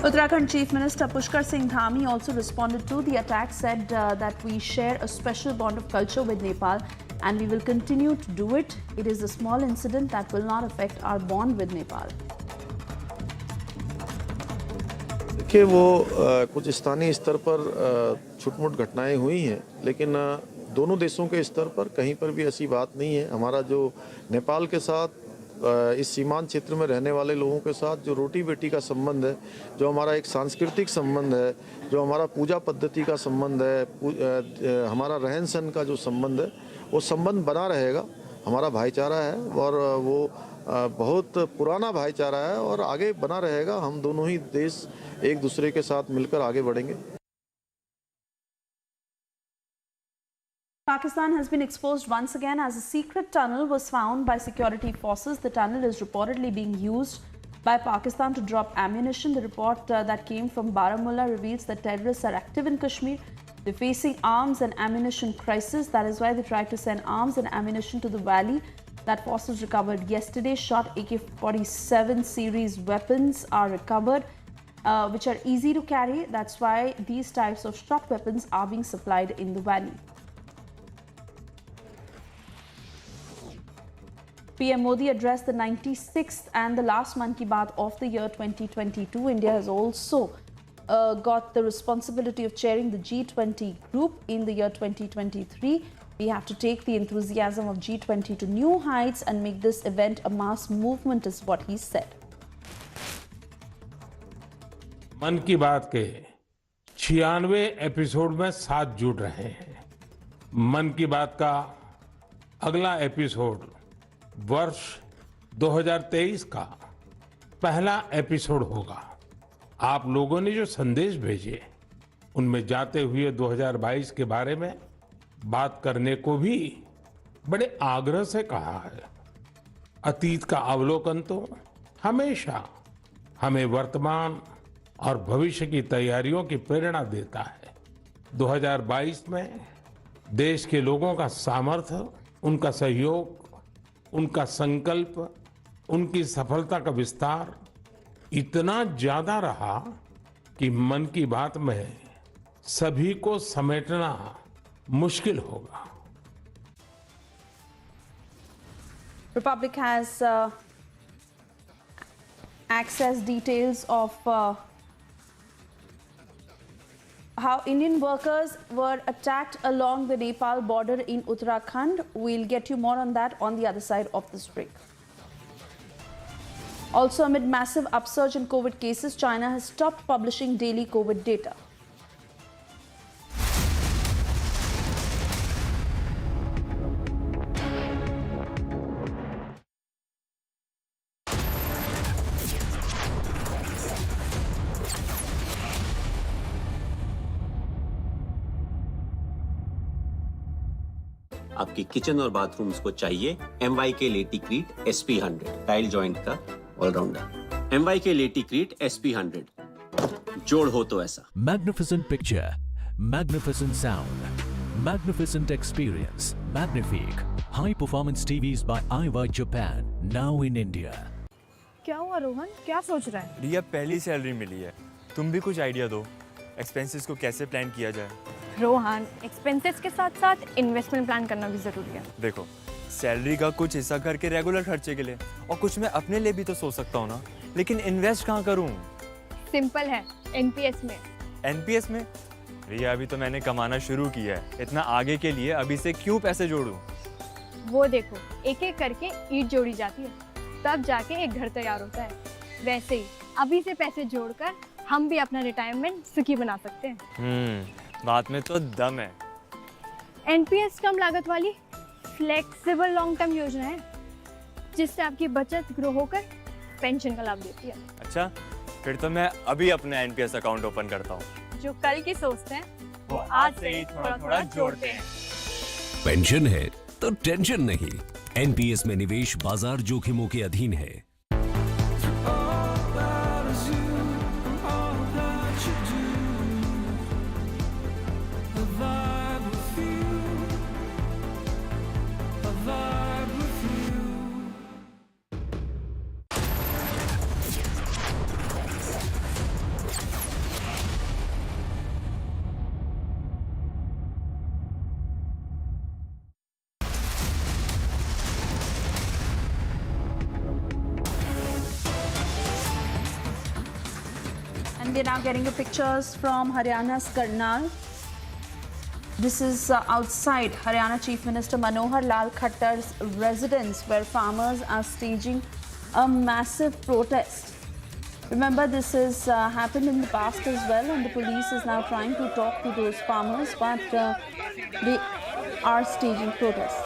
Uttarakhand Chief Minister Pushkar Singh Dhami also responded to the attack, said that we share a special bond of culture with Nepal and we will continue to do it. It is a small incident that will not affect our bond with Nepal. देखिए, वो कुछ स्थानीय स्तर पर छुटमुट घटनाएं हुई हैं, लेकिन दोनों देशों के स्तर पर कहीं पर भी ऐसी बात नहीं है। हमारा जो नेपाल के साथ इस सीमांत क्षेत्र में रहने वाले लोगों के साथ जो रोटी बेटी का संबंध है, जो हमारा एक सांस्कृतिक संबंध है, जो हमारा पूजा पद्धति का संबंध है, हमारा रहन सहन का जो संबंध है, वो संबंध बना रहेगा। हमारा भाईचारा है और वो बहुत पुराना भाईचारा है और आगे बना रहेगा। हम दोनों ही देश एक दूसरे के साथ मिलकर आगे बढ़ेंगे। Pakistan has been exposed once again as a secret tunnel was found by security forces. The tunnel is reportedly being used by Pakistan to drop ammunition. The report that came from Baramulla reveals that terrorists are active in Kashmir. They're facing arms and ammunition crisis. That is why they tried to send arms and ammunition to the valley. That forces recovered yesterday. Shot AK-47 series weapons are recovered, which are easy to carry. That's why these types of shot weapons are being supplied in the valley. PM Modi addressed the 96th and the last Mann Ki Baat of the year 2022. India has also got the responsibility of chairing the G20 group in the year 2023. We have to take the enthusiasm of G20 to new heights and make this event a mass movement, is what he said. मन की बात के 96वें episode में साथ जुड़ रहे हैं। मन की बात का अगला एपिसोड वर्ष 2023 का पहला एपिसोड होगा। आप लोगों ने जो संदेश भेजे उनमें जाते हुए 2022 के बारे में बात करने को भी बड़े आग्रह से कहा है। अतीत का अवलोकन तो हमेशा हमें वर्तमान और भविष्य की तैयारियों की प्रेरणा देता है। 2022 में देश के लोगों का सामर्थ्य, उनका सहयोग, उनका संकल्प, उनकी सफलता का विस्तार इतना ज्यादा रहा कि मन की बात में सभी को समेटना मुश्किल होगा। Republic has access details of how Indian workers were attacked along the Nepal border in Uttarakhand. We'll get you more on that on the other side of this break. Also, amid massive upsurge in COVID cases, China has stopped publishing daily COVID data. आपकी kitchen और bathrooms को चाहिए MYK लेटिक्रीट SP100 tile joint का allrounder. MYK लेटिक्रीट SP100 जोड़ हो तो ऐसा। Magnificent picture, magnificent sound, magnificent experience, Magnifique high performance TVs by Aiwa Japan, now in India. क्या हुआ रोहन, क्या सोच रहा है? रिया पहली सैलरी मिली है, तुम भी कुछ आइडिया दो, एक्सपेंसेस को कैसे प्लान किया जाए। रोहन, एक्सपेंसेस के साथ साथ इन्वेस्टमेंट प्लान करना भी जरूरी है। देखो, सैलरी का कुछ हिस्सा घर के रेगुलर खर्चे के लिए और कुछ मैं अपने लिए भी तो सोच सकता हूँ ना, लेकिन इन्वेस्ट कहाँ करूँ? सिंपल है, एनपीएस में। एनपीएस में? रिया अभी तो मैंने कमाना शुरू किया है, इतना आगे के लिए अभी से क्यों पैसे जोड़ूं? वो देखो, एक एक करके ईंट जोड़ी जाती है, तब जाके एक घर तैयार होता है। वैसे ही अभी से पैसे जोड़कर हम भी अपना रिटायरमेंट सुखी बना सकते हैं। बात में तो दम है। एनपीएस कम लागत वाली फ्लेक्सिबल लॉन्ग टर्म योजना है, जिससे आपकी बचत ग्रो होकर पेंशन का लाभ देती है। अच्छा, फिर तो मैं अभी अपना एनपीएस अकाउंट ओपन करता हूँ। जो कल की सोचते हैं वो आज से ही थोड़ा थोड़ा जोड़ते हैं। पेंशन है तो टेंशन नहीं। एनपीएस में निवेश बाजार जोखिमों के अधीन है। We're now getting the pictures from Haryana's Karnal. This is outside Haryana Chief Minister Manohar Lal Khattar's residence, where farmers are staging a massive protest. Remember, this has happened in the past as well, and the police is now trying to talk to those farmers, but they are staging protests.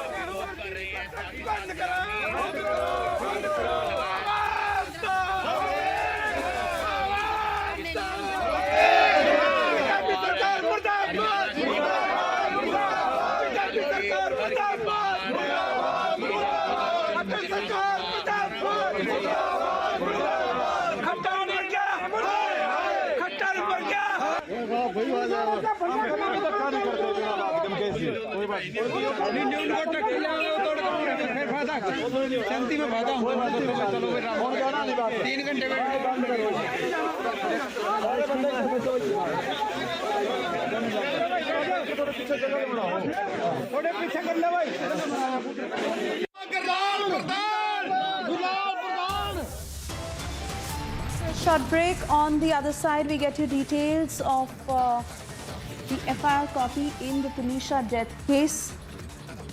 Short break. On the other side, we get you details of the FIR copy in the Tunisha death case.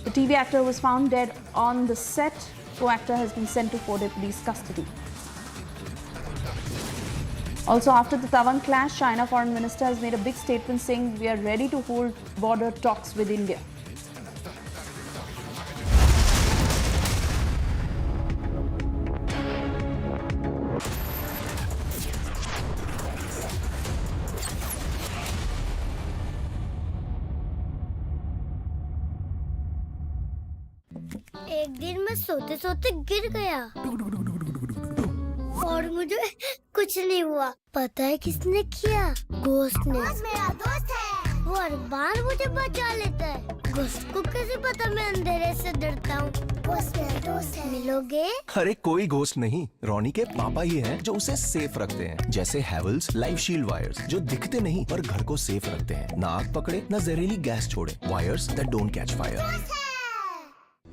The TV actor was found dead on the set. Co-actor has been sent to 4-day police custody. Also, after the Tawan clash, China Foreign Minister has made a big statement saying we are ready to hold border talks with India. एक दिन मैं सोते सोते गिर गया और मुझे कुछ नहीं हुआ। पता है किसने किया? घोस्ट ने। मेरा दोस्त है, वो हर बार मुझे बचा लेता है। घोस्ट को कैसे पता मैं अंधेरे से डरता हूँ? घोस्ट मेरा दोस्त है। मिलोगे? अरे कोई घोस्ट नहीं, रोनी के पापा ही हैं जो उसे सेफ रखते हैं। जैसे हैवेल्स लाइफ शील्ड वायर्स जो दिखते नहीं पर घर को सेफ रखते हैं। ना आग पकड़े न जहरीली गैस छोड़े। Wires that don't catch fire.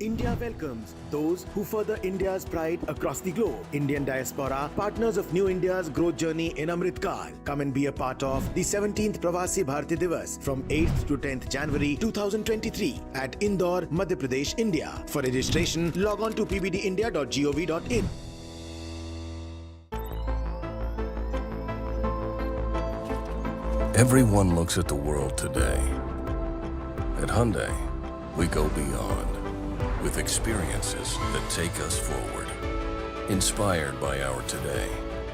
India welcomes those who further India's pride across the globe. Indian diaspora, partners of New India's growth journey in Amrit Kaal. Come and be a part of the 17th Pravasi Bharati Divas from 8th to 10th January 2023 at Indore, Madhya Pradesh, India. For registration, log on to pbdindia.gov.in. Everyone looks at the world today. At Hyundai, we go beyond. With experiences that take us forward. Inspired by our today,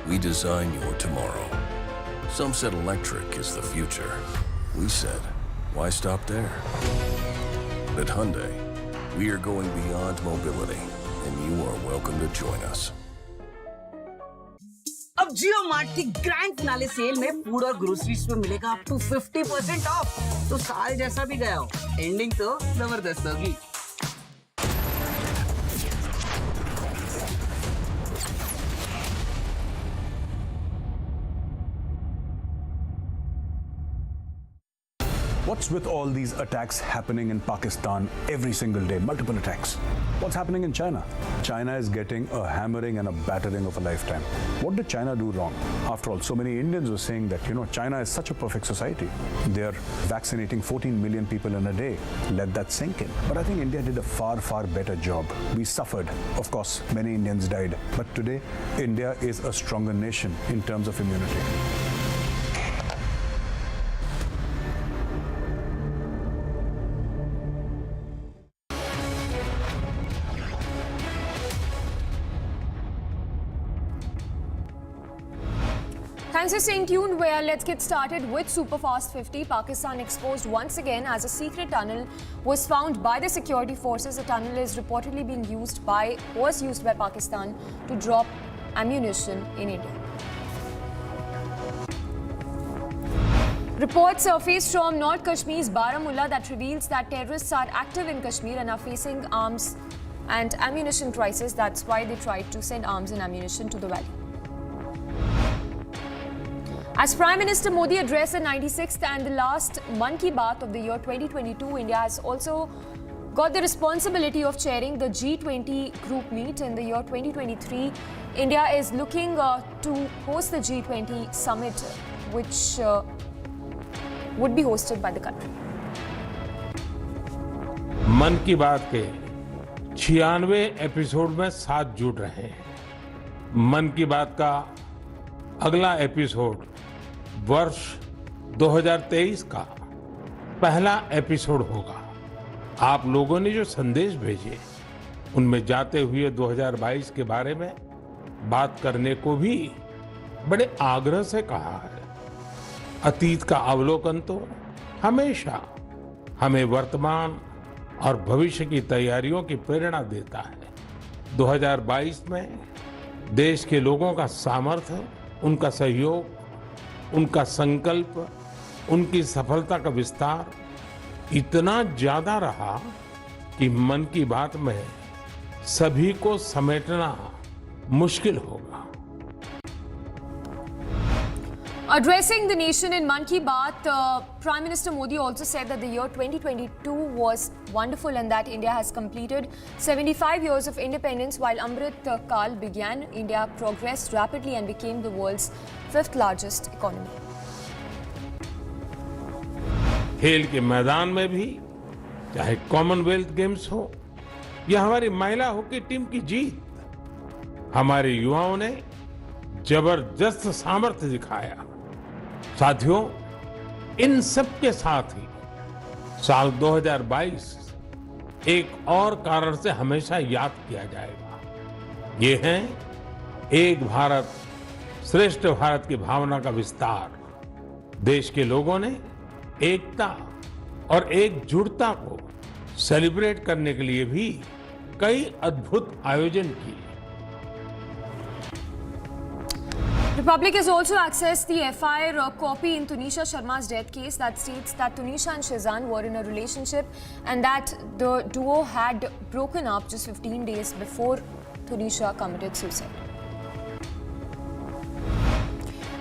we design your tomorrow. Some said electric is the future. We said, why stop there? At Hyundai, we are going beyond mobility, and you are welcome to join us. अब जियो mart की grand finale cell में food और groceries में मिलेगा up to 50% of. तो साल जैसा भी गया हो, एंडिंग तो जबरदस्त होगी। What's with all these attacks happening in Pakistan every single day? Multiple attacks. What's happening in China? China is getting a hammering and a battering of a lifetime. What did China do wrong? After all, so many Indians were saying that, China is such a perfect society. They're vaccinating 14 million people in a day. Let that sink in. But I think India did a far, far better job. We suffered. Of course, many Indians died. But today, India is a stronger nation in terms of immunity. Thanks for staying tuned. Well, let's get started with Superfast 50. Pakistan exposed once again as a secret tunnel was found by the security forces. The tunnel is reportedly was used by Pakistan to drop ammunition in India. Reports surfaced from North Kashmir's Baramulla that reveals that terrorists are active in Kashmir and are facing arms and ammunition crisis. That's why they tried to send arms and ammunition to the valley. As Prime Minister Modi addressed the 96th and the last Mann Ki Baat of the year 2022, India has also got the responsibility of chairing the G20 group meet in the year 2023. India is looking to host the G20 summit, which would be hosted by the country. मन की बात के 96वें episode में साथ जुड़ रहे हैं। मन की बात का अगला एपिसोड वर्ष 2023 का पहला एपिसोड होगा। आप लोगों ने जो संदेश भेजे उनमें जाते हुए 2022 के बारे में बात करने को भी बड़े आग्रह से कहा है। अतीत का अवलोकन तो हमेशा हमें वर्तमान और भविष्य की तैयारियों की प्रेरणा देता है। 2022 में देश के लोगों का सामर्थ्य, उनका सहयोग, उनका संकल्प उनकी सफलता का विस्तार इतना ज्यादा रहा कि मन की बात में सभी को समेटना मुश्किल होगा। Addressing the nation in Man Ki Baat, Prime Minister Modi also said that the year 2022 was wonderful and that India has completed 75 years of independence. While Amrit Kal began, India progressed rapidly and became the world's 5th largest economy. खेल के मैदान में भी, चाहे Commonwealth games हो या हमारी महिला हॉकी टीम की जीत, हमारे युवाओं ने जबरदस्त सामर्थ्य दिखाया। साथियों, इन सब के साथ ही साल 2022 एक और कारण से हमेशा याद किया जाएगा। ये है एक भारत श्रेष्ठ भारत की भावना का विस्तार। देश के लोगों ने एकता और एकजुटता को सेलिब्रेट करने के लिए भी कई अद्भुत आयोजन किए। Republic has also accessed the FIR copy in Tunisha Sharma's death case that states that Tunisha and Shazan were in a relationship and that the duo had broken up just 15 days before Tunisha committed suicide.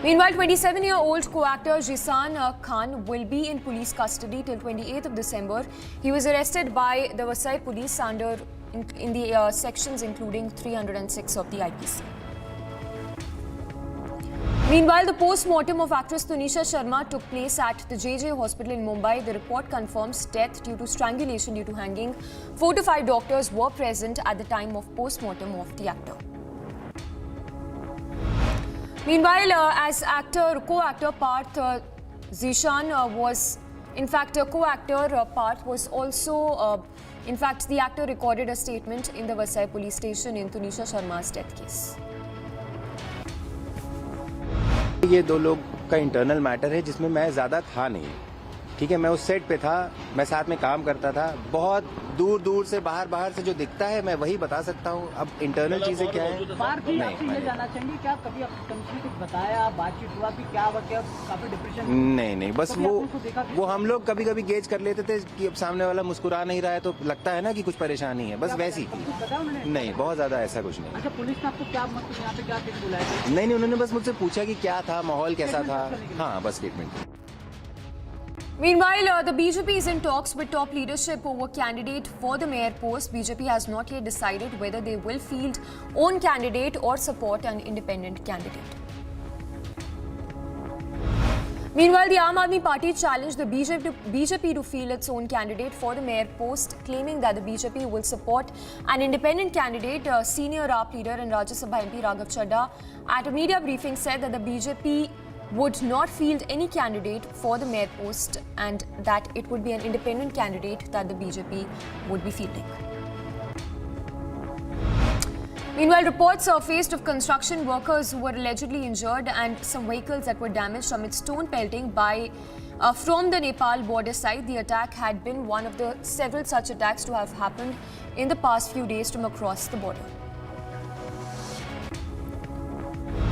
Meanwhile, 27-year-old co-actor Jisan Khan will be in police custody till 28th of December. He was arrested by the Vasai police under in the sections including 306 of the IPC. Meanwhile, the post-mortem of actress Tunisha Sharma took place at the JJ Hospital in Mumbai. The report confirms death due to strangulation due to hanging. 4 to 5 doctors were present at the time of post-mortem of the actor. Meanwhile, as co-actor Parth Zishan was, in fact, co-actor Parth was also, in fact, the actor recorded a statement in the Vasai police station in Tunisha Sharma's death case. ये दो लोग का internal matter है जिसमें मैं ज़्यादा था नहीं, ठीक है। मैं उस सेट पे था, मैं साथ में काम करता था। बहुत दूर दूर से बाहर से जो दिखता है मैं वही बता सकता हूँ। अब इंटरनल चीज़ें क्या है नहीं जाना चाहिए। क्या कभी आपने कुछ बताया, बातचीत हुआ कि क्या काफी डिप्रेशन? नहीं, बस वो हम लोग कभी कभी गेज कर लेते थे कि अब सामने वाला मुस्कुरा नहीं रहा है तो लगता है ना कि कुछ परेशानी है, बस वैसी थी। नहीं, बहुत ज्यादा ऐसा कुछ नहीं। अच्छा, पुलिस ने आपको क्या यहाँ पे क्या बुलाया? नहीं, उन्होंने बस मुझसे पूछा कि क्या था, माहौल कैसा था। हाँ, बस statement. Meanwhile, the BJP is in talks with top leadership over candidate for the mayor post. BJP has not yet decided whether they will field own candidate or support an independent candidate. Meanwhile, the Aam Aadmi Party challenged the BJP to field its own candidate for the mayor post, claiming that the BJP will support an independent candidate. Senior AAP leader and Rajya Sabha MP Raghav Chadha at a media briefing said that the BJP would not field any candidate for the mayor post and that it would be an independent candidate that the BJP would be fielding. Meanwhile, reports surfaced of construction workers who were allegedly injured and some vehicles that were damaged amid stone pelting from the Nepal border side. The attack had been one of the several such attacks to have happened in the past few days from across the border.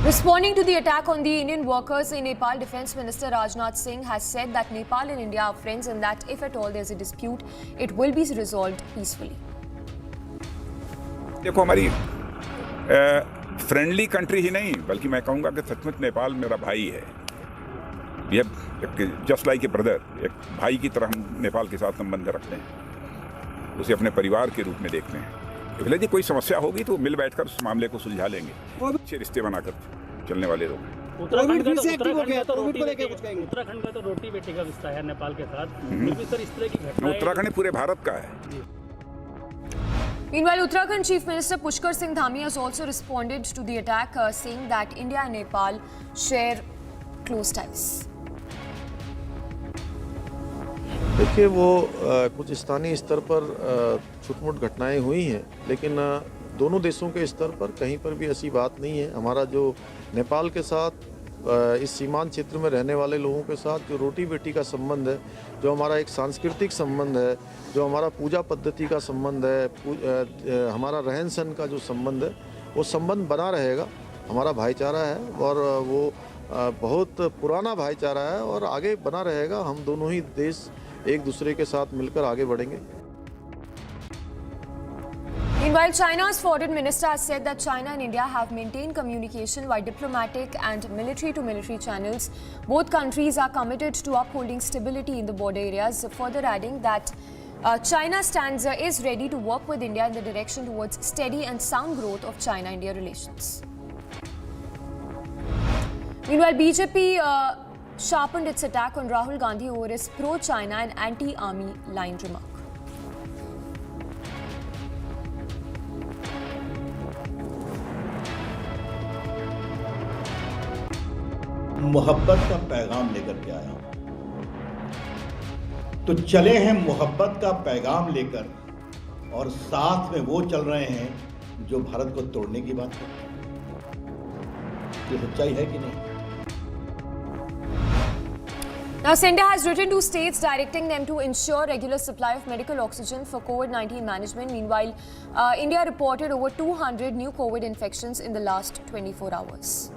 Responding to the attack on the Indian workers in Nepal, Defence Minister Rajnath Singh has said that Nepal and India are friends and that if at all there is a dispute, it will be resolved peacefully. देखो, हमारी friendly country ही नहीं बल्कि मैं कहूँगा कि सचमुच नेपाल मेरा भाई है। ये जस्ट लाइक ए ब्रदर, एक भाई की तरह हम नेपाल के साथ संबंध रखते हैं, उसे अपने परिवार के रूप में देखते हैं। तो जी कोई समस्या होगी तो मिल बैठकर उस मामले को सुलझा लेंगे। अच्छे रिश्ते बनाकर चलने वाले लोग। उत्तराखंड का तो रोटी बेटी का रिश्ता है नेपाल के साथ। सर, इस तरह की घटना उत्तराखंड पूरे भारत का है। Meanwhile, Uttarakhand Chief Minister Pushkar Singh Dhami has also responded to the attack, saying that India and Nepal share close ties. देखिए, वो कुछ स्थानीय स्तर पर छुटमुट घटनाएं हुई हैं, लेकिन दोनों देशों के स्तर पर कहीं पर भी ऐसी बात नहीं है। हमारा जो नेपाल के साथ इस सीमांत क्षेत्र में रहने वाले लोगों के साथ जो रोटी बेटी का संबंध है, जो हमारा एक सांस्कृतिक संबंध है, जो हमारा पूजा पद्धति का संबंध है, हमारा रहन सहन का जो संबंध है, वो संबंध बना रहेगा। हमारा भाईचारा है और वो बहुत पुराना भाईचारा है और आगे बना रहेगा। हम दोनों ही देश एक दूसरे के साथ मिलकर आगे बढ़ेंगे। Meanwhile, China's foreign minister has said that China and India have maintained communication via diplomatic and military-to-military channels. Both countries are committed to upholding stability in the border areas, further adding that China is ready to work with India in the direction towards steady and sound growth of China-India relations. Meanwhile, BJP sharpened its attack on Rahul Gandhi over his pro-China and anti-army line remark. मोहब्बत का पैगाम लेकर के आया हूं, तो चले हैं मोहब्बत का पैगाम लेकर और साथ में वो चल रहे हैं जो भारत को तोड़ने की बात करते हैं। ये सच्चाई है कि नहीं? Now, India has written to states directing them to ensure regular supply of medical oxygen for COVID-19 management. Meanwhile, India reported over 200 new COVID infections in the last 24 hours.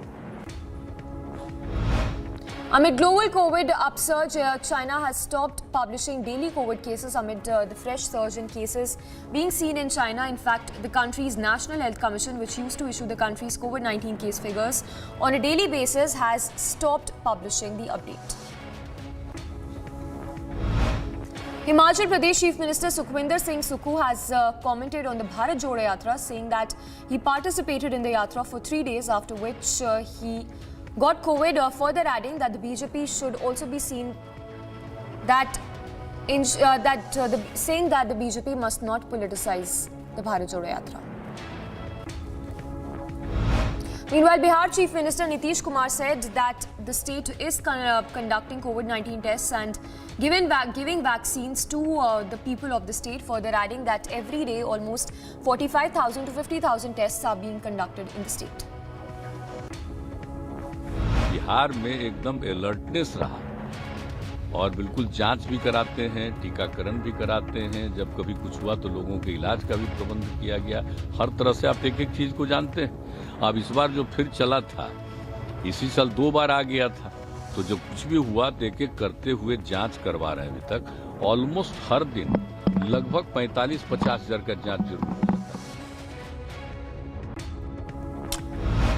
Amid global COVID upsurge, China has stopped publishing daily COVID cases amid the fresh surge in cases being seen in China. In fact, the country's National Health Commission, which used to issue the country's COVID-19 case figures on a daily basis, has stopped publishing the update. Himachal Pradesh Chief Minister Sukhwinder Singh Sukhu has commented on the Bharat Jodo Yatra, saying that he participated in the yatra for 3 days, after which he got COVID, further adding that the BJP should also be seen saying that the BJP must not politicize the Bharat Jodo Yatra. Meanwhile, Bihar Chief Minister Nitish Kumar said that the state is conducting COVID-19 tests and giving vaccines to the people of the state, further adding that every day almost 45,000 to 50,000 tests are being conducted in the state. Bihar में एकदम alertness रहा और बिल्कुल जांच भी कराते हैं, टीकाकरण भी कराते हैं। जब कभी कुछ हुआ तो लोगों के इलाज का भी प्रबंध किया गया। हर तरह से आप एक एक चीज को जानते हैं। अब इस बार जो फिर चला था, इसी साल 2 बार आ गया था, तो जब कुछ भी हुआ तो एक एक करते हुए जांच करवा रहे हैं। अभी तक ऑलमोस्ट हर दिन लगभग 45-50 हजार का जांच जरूर होता है।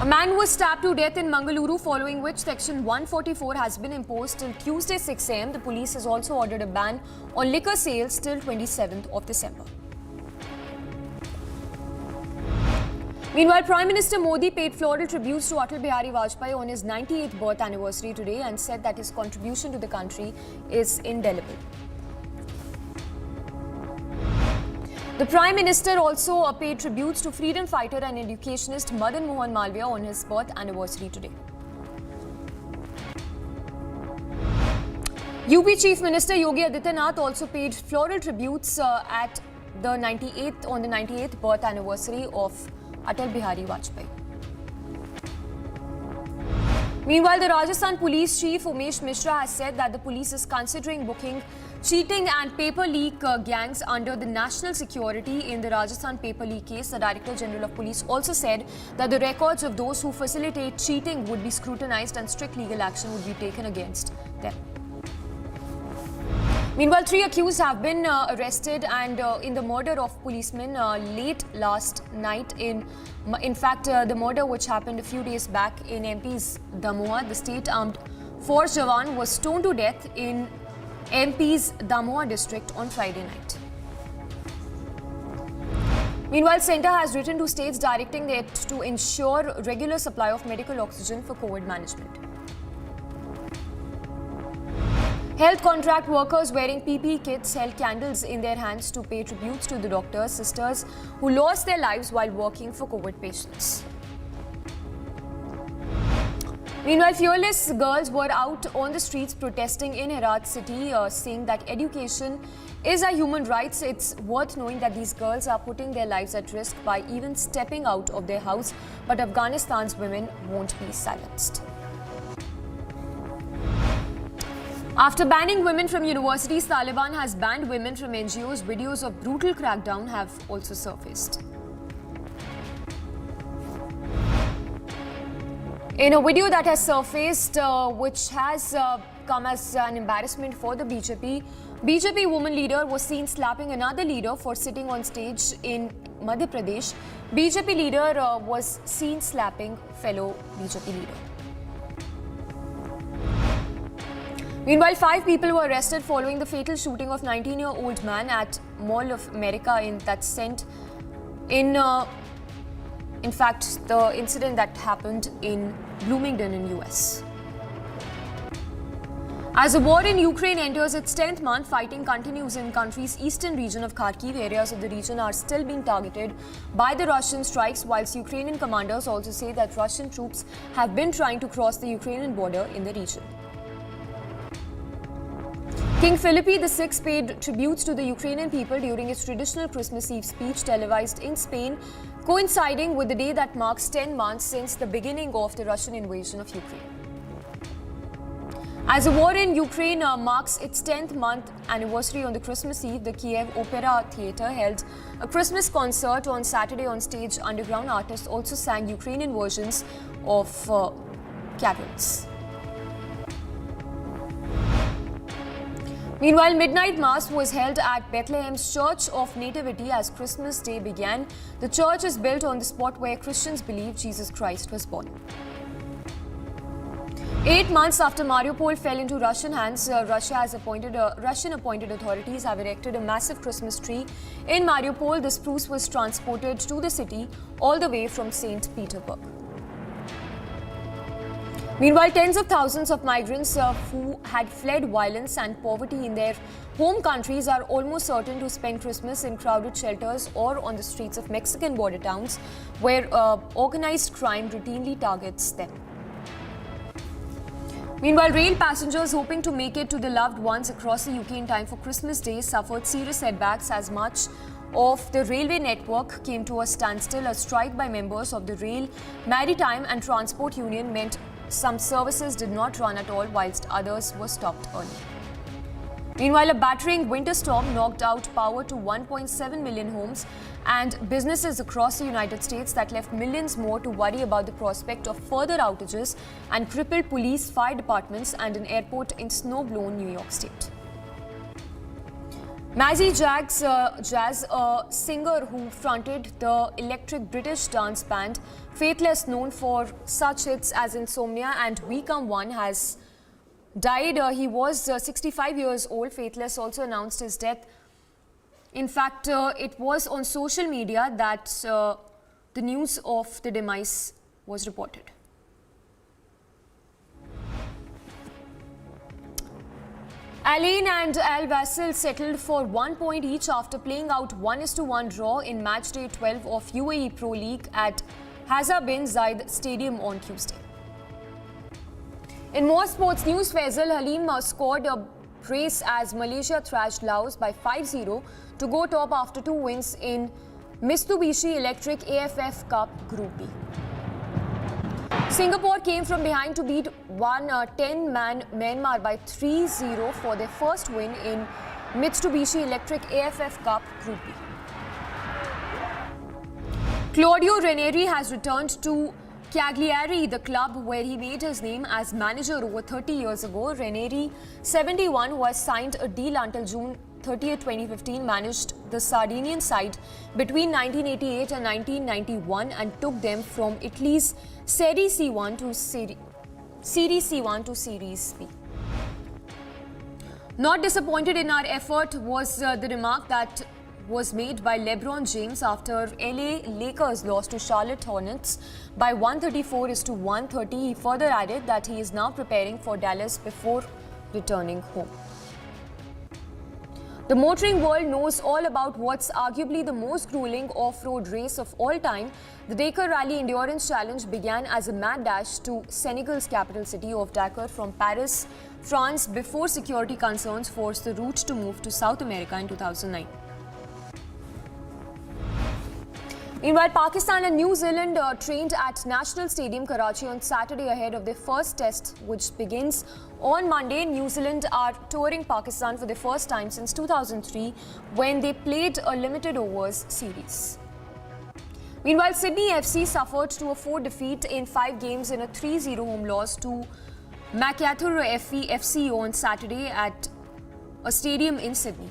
A man was stabbed to death in Mangaluru, following which Section 144 has been imposed till Tuesday 6 a.m. The police has also ordered a ban on liquor sales till 27th of December. Meanwhile, Prime Minister Modi paid floral tributes to Atal Bihari Vajpayee on his 98th birth anniversary today and said that his contribution to the country is indelible. The Prime Minister also paid tributes to freedom fighter and educationist Madan Mohan Malviya on his birth anniversary today. UP Chief Minister Yogi Adityanath also paid floral tributes on the 98th birth anniversary of Atal Bihari Vajpayee. Meanwhile, the Rajasthan Police Chief Umesh Mishra has said that the police is considering booking cheating and paper leak gangs under the national security in the Rajasthan paper leak case. The Director General of Police also said that the records of those who facilitate cheating would be scrutinized and strict legal action would be taken against them. Meanwhile, 3 accused have been arrested and in the murder of policemen late last night. In fact, the murder which happened a few days back in MP's Damoa, the state armed force Jawan was stoned to death in MP's Damoa district on Friday night. Meanwhile, Centre has written to states directing it to ensure regular supply of medical oxygen for COVID management. Health contract workers wearing PPE kits held candles in their hands to pay tributes to the doctors, sisters who lost their lives while working for COVID patients. Meanwhile, fearless girls were out on the streets protesting in Herat city, saying that education is a human right. It's worth knowing that these girls are putting their lives at risk by even stepping out of their house, but Afghanistan's women won't be silenced. After banning women from universities, Taliban has banned women from NGOs. Videos of brutal crackdown have also surfaced. In a video that has surfaced, which has come as an embarrassment for the BJP woman leader was seen slapping another leader for sitting on stage in Madhya Pradesh. BJP leader was seen slapping fellow BJP leader. Meanwhile, 5 people were arrested following the fatal shooting of 19-year-old man at Mall of America in fact, the incident that happened in Bloomington in US. As the war in Ukraine enters its 10th month, fighting continues in the country's eastern region of Kharkiv. Areas of the region are still being targeted by the Russian strikes, whilst Ukrainian commanders also say that Russian troops have been trying to cross the Ukrainian border in the region. King Philip VI paid tributes to the Ukrainian people during his traditional Christmas Eve speech televised in Spain, coinciding with the day that marks 10 months since the beginning of the Russian invasion of Ukraine. As the war in Ukraine marks its 10th month anniversary on the Christmas Eve, the Kiev Opera Theatre held a Christmas concert on Saturday. On stage, underground artists also sang Ukrainian versions of carols. Meanwhile, midnight mass was held at Bethlehem's Church of Nativity as Christmas Day began. The church is built on the spot where Christians believe Jesus Christ was born. 8 months after Mariupol fell into Russian hands, Russian appointed authorities have erected a massive Christmas tree in Mariupol. The spruce was transported to the city all the way from St. Petersburg. Meanwhile, tens of thousands of migrants who had fled violence and poverty in their home countries are almost certain to spend Christmas in crowded shelters or on the streets of Mexican border towns where organized crime routinely targets them. Meanwhile, rail passengers hoping to make it to their loved ones across the UK in time for Christmas Day suffered serious setbacks as much of the railway network came to a standstill. A strike by members of the Rail, Maritime and Transport Union meant some services did not run at all, whilst others were stopped early. Meanwhile, a battering winter storm knocked out power to 1.7 million homes and businesses across the United States that left millions more to worry about the prospect of further outages and crippled police, fire departments and an airport in snow-blown New York State. Mazzy Jazz, a singer who fronted the electric British dance band Faithless, known for such hits as Insomnia and We Come One, has died. He was 65 years old. Faithless also announced his death. In fact, it was on social media that the news of the demise was reported. Alain and Al Vassel settled for 1 point each after playing out 1-1 draw in matchday 12 of UAE Pro League at Hazza bin Zayed Stadium on Tuesday. In more sports news, Faisal Halim scored a brace as Malaysia thrashed Laos by 5-0 to go top after 2 wins in Mitsubishi Electric AFF Cup Group B. Singapore came from behind to beat 10-man Myanmar by 3-0 for their first win in Mitsubishi Electric AFF Cup Group B. Claudio Ranieri has returned to Cagliari, the club where he made his name as manager over 30 years ago. Ranieri, 71, who has signed a deal until June 30th, 2015, managed the Sardinian side between 1988 and 1991 and took them from Italy's Serie C1 to Series B. Not disappointed in our effort was the remark that was made by LeBron James after LA Lakers lost to Charlotte Hornets by 134-130. He further added that he is now preparing for Dallas before returning home. The motoring world knows all about what's arguably the most grueling off-road race of all time. The Dakar Rally Endurance Challenge began as a mad dash to Senegal's capital city of Dakar from Paris, France, before security concerns forced the route to move to South America in 2009. Meanwhile, Pakistan and New Zealand trained at National Stadium, Karachi on Saturday ahead of their first test, which begins on Monday. New Zealand are touring Pakistan for the first time since 2003 when they played a limited overs series. Meanwhile, Sydney FC suffered to a 4 defeat in 5 games in a 3-0 home loss to Macarthur FC on Saturday at a stadium in Sydney.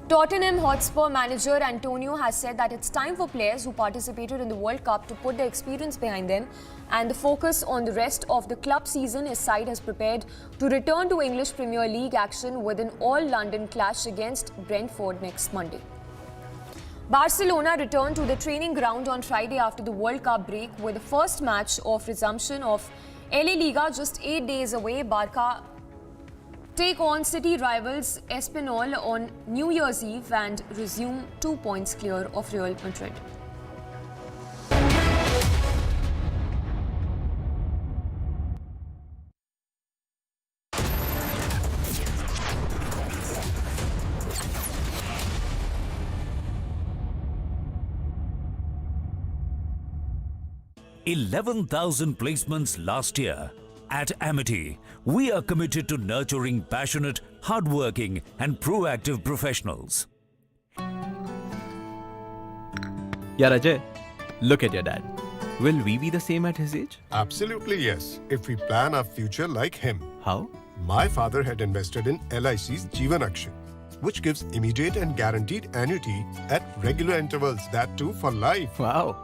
Tottenham Hotspur manager Antonio has said that it's time for players who participated in the World Cup to put their experience behind them and the focus on the rest of the club season. His side has prepared to return to English Premier League action with an all-London clash against Brentford next Monday. Barcelona returned to the training ground on Friday after the World Cup break with the first match of resumption of LA Liga just 8 days away. Barca take on city rivals Espanyol on New Year's Eve and resume 2 points clear of Real Madrid. $11,000 placements last year. At Amity, we are committed to nurturing passionate, hardworking, and proactive professionals. Yeah, Ajay, look at your dad. Will we be the same at his age? Absolutely yes, if we plan our future like him. How? My father had invested in LIC's Jeevan Akshay, which gives immediate and guaranteed annuity at regular intervals, that too for life. Wow.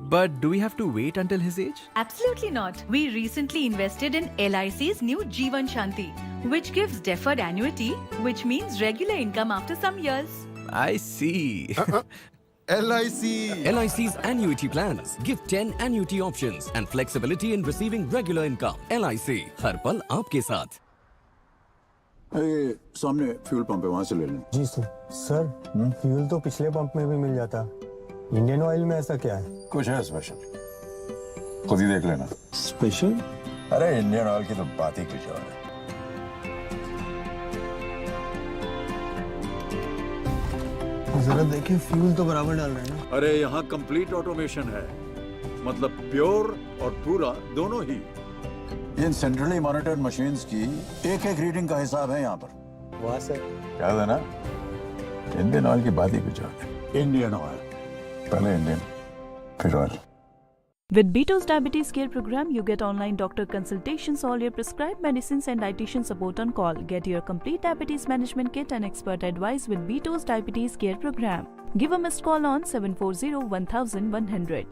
But do we have to wait until his age? Absolutely not. We recently invested in LIC's new Jeevan Shanti, which gives deferred annuity, which means regular income after some years. I see. LIC. LIC's annuity plans give 10 annuity options and flexibility in receiving regular income. LIC, हर पल आपके साथ. सामने fuel pump है, वहाँ से ले लें. जी sir, fuel तो पिछले पंप में भी मिल जाता. इंडियन ऑयल में ऐसा क्या है? कुछ है स्पेशल, खुद ही देख लेना. स्पेशल? अरे इंडियन ऑयल की तो बात ही कुछ और है. जरा देखिए, फ्यूल तो बराबर डाल रहे हैं ना. अरे यहाँ कंप्लीट ऑटोमेशन है, मतलब प्योर और पूरा दोनों ही. इन सेंट्रली मॉनिटर्ड मशीन्स की एक-एक रीडिंग का हिसाब है यहाँ पर. वाह सर. क्या है ना, इंडियन ऑयल की बात ही कुछ और है. इंडियन ऑयल, पहले इंडियन फिर oil. With Beto's Diabetes Care Program, you get online doctor consultations, all your prescribed medicines and dietitian support on call. Get your complete diabetes management kit and expert advice with Beto's Diabetes Care Program. Give a missed call on 740-1100.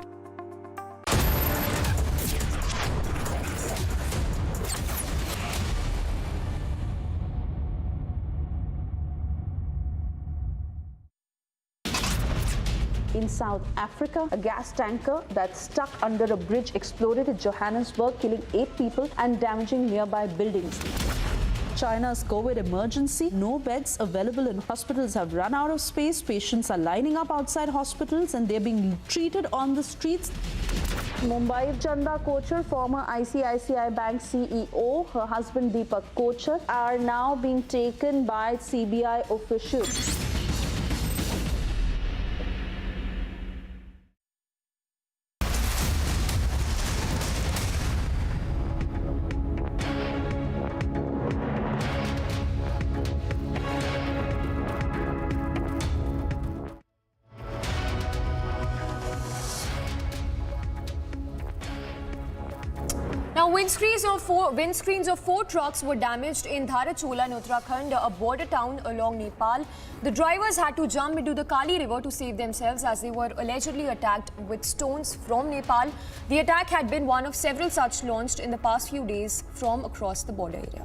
In South Africa, a gas tanker that's stuck under a bridge exploded in Johannesburg, killing 8 people and damaging nearby buildings. China's COVID emergency. No beds available in hospitals have run out of space. Patients are lining up outside hospitals and they're being treated on the streets. Mumbai Chanda Kochar, former ICICI Bank CEO, her husband Deepak Kochar, are now being taken by CBI officials. Now, windscreens of 4 trucks were damaged in Dharachola in Uttarakhand, a border town along Nepal. The drivers had to jump into the Kali River to save themselves as they were allegedly attacked with stones from Nepal. The attack had been one of several such launched in the past few days from across the border area.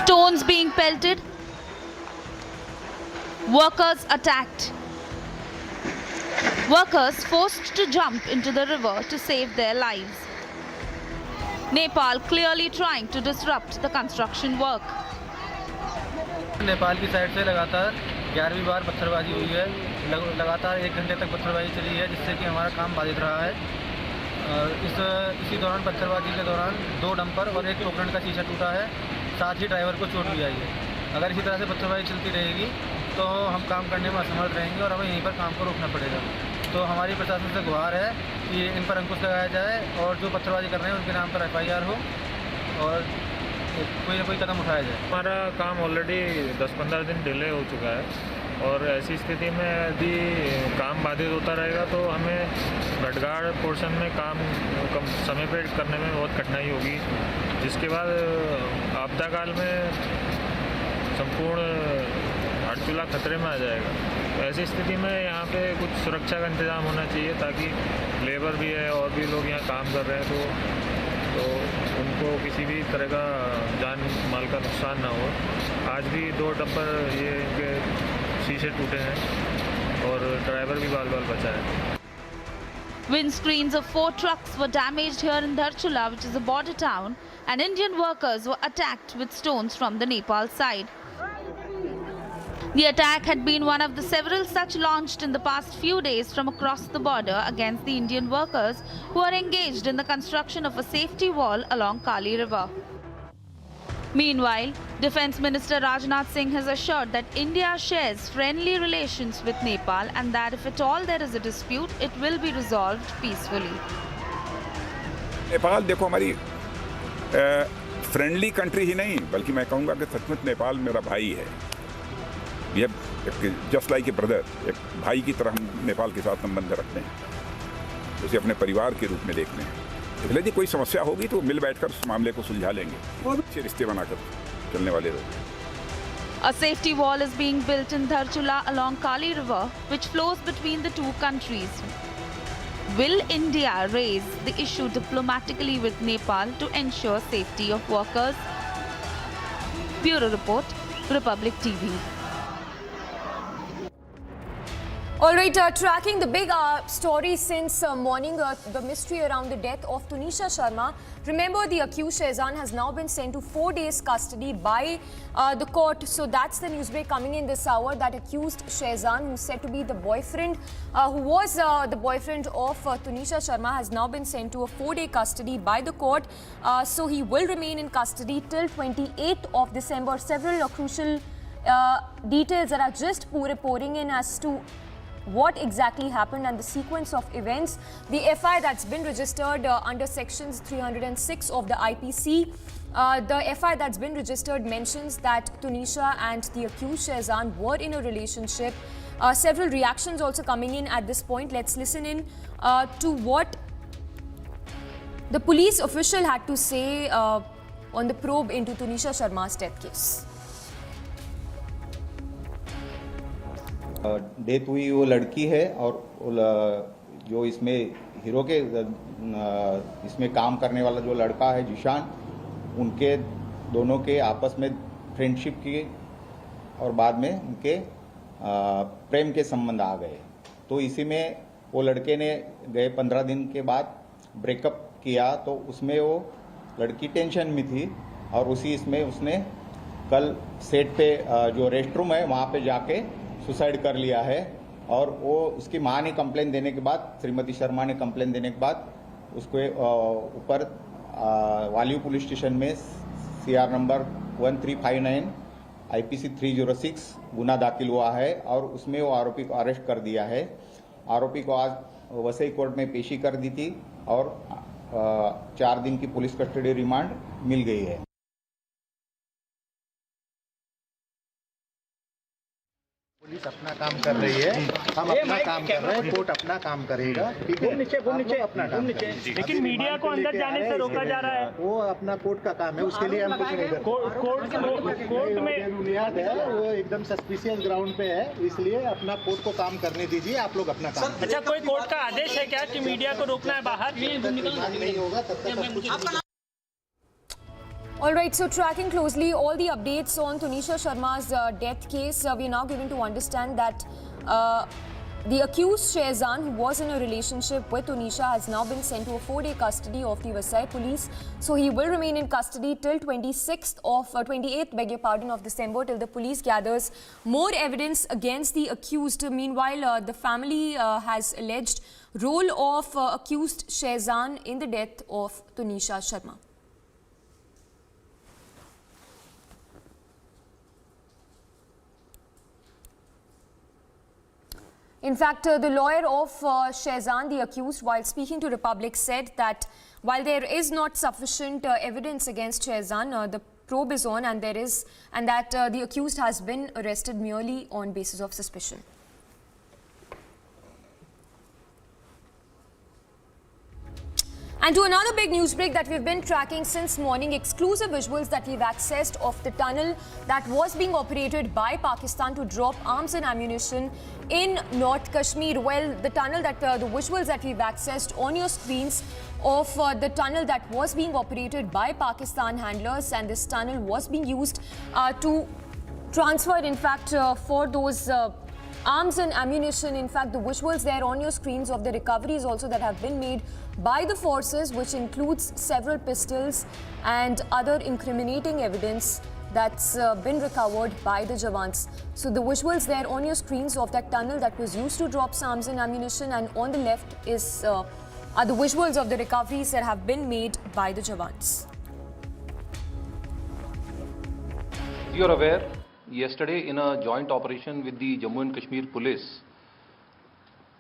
Stones being pelted. Workers attacked. Workers forced to jump into the river to save their lives. Nepal clearly trying to disrupt the construction work. Nepal की side से लगातार 11वीं बार पत्थरबाजी हुई है. लगातार 1 घंटे तक पत्थरबाजी चली है, जिससे कि हमारा काम बाधित रहा है. इसी दौरान पत्थरबाजी के दौरान 2 डंपर और 1 पोकरण का शीशा टूटा है. साथ ही ड्राइवर को चोट भी आई है. अगर इसी तरह से पत्थरबाजी चलती रहेगी तो हम काम करने में असमर्थ रहेंगे और हमें यहीं पर काम को रोकना पड़ेगा. तो हमारी प्रशासन से गुहार है कि इन पर अंकुश लगाया जाए और जो पत्थरबाजी कर रहे हैं उनके नाम पर FIR हो और कोई ना कोई कदम उठाया जाए। हमारा काम ऑलरेडी 10-15 दिन डिले हो चुका है और ऐसी स्थिति में यदि काम बाधित होता रहेगा तो हमें घटगाड़ पोर्शन में काम कम समय पर करने में बहुत कठिनाई होगी, जिसके बाद आपदा काल में संपूर्ण हड़चुला खतरे में आ जाएगा। तो ऐसी स्थिति में यहाँ पे कुछ सुरक्षा का इंतजाम होना चाहिए ताकि लेबर भी है और भी लोग यहाँ काम कर रहे हैं तो उनको किसी भी तरह का जान माल का नुकसान ना हो। आज भी 2 डंपर ये इनके शीशे टूटे हैं और ड्राइवर भी बाल बचा है। Windscreens of 4 trucks were damaged here in Dharchula, which is a border town, and Indian workers were attacked with stones from the Nepal side. The attack had been one of the several such launched in the past few days from across the border against the Indian workers who are engaged in the construction of a safety wall along Kali River. Meanwhile, Defence Minister Rajnath Singh has assured that India shares friendly relations with Nepal and that if at all there is a dispute, it will be resolved peacefully. Nepal देखो हमारी friendly country ही नहीं बल्कि मैं कहूँगा कि सचमुच नेपाल मेरा भाई है। ये जस्ट लाइक ए ब्रदर, एक भाई की तरह हम नेपाल के साथ संबंध रखते हैं, उसे अपने परिवार के रूप में देखते हैं। इसलिए यदि कोई समस्या होगी तो मिल बैठकर उस मामले को सुलझा लेंगे और अच्छे रिश्ते बनाकर चलने वाले लोग। A safety wall is being built in Dharchula along Kali River, which flows between the two countries. Will India raise the issue diplomatically with Nepal to ensure safety of workers? Bureau Report, Republic TV. All right, tracking the big story since morning, the mystery around the death of Tunisha Sharma. Remember, the accused Shehzan has now been sent to 4 days custody by the court. So that's the news break coming in this hour. That accused Shehzan, who's said to be the boyfriend, who was the boyfriend of Tunisha Sharma, has now been sent to a 4-day custody by the court. So he will remain in custody till 28th of December. Several crucial details that are just pouring in as to what exactly happened and the sequence of events. The FI that's been registered under sections 306 of the IPC, the FI that's been registered mentions that Tunisha and the accused Shehzan were in a relationship. Several reactions also coming in at this point. Let's listen in to what the police official had to say on the probe into Tunisha Sharma's death case. Death हुई वो लड़की है और जो इसमें hero के इसमें काम करने वाला जो लड़का है जिशान, उनके दोनों के आपस में फ्रेंडशिप की और बाद में उनके प्रेम के संबंध आ गए। तो इसी में वो लड़के ने गए 15 दिन के बाद ब्रेकअप किया, तो उसमें वो लड़की टेंशन में थी और उसी इसमें उसने कल सेट पे जो रेस्ट रूम है वहाँ पे जाके सुसाइड कर लिया है। और वो उसकी माँ ने कंप्लेन देने के बाद, श्रीमती शर्मा ने कंप्लेन देने के बाद उसको ऊपर वालियू पुलिस स्टेशन में CR नंबर 1359 IPC 306 गुना दाखिल हुआ है और उसमें वो आरोपी को अरेस्ट कर दिया है। आरोपी को आज वसई कोर्ट में पेशी कर दी थी और 4 दिन की पुलिस कस्टडी रिमांड मिल गई है। पुलिस अपना काम कर रही है, हम अपना काम कर रहे हैं, कोर्ट अपना काम करेगा, ठीक है? नीचे अपना काम करेंगे। लेकिन मीडिया को अंदर जाने से रोका जा रहा है। वो अपना कोर्ट का काम है, उसके लिए हम कुछ नहीं करते। कोर्ट में बुनियाद है, वो एकदम सस्पिशियस ग्राउंड पे है, इसलिए अपना कोर्ट को काम करने दीजिए। आप लोग अपना काम। अच्छा, कोई कोर्ट का आदेश है क्या कि मीडिया को रोकना है बाहर? नहीं होगा तब तक हम कुछ। All right, so tracking closely all the updates on Tunisha Sharma's death case, we're now given to understand that the accused Shehzan, who was in a relationship with Tunisha, has now been sent to a 4-day custody of the Vasai police. So he will remain in custody till 28th, beg your pardon, of December, till the police gathers more evidence against the accused. Meanwhile, the family has alleged role of accused Shehzan in the death of Tunisha Sharma. In fact, the lawyer of Shehzan, the accused, while speaking to Republic, said that while there is not sufficient evidence against Shehzan, the probe is on, and that the accused has been arrested merely on basis of suspicion. And to another big news break that we've been tracking since morning, exclusive visuals that we've accessed of the tunnel that was being operated by Pakistan to drop arms and ammunition in North Kashmir. Well, the tunnel that the visuals that we've accessed on your screens of the tunnel that was being operated by Pakistan handlers, and this tunnel was being used to transfer, in fact, for those arms and ammunition. In fact, the visuals there on your screens of the recoveries also that have been made by the forces, which includes several pistols and other incriminating evidence that's been recovered by the Jawans. So the visuals there on your screens of that tunnel that was used to drop arms and ammunition, and on the left are the visuals of the recoveries that have been made by the Jawans. You are aware, yesterday in a joint operation with the Jammu and Kashmir police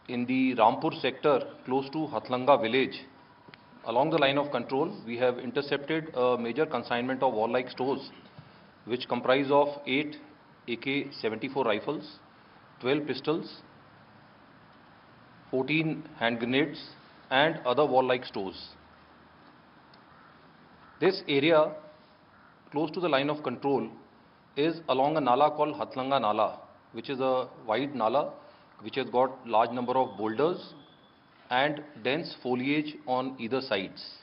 in the Rampur sector close to Hathlanga village, along the line of control, we have intercepted a major consignment of warlike stores which comprise of 8 AK-74 rifles, 12 pistols, 14 hand grenades and other warlike stores. This area close to the line of control is along a nala called Hathlanga Nala, which is a wide nala which has got large number of boulders and dense foliage on either sides.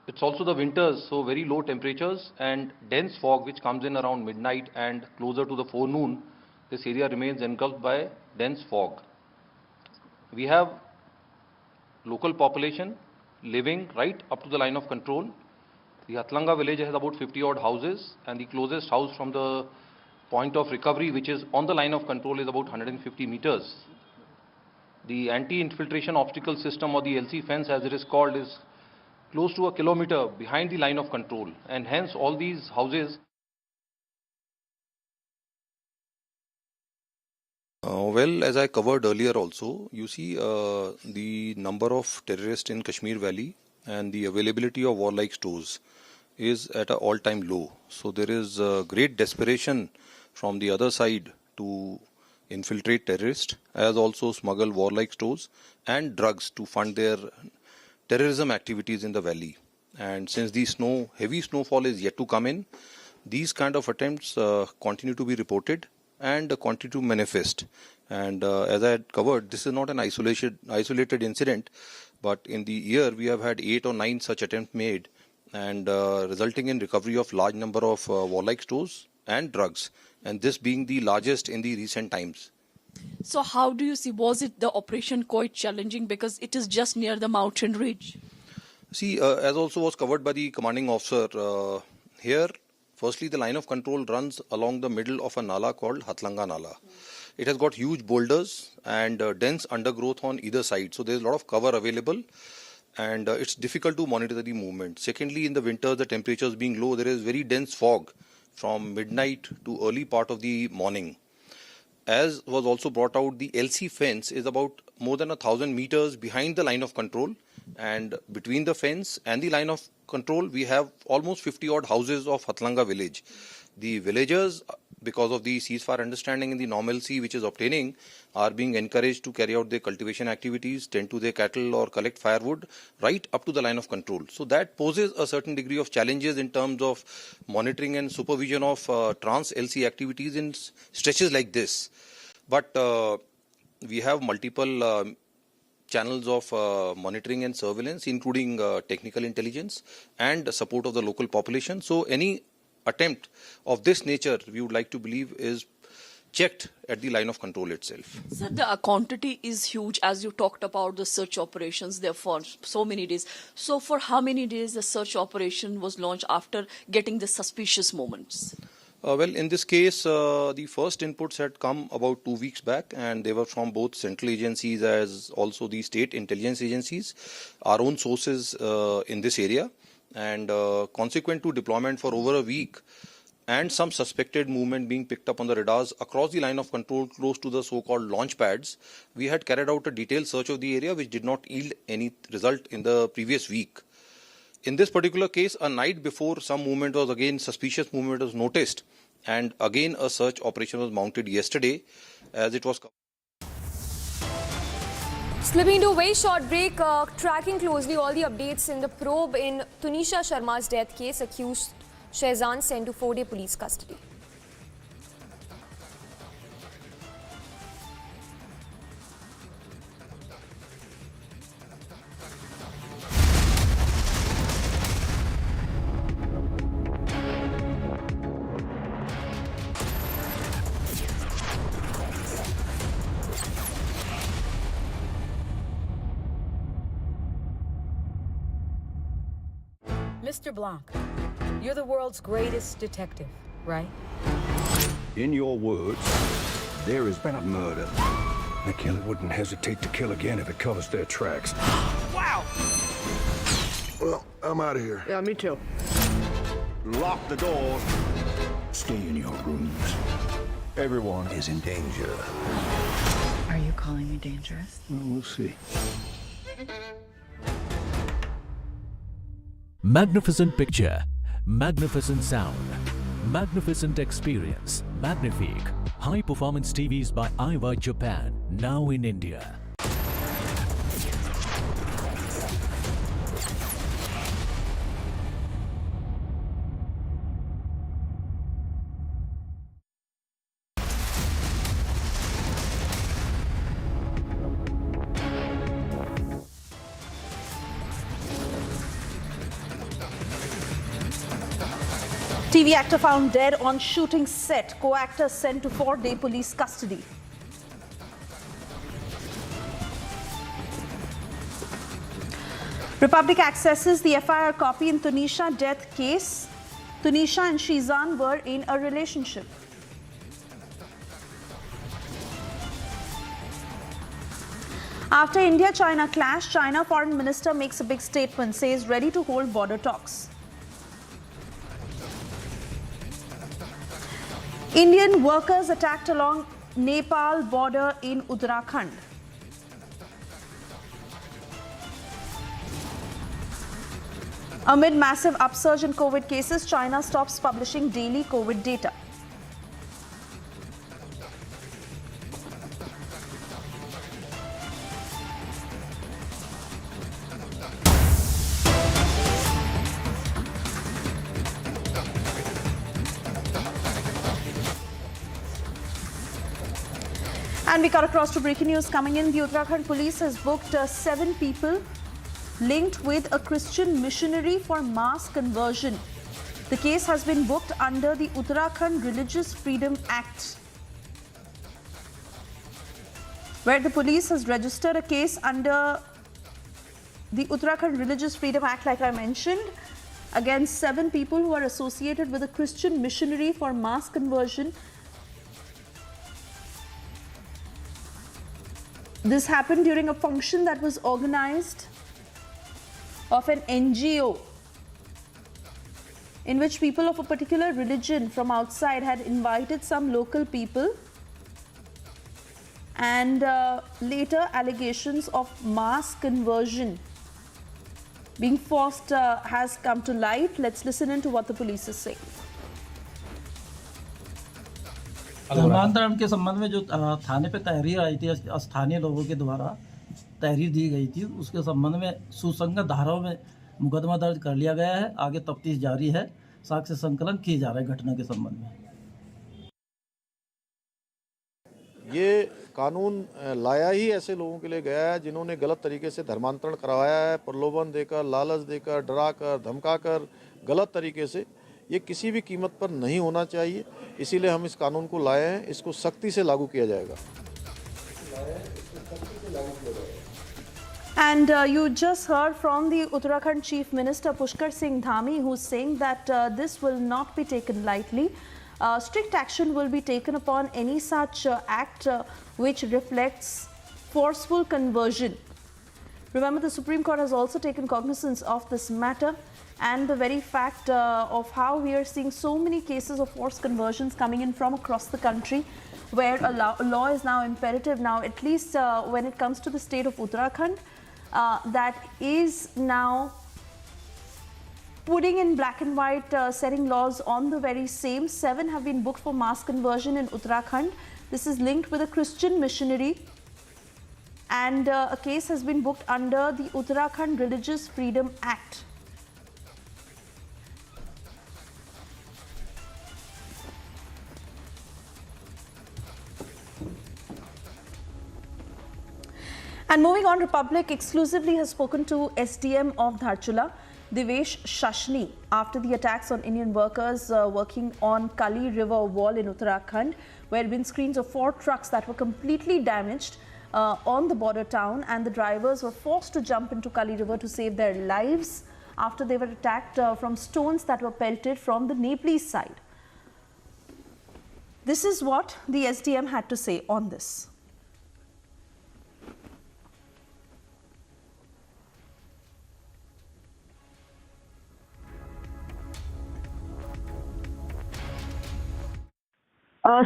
It's also the winters, so very low temperatures and dense fog which comes in around midnight, and closer to the forenoon, this area remains engulfed by dense fog. We have local population living right up to the line of control. The Hathlanga village has about 50 odd houses, and the closest house from the point of recovery, which is on the line of control, is about 150 meters. The anti-infiltration obstacle system, or the LC fence as it is called, is close to 1 kilometer behind the line of control, and hence all these houses. Well, as I covered earlier also, you see the number of terrorists in Kashmir Valley and the availability of warlike stores is at an all-time low. So there is great desperation from the other side to infiltrate terrorists, as also smuggle warlike stores and drugs to fund their terrorism activities in the valley. And since the heavy snowfall is yet to come in, these kind of attempts continue to be reported and continue to manifest. And as I had covered, this is not an isolated incident, but in the year we have had 8 or 9 such attempts made, and resulting in recovery of large number of warlike stores and drugs, and this being the largest in the recent times. So how do you see, was it the operation quite challenging because it is just near the mountain ridge? See, as also was covered by the commanding officer, here firstly the line of control runs along the middle of a nala called Hathlanga Nala. It has got huge boulders and dense undergrowth on either side, so there is a lot of cover available, and it's difficult to monitor the movement. Secondly, in the winter, the temperatures being low, there is very dense fog from midnight to early part of the morning. As was also brought out, the LC fence is about more than 1,000 meters behind the line of control, and between the fence and the line of control we have almost 50 odd houses of Hathlanga village. The villagers, because of the ceasefire understanding and the normalcy which is obtaining, are being encouraged to carry out their cultivation activities, tend to their cattle or collect firewood right up to the line of control. So that poses a certain degree of challenges in terms of monitoring and supervision of trans LC activities in stretches like this. But we have multiple channels of monitoring and surveillance, including technical intelligence and support of the local population. So any attempt of this nature, we would like to believe, is checked at the line of control itself. Sir, the quantity is huge, as you talked about the search operations there for so many days. So for how many days the search operation was launched after getting the suspicious moments? Well, in this case, the first inputs had come about 2 weeks back, and they were from both central agencies as also the state intelligence agencies, our own sources in this area. And consequent to deployment for over a week and some suspected movement being picked up on the radars across the line of control close to the so-called launch pads, we had carried out a detailed search of the area which did not yield any result in the previous week. In this particular case, a night before, some movement was again, suspicious movement was noticed, and again a search operation was mounted yesterday as it was. Slipping to a very short break, tracking closely all the updates in the probe in Tunisha Sharma's death case, accused Shehzan sent to 4-day police custody. Mr. Blanc, you're the world's greatest detective, right? In your words, there has been a murder. The killer wouldn't hesitate to kill again if it covers their tracks. Wow! Well, I'm out of here. Yeah, me too. Lock the doors. Stay in your rooms. Everyone is in danger. Are you calling me dangerous? Well, we'll see. Magnificent picture, magnificent sound, magnificent experience, Magnifique. High performance TVs by iWide Japan, now in India. TV actor found dead on shooting set. Co-actor sent to 4-day police custody. Republic accesses the FIR copy in Tunisha death case. Tunisha and Shehzan were in a relationship. After India-China clash, China Foreign Minister makes a big statement, says ready to hold border talks. Indian workers attacked along Nepal border in Uttarakhand. Amid massive upsurge in COVID cases, China stops publishing daily COVID data. And we got across to breaking news coming in. The Uttarakhand police has booked 7 people linked with a Christian missionary for mass conversion. The case has been booked under the Uttarakhand Religious Freedom Act, where the police has registered a case under the Uttarakhand Religious Freedom Act, like I mentioned, against 7 people who are associated with a Christian missionary for mass conversion. This happened during a function that was organized of an NGO in which people of a particular religion from outside had invited some local people, and later allegations of mass conversion being forced has come to light. Let's listen into what the police is saying. धर्मांतरण के संबंध में जो थाने पे तहरीर आई थी स्थानीय लोगों के द्वारा तहरीर दी गई थी, उसके संबंध में सुसंगत धाराओं में मुकदमा दर्ज कर लिया गया है। आगे तफ्तीश जारी है, साक्ष्य संकलन किए जा रहे हैं घटना के संबंध में। ये कानून लाया ही ऐसे लोगों के लिए गया है जिन्होंने गलत तरीके से धर्मांतरण करवाया है, प्रलोभन देकर, लालच देकर, डराकर, धमकाकर, गलत तरीके से। ये किसी भी कीमत पर नहीं होना चाहिए, इसीलिए हम इस कानून को लाए हैं। इसको सख्ती से लागू किया जाएगा। And you just heard from the Uttarakhand Chief Minister Pushkar Singh Dhami, who's saying that this will not be taken lightly. Strict action will be taken upon any such act which reflects forceful conversion. Remember, the Supreme Court has also taken cognizance of this matter, and the very fact of how we are seeing so many cases of forced conversions coming in from across the country, where a law is now imperative now, at least when it comes to the state of Uttarakhand, that is now putting in black and white setting laws on the very same. 7 have been booked for mass conversion in Uttarakhand. This is linked with a Christian missionary, and a case has been booked under the Uttarakhand Religious Freedom Act. And moving on, Republic exclusively has spoken to SDM of Dharchula, Devesh Shashni, after the attacks on Indian workers working on Kali River wall in Uttarakhand, where windscreens of 4 trucks that were completely damaged on the border town, and the drivers were forced to jump into Kali River to save their lives after they were attacked from stones that were pelted from the Nepalese side. This is what the SDM had to say on this.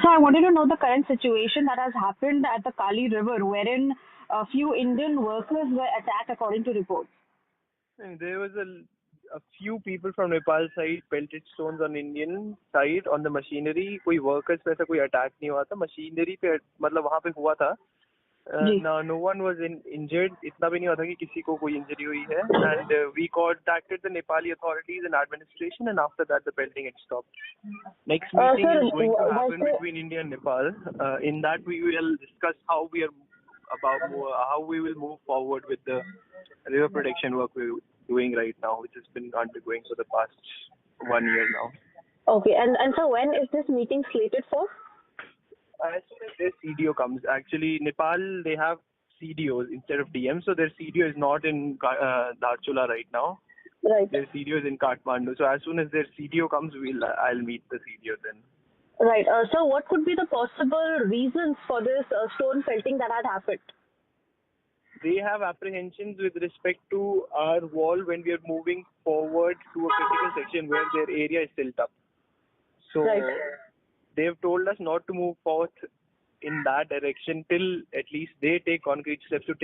So I wanted to know the current situation that has happened at the Kali River, wherein a few Indian workers were attacked according to reports. There was a few people from Nepal side pelted stones on Indian side on the machinery. कोई workers पे ऐसा कोई attack नहीं हुआ था. Machinery पे मतलब वहाँ पे हुआ था. No one was injured. इतना भी नहीं हुआ था कि किसी को कोई injury हुई है. And we contacted the Nepali authorities and administration, and after that the pelting had stopped. Next meeting is going to happen between India and Nepal. In that we will discuss how we will move forward with the river protection work we're doing right now, which has been undergoing for the past 1 year now. Okay, and so when is this meeting slated for? As soon as their CDO comes. Actually, Nepal, they have CDOs instead of DM, so their CDO is not in Dharchula right now. Right. Their CDO is in Kathmandu. So as soon as their CDO comes, I'll meet the CDO then. Right. So what could be the possible reasons for this stone pelting that had happened? They have apprehensions with respect to our wall when we are moving forward to a critical section where their area is still up. So they've told us not to move forward in that direction till at least they take concrete steps to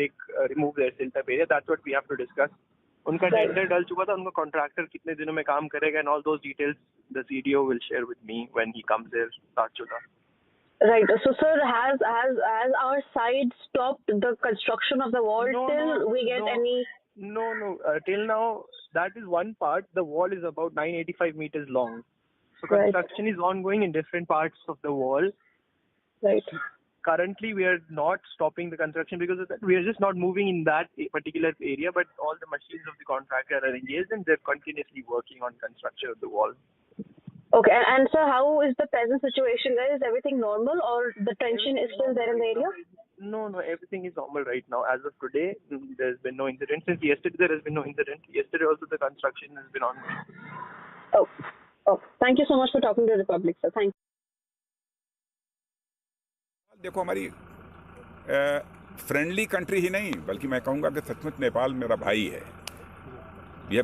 remove their silt-up area. That's what we have to discuss. उनका tender डल चुका था, उनका contractor कितने दिनों में काम करेगा, and all those details the CDO will share with me when he comes here, Dharchula. Right. So, sir, has our side stopped the construction of the wall till we get any? No. Till now, that is one part. The wall is about 985 meters long. So construction is ongoing in different parts of the wall. Right. Currently, we are not stopping the construction because of that. We are just not moving in that particular area, but all the machines of the contractor are engaged and they're continuously working on construction of the wall. Okay, and sir, how is the present situation there? Is everything normal or the tension is still there in the area? No, everything is normal right now. As of today, there's been no incident. Since yesterday, there has been no incident. Yesterday also the construction has been ongoing. Oh, thank you so much for talking to the Republic, sir. Thank you. देखो, हमारी friendly country ही नहीं, बल्कि मैं कहूँगा कि सचमुच नेपाल मेरा भाई है. ये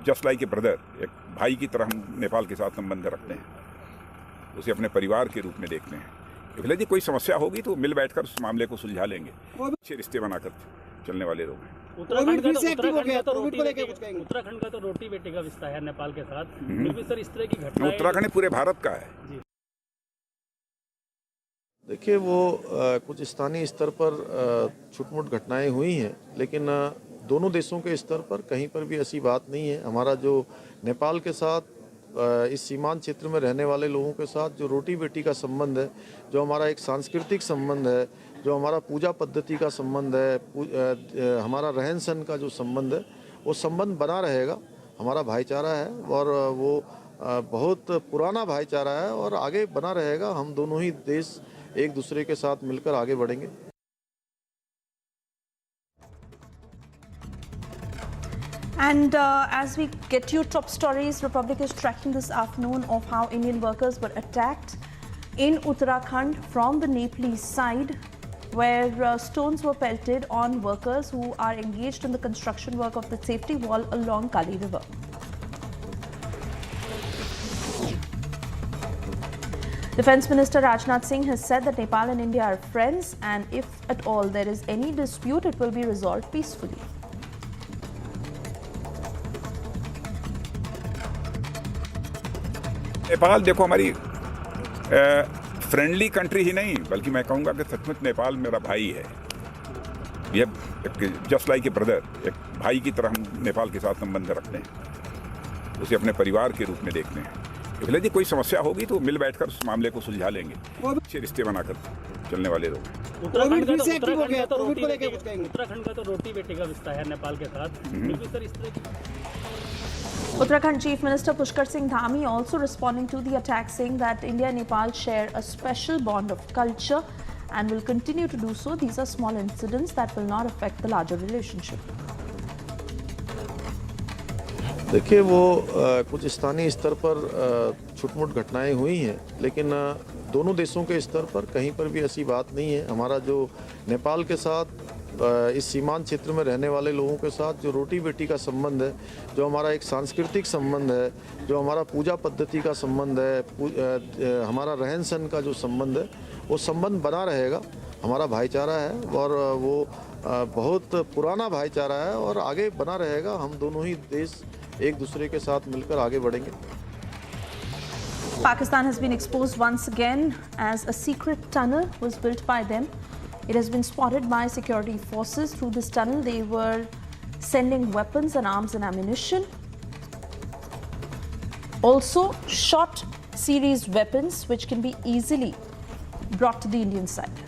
जस्ट लाइक ए ब्रदर, एक भाई की तरह हम नेपाल के साथ संबंध रखते हैं, उसे अपने परिवार के रूप में देखते हैं. भले जी कोई समस्या होगी तो मिल बैठकर उस मामले को सुलझा लेंगे. अच्छे रिश्ते बनाकर चलने वाले लोग हैं. उत्तराखंड का तो रोटी बेटी का रिश्ता है नेपाल के साथ. फिर भी सर इस तरह की घटना उत्तराखंड पूरे भारत का है. देखिए, वो कुछ स्थानीय स्तर पर छुटमुट घटनाएं हुई हैं, लेकिन दोनों देशों के स्तर पर कहीं पर भी ऐसी बात नहीं है. हमारा जो नेपाल के साथ इस सीमांत क्षेत्र में रहने वाले लोगों के साथ जो रोटी बेटी का संबंध है, जो हमारा एक सांस्कृतिक संबंध है, जो हमारा पूजा पद्धति का संबंध है, हमारा रहन सहन का जो संबंध है, वो संबंध बना रहेगा. हमारा भाईचारा है और वो बहुत पुराना भाईचारा है और आगे बना रहेगा. हम दोनों ही देश एक दूसरे के साथ मिलकर आगे बढ़ेंगे. And as we get you top stories, Republic is tracking this afternoon of how Indian workers were attacked in Uttarakhand from the Nepalese side, where stones were pelted on workers who are engaged in the construction work of the safety wall along Kali River. Defence Minister Rajnath Singh has said that Nepal and India are friends, and if at all there is any dispute, it will be resolved peacefully. Nepal देखो हमारी friendly country ही नहीं, बल्कि मैं कहूँगा कि सचमुच नेपाल मेरा भाई है। ये जस्ट लाइक ए ब्रदर, एक भाई की तरह हम नेपाल के साथ संबंध रखते हैं, उसे अपने परिवार के रूप में देखते हैं। इसलिए यदि कोई समस्या होगी तो मिल बैठकर उस मामले को सुलझा लेंगे, अच्छे रिश्ते बनाकर चलने वाले लोग। उत्तराखंड का तो रोटी बेटी का रिश्ता है नेपाल के साथ। सर इस तरह Uttarakhand Chief Minister Pushkar Singh Dhami also responding to the attack, saying that India and Nepal share a special bond of culture and will continue to do so. These are small incidents that will not affect the larger relationship. देखिए वो कुछ स्थानीय स्तर पर छुटमुट घटनाएं हुई हैं, लेकिन दोनों देशों के स्तर पर कहीं पर भी ऐसी बात नहीं है। हमारा जो नेपाल के साथ इस सीमांत क्षेत्र में रहने वाले लोगों के साथ जो रोटी बेटी का संबंध है, जो हमारा एक सांस्कृतिक संबंध है, जो हमारा पूजा पद्धति का संबंध है, हमारा रहन सहन का जो संबंध है, वो संबंध बना रहेगा। हमारा भाईचारा है और वो बहुत पुराना भाईचारा है और आगे बना रहेगा। हम दोनों ही देश एक दूसरे के साथ मिलकर आगे बढ़ेंगे। Pakistan has been exposed once again as a secret tunnel was built by them. It has been spotted by security forces. Through this tunnel, they were sending weapons and arms and ammunition. Also, short series weapons which can be easily brought to the Indian side.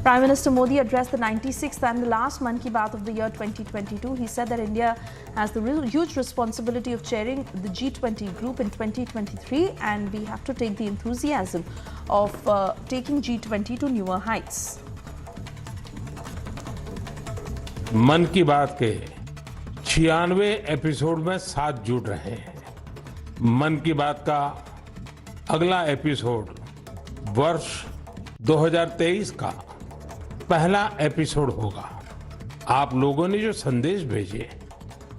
Prime Minister Modi addressed the 96th and the last Mann Ki Baat of the year 2022. He said that India has the huge responsibility of chairing the G20 group in 2023, and we have to take the enthusiasm of taking G20 to newer heights. मन की बात के 96वें episode में साथ जुड़ रहे हैं। मन की बात का अगला एपिसोड वर्ष 2023 का पहला एपिसोड होगा। आप लोगों ने जो संदेश भेजे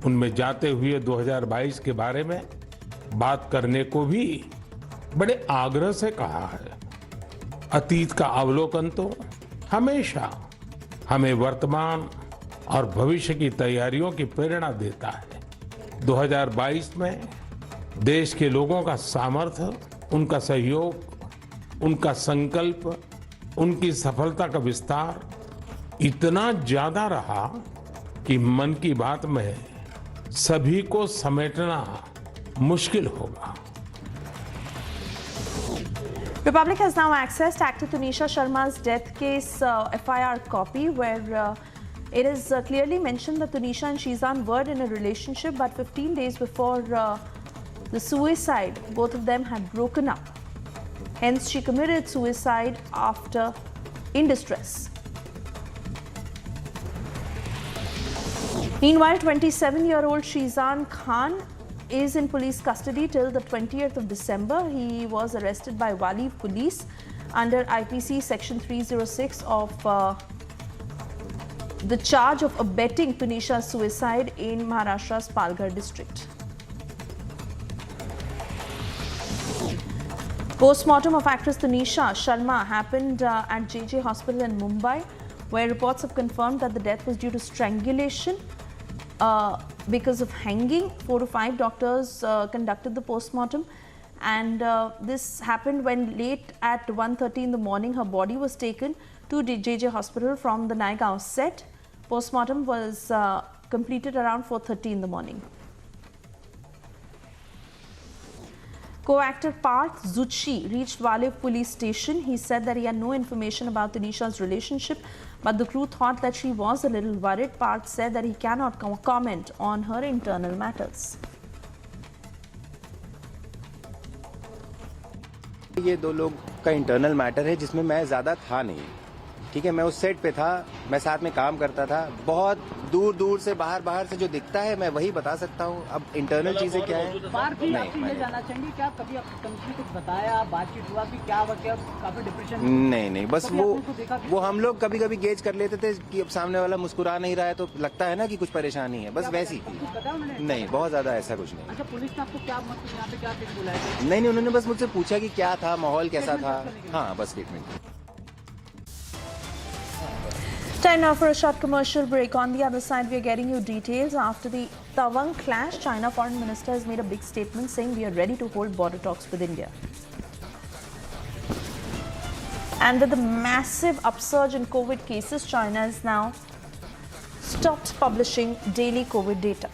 उनमें जाते हुए 2022 के बारे में बात करने को भी बड़े आग्रह से कहा है। अतीत का अवलोकन तो हमेशा हमें वर्तमान और भविष्य की तैयारियों की प्रेरणा देता है। 2022 में देश के लोगों का सामर्थ्य, उनका सहयोग, उनका संकल्प, उनकी सफलता का विस्तार इतना ज्यादा रहा कि मन की बात में सभी को समेटना मुश्किल होगा। Republic has now accessed actor Tunisha Sharma's death case FIR copy, where it is clearly mentioned that Tunisha and Shizan were in a relationship, but 15 days before the suicide, both of them had broken up. Hence, she committed suicide after in distress. Meanwhile, 27-year-old Shizan Khan is in police custody till the 20th of December. He was arrested by Wali police under IPC section 306 of the charge of abetting Tunisha's suicide in Maharashtra's Palghar district. Postmortem of actress Tunisha Sharma happened at JJ Hospital in Mumbai, where reports have confirmed that the death was due to strangulation because of hanging. 4 to 5 doctors conducted the postmortem, and this happened when late at 1:30 in the morning her body was taken to JJ Hospital from the Naigaon set. Postmortem was completed around 4:30 in the morning. Co-actor Parth Zuchi reached Wale police station. He said that he had no information about Tunisha's relationship, but the crew thought that she was a little worried. Parth said that he cannot comment on her internal matters. ये दो लोग का internal matter है जिसमें मैं ज़्यादा था नहीं, ठीक है। मैं उस सेट पे था, मैं साथ में काम करता था। बहुत दूर दूर से बाहर से जो दिखता है मैं वही बता सकता हूँ। अब इंटरनल चीजें क्या है नहीं जाना चाहेंगे क्या? कभी कंपनी कुछ बताया, बातचीत हुआ कि क्या काफी डिप्रेशन? नहीं, बस वो हम लोग कभी कभी गेज कर लेते थे कि अब सामने वाला मुस्कुरा नहीं रहा है तो लगता है ना कि कुछ परेशानी है, बस वैसी। नहीं, बहुत ज्यादा ऐसा कुछ नहीं। अच्छा, पुलिस ने आपको क्या यहाँ पे क्या बुलाया? नहीं, उन्होंने बस मुझसे पूछा कि क्या था, माहौल कैसा था। हाँ, बस statement. Time now for a short commercial break. On the other side, we are getting you details after the Tawang clash, China Foreign Minister has made a big statement saying we are ready to hold border talks with India. And with the massive upsurge in COVID cases, China has now stopped publishing daily COVID data.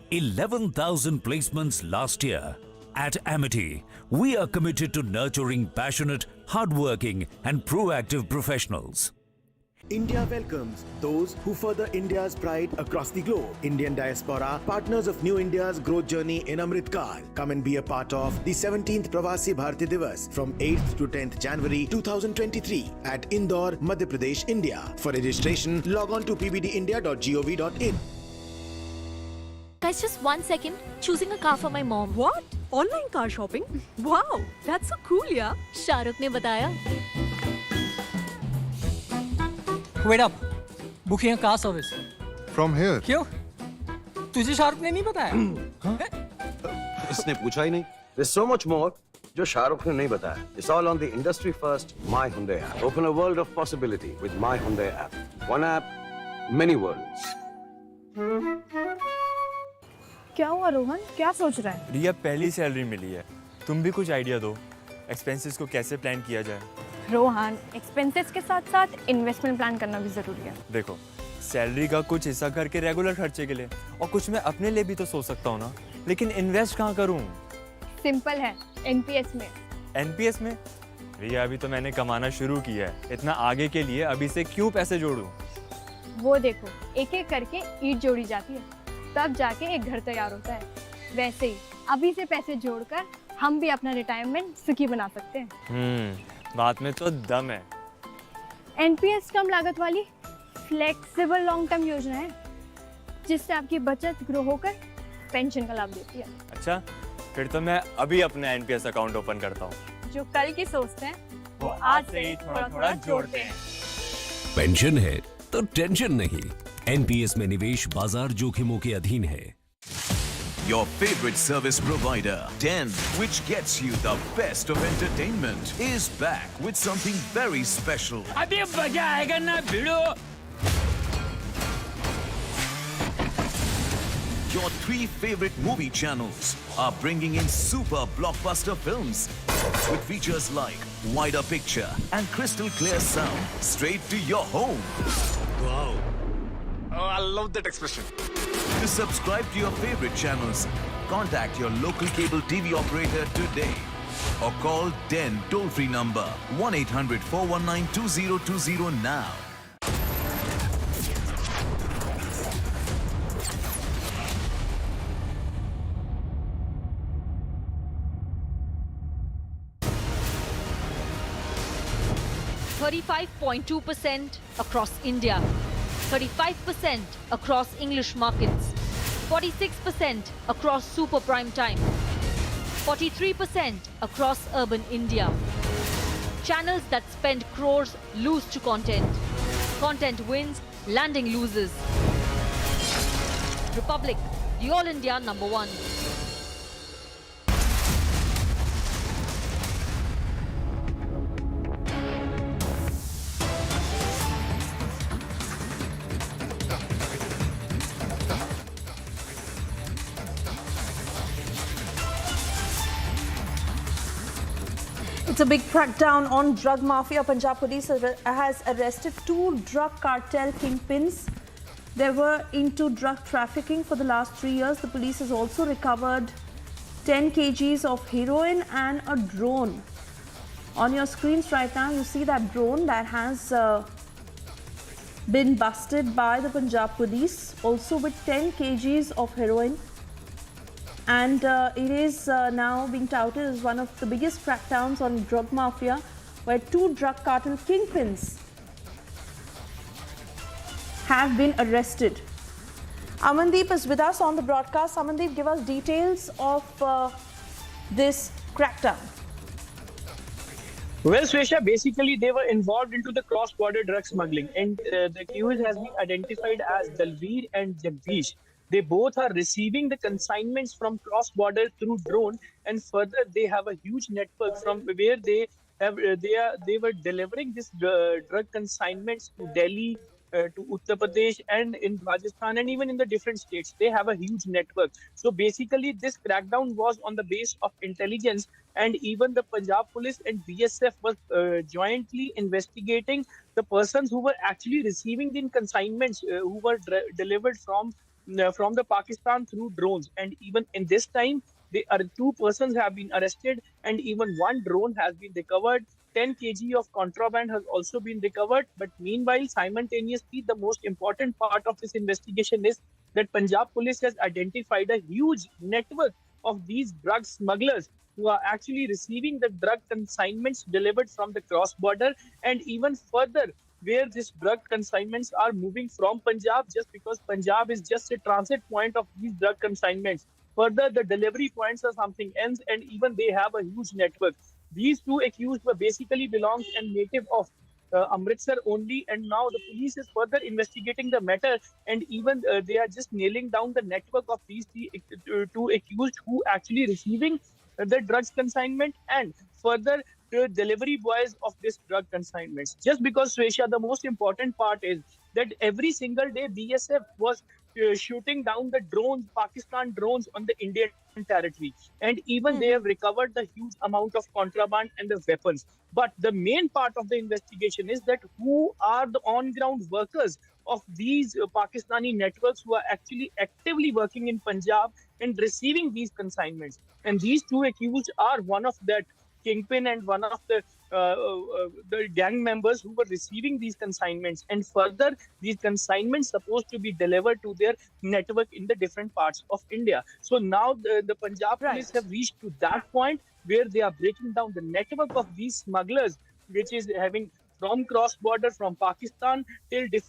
$11,000 placements last year. At Amity, we are committed to nurturing passionate, hardworking and proactive professionals. India welcomes those who further India's pride across the globe. Indian diaspora, partners of New India's growth journey in Amrit Kaal. Come and be a part of the 17th Pravasi Bharati Divas from 8th to 10th January 2023 at Indore, Madhya Pradesh, India. For registration, log on to pbdindia.gov.in. Guys, just 1 second. Choosing a car for my mom. What? Online car shopping? Wow, that's so cool, yeah. Shahrukh ne bataya. Wait up. Booking a car service. From here? क्यों? तुझे शाहरुख ने नहीं बताया? इसने पूछा ही नहीं. There's so much more जो शाहरुख ने नहीं बताया. It's all on the industry first My Hyundai app. Open a world of possibility with My Hyundai app. One app, many worlds. क्या हुआ रोहन? क्या सोच रहा है? रिया, पहली सैलरी मिली है. तुम भी कुछ आइडिया दो. एक्सपेंसेस को कैसे प्लान किया जाए? रोहन, एक्सपेंसेस के साथ साथ इन्वेस्टमेंट प्लान करना भी जरूरी है. देखो, सैलरी का कुछ हिस्सा घर के रेगुलर खर्चे के लिए और कुछ मैं अपने लिए भी तो सोच सकता हूँ ना. लेकिन इन्वेस्ट कहाँ करूँ? सिंपल है, एनपीएस में. एनपीएस में? रिया, अभी तो मैंने कमाना शुरू किया है. इतना आगे के लिए अभी से क्यों पैसे जोड़ूं? वो देखो, एक एक करके ईंट जोड़ी जाती है, तब जाके एक घर तैयार होता है. वैसे ही अभी से पैसे जोड़कर हम भी अपना रिटायरमेंट सुखी बना सकते हैं. बात में तो दम है. एनपीएस कम लागत वाली फ्लेक्सिबल लॉन्ग टर्म योजना है, जिससे आपकी बचत ग्रो होकर पेंशन का लाभ देती है. अच्छा, फिर तो मैं अभी अपना एनपीएस अकाउंट ओपन करता हूँ. जो कल की सोचते हैं वो आज से ही थोड़ा थोड़ा जोड़ते हैं. पेंशन है तो टेंशन नहीं. एनपीएस में निवेश बाजार जोखिमों के अधीन है. Your favorite service provider, 10, which gets you the best of entertainment, is back with something very special. अभी मजा आएगा ना भिड़ो. Your 3 favorite movie channels are bringing in super blockbuster films with features like wider picture and crystal clear sound straight to your home. Wow. Oh, I love that expression. To subscribe to your favorite channels, contact your local cable TV operator today or call 10 toll-free number 1-800-419-2020 now. %35.2% across India. 35% across English markets, 46% across super prime time, 43% across urban India. Channels that spend crores lose to content. Content wins, landing loses. Republic, the All India #1. It's a big crackdown on drug mafia. Punjab police has arrested 2 drug cartel kingpins. They were into drug trafficking for the last 3 years. The police has also recovered 10 kgs of heroin and a drone. On your screens right now, you see that drone that has been busted by the Punjab police, also with 10 kgs of heroin. And it is now being touted as one of the biggest crackdowns on drug mafia, where 2 drug cartel kingpins have been arrested. Amandeep is with us on the broadcast. Amandeep, give us details of this crackdown. Well, Swesha, basically they were involved into the cross-border drug smuggling, and the accused has been identified as Dalveer and Jagdish. They both are receiving the consignments from cross-border through drone, and further they have a huge network from where they were delivering this drug consignments to Delhi, to Uttar Pradesh, and in Rajasthan, and even in the different states. They have a huge network. So basically, this crackdown was on the base of intelligence, and even the Punjab police and BSF was jointly investigating the persons who were actually receiving the consignments who were delivered from the Pakistan through drones. And even in this time, two persons have been arrested, and even one drone has been recovered. 10 kg of contraband has also been recovered. But meanwhile, simultaneously, the most important part of this investigation is that Punjab police has identified a huge network of these drug smugglers who are actually receiving the drug consignments delivered from the cross border, and even further where these drug consignments are moving from Punjab, just because Punjab is just a transit point of these drug consignments. Further, the delivery points are something else, and even they have a huge network. These two accused were basically belongs and native of Amritsar only, and now the police is further investigating the matter, and even they are just nailing down the network of these two accused who actually receiving the drugs consignment, and further the delivery boys of this drug consignments. Just because, Swesha, the most important part is that every single day BSF was shooting down the drones, Pakistan drones on the Indian territory, and even they have recovered the huge amount of contraband and the weapons. But the main part of the investigation is that who are the on-ground workers of these Pakistani networks who are actually actively working in Punjab and receiving these consignments. And these two accused are one of that kingpin and one of the gang members who were receiving these consignments. And further, these consignments supposed to be delivered to their network in the different parts of India. So now the Punjab police have reached to that point where they are breaking down the network of these smugglers, which is having from cross border from Pakistan till different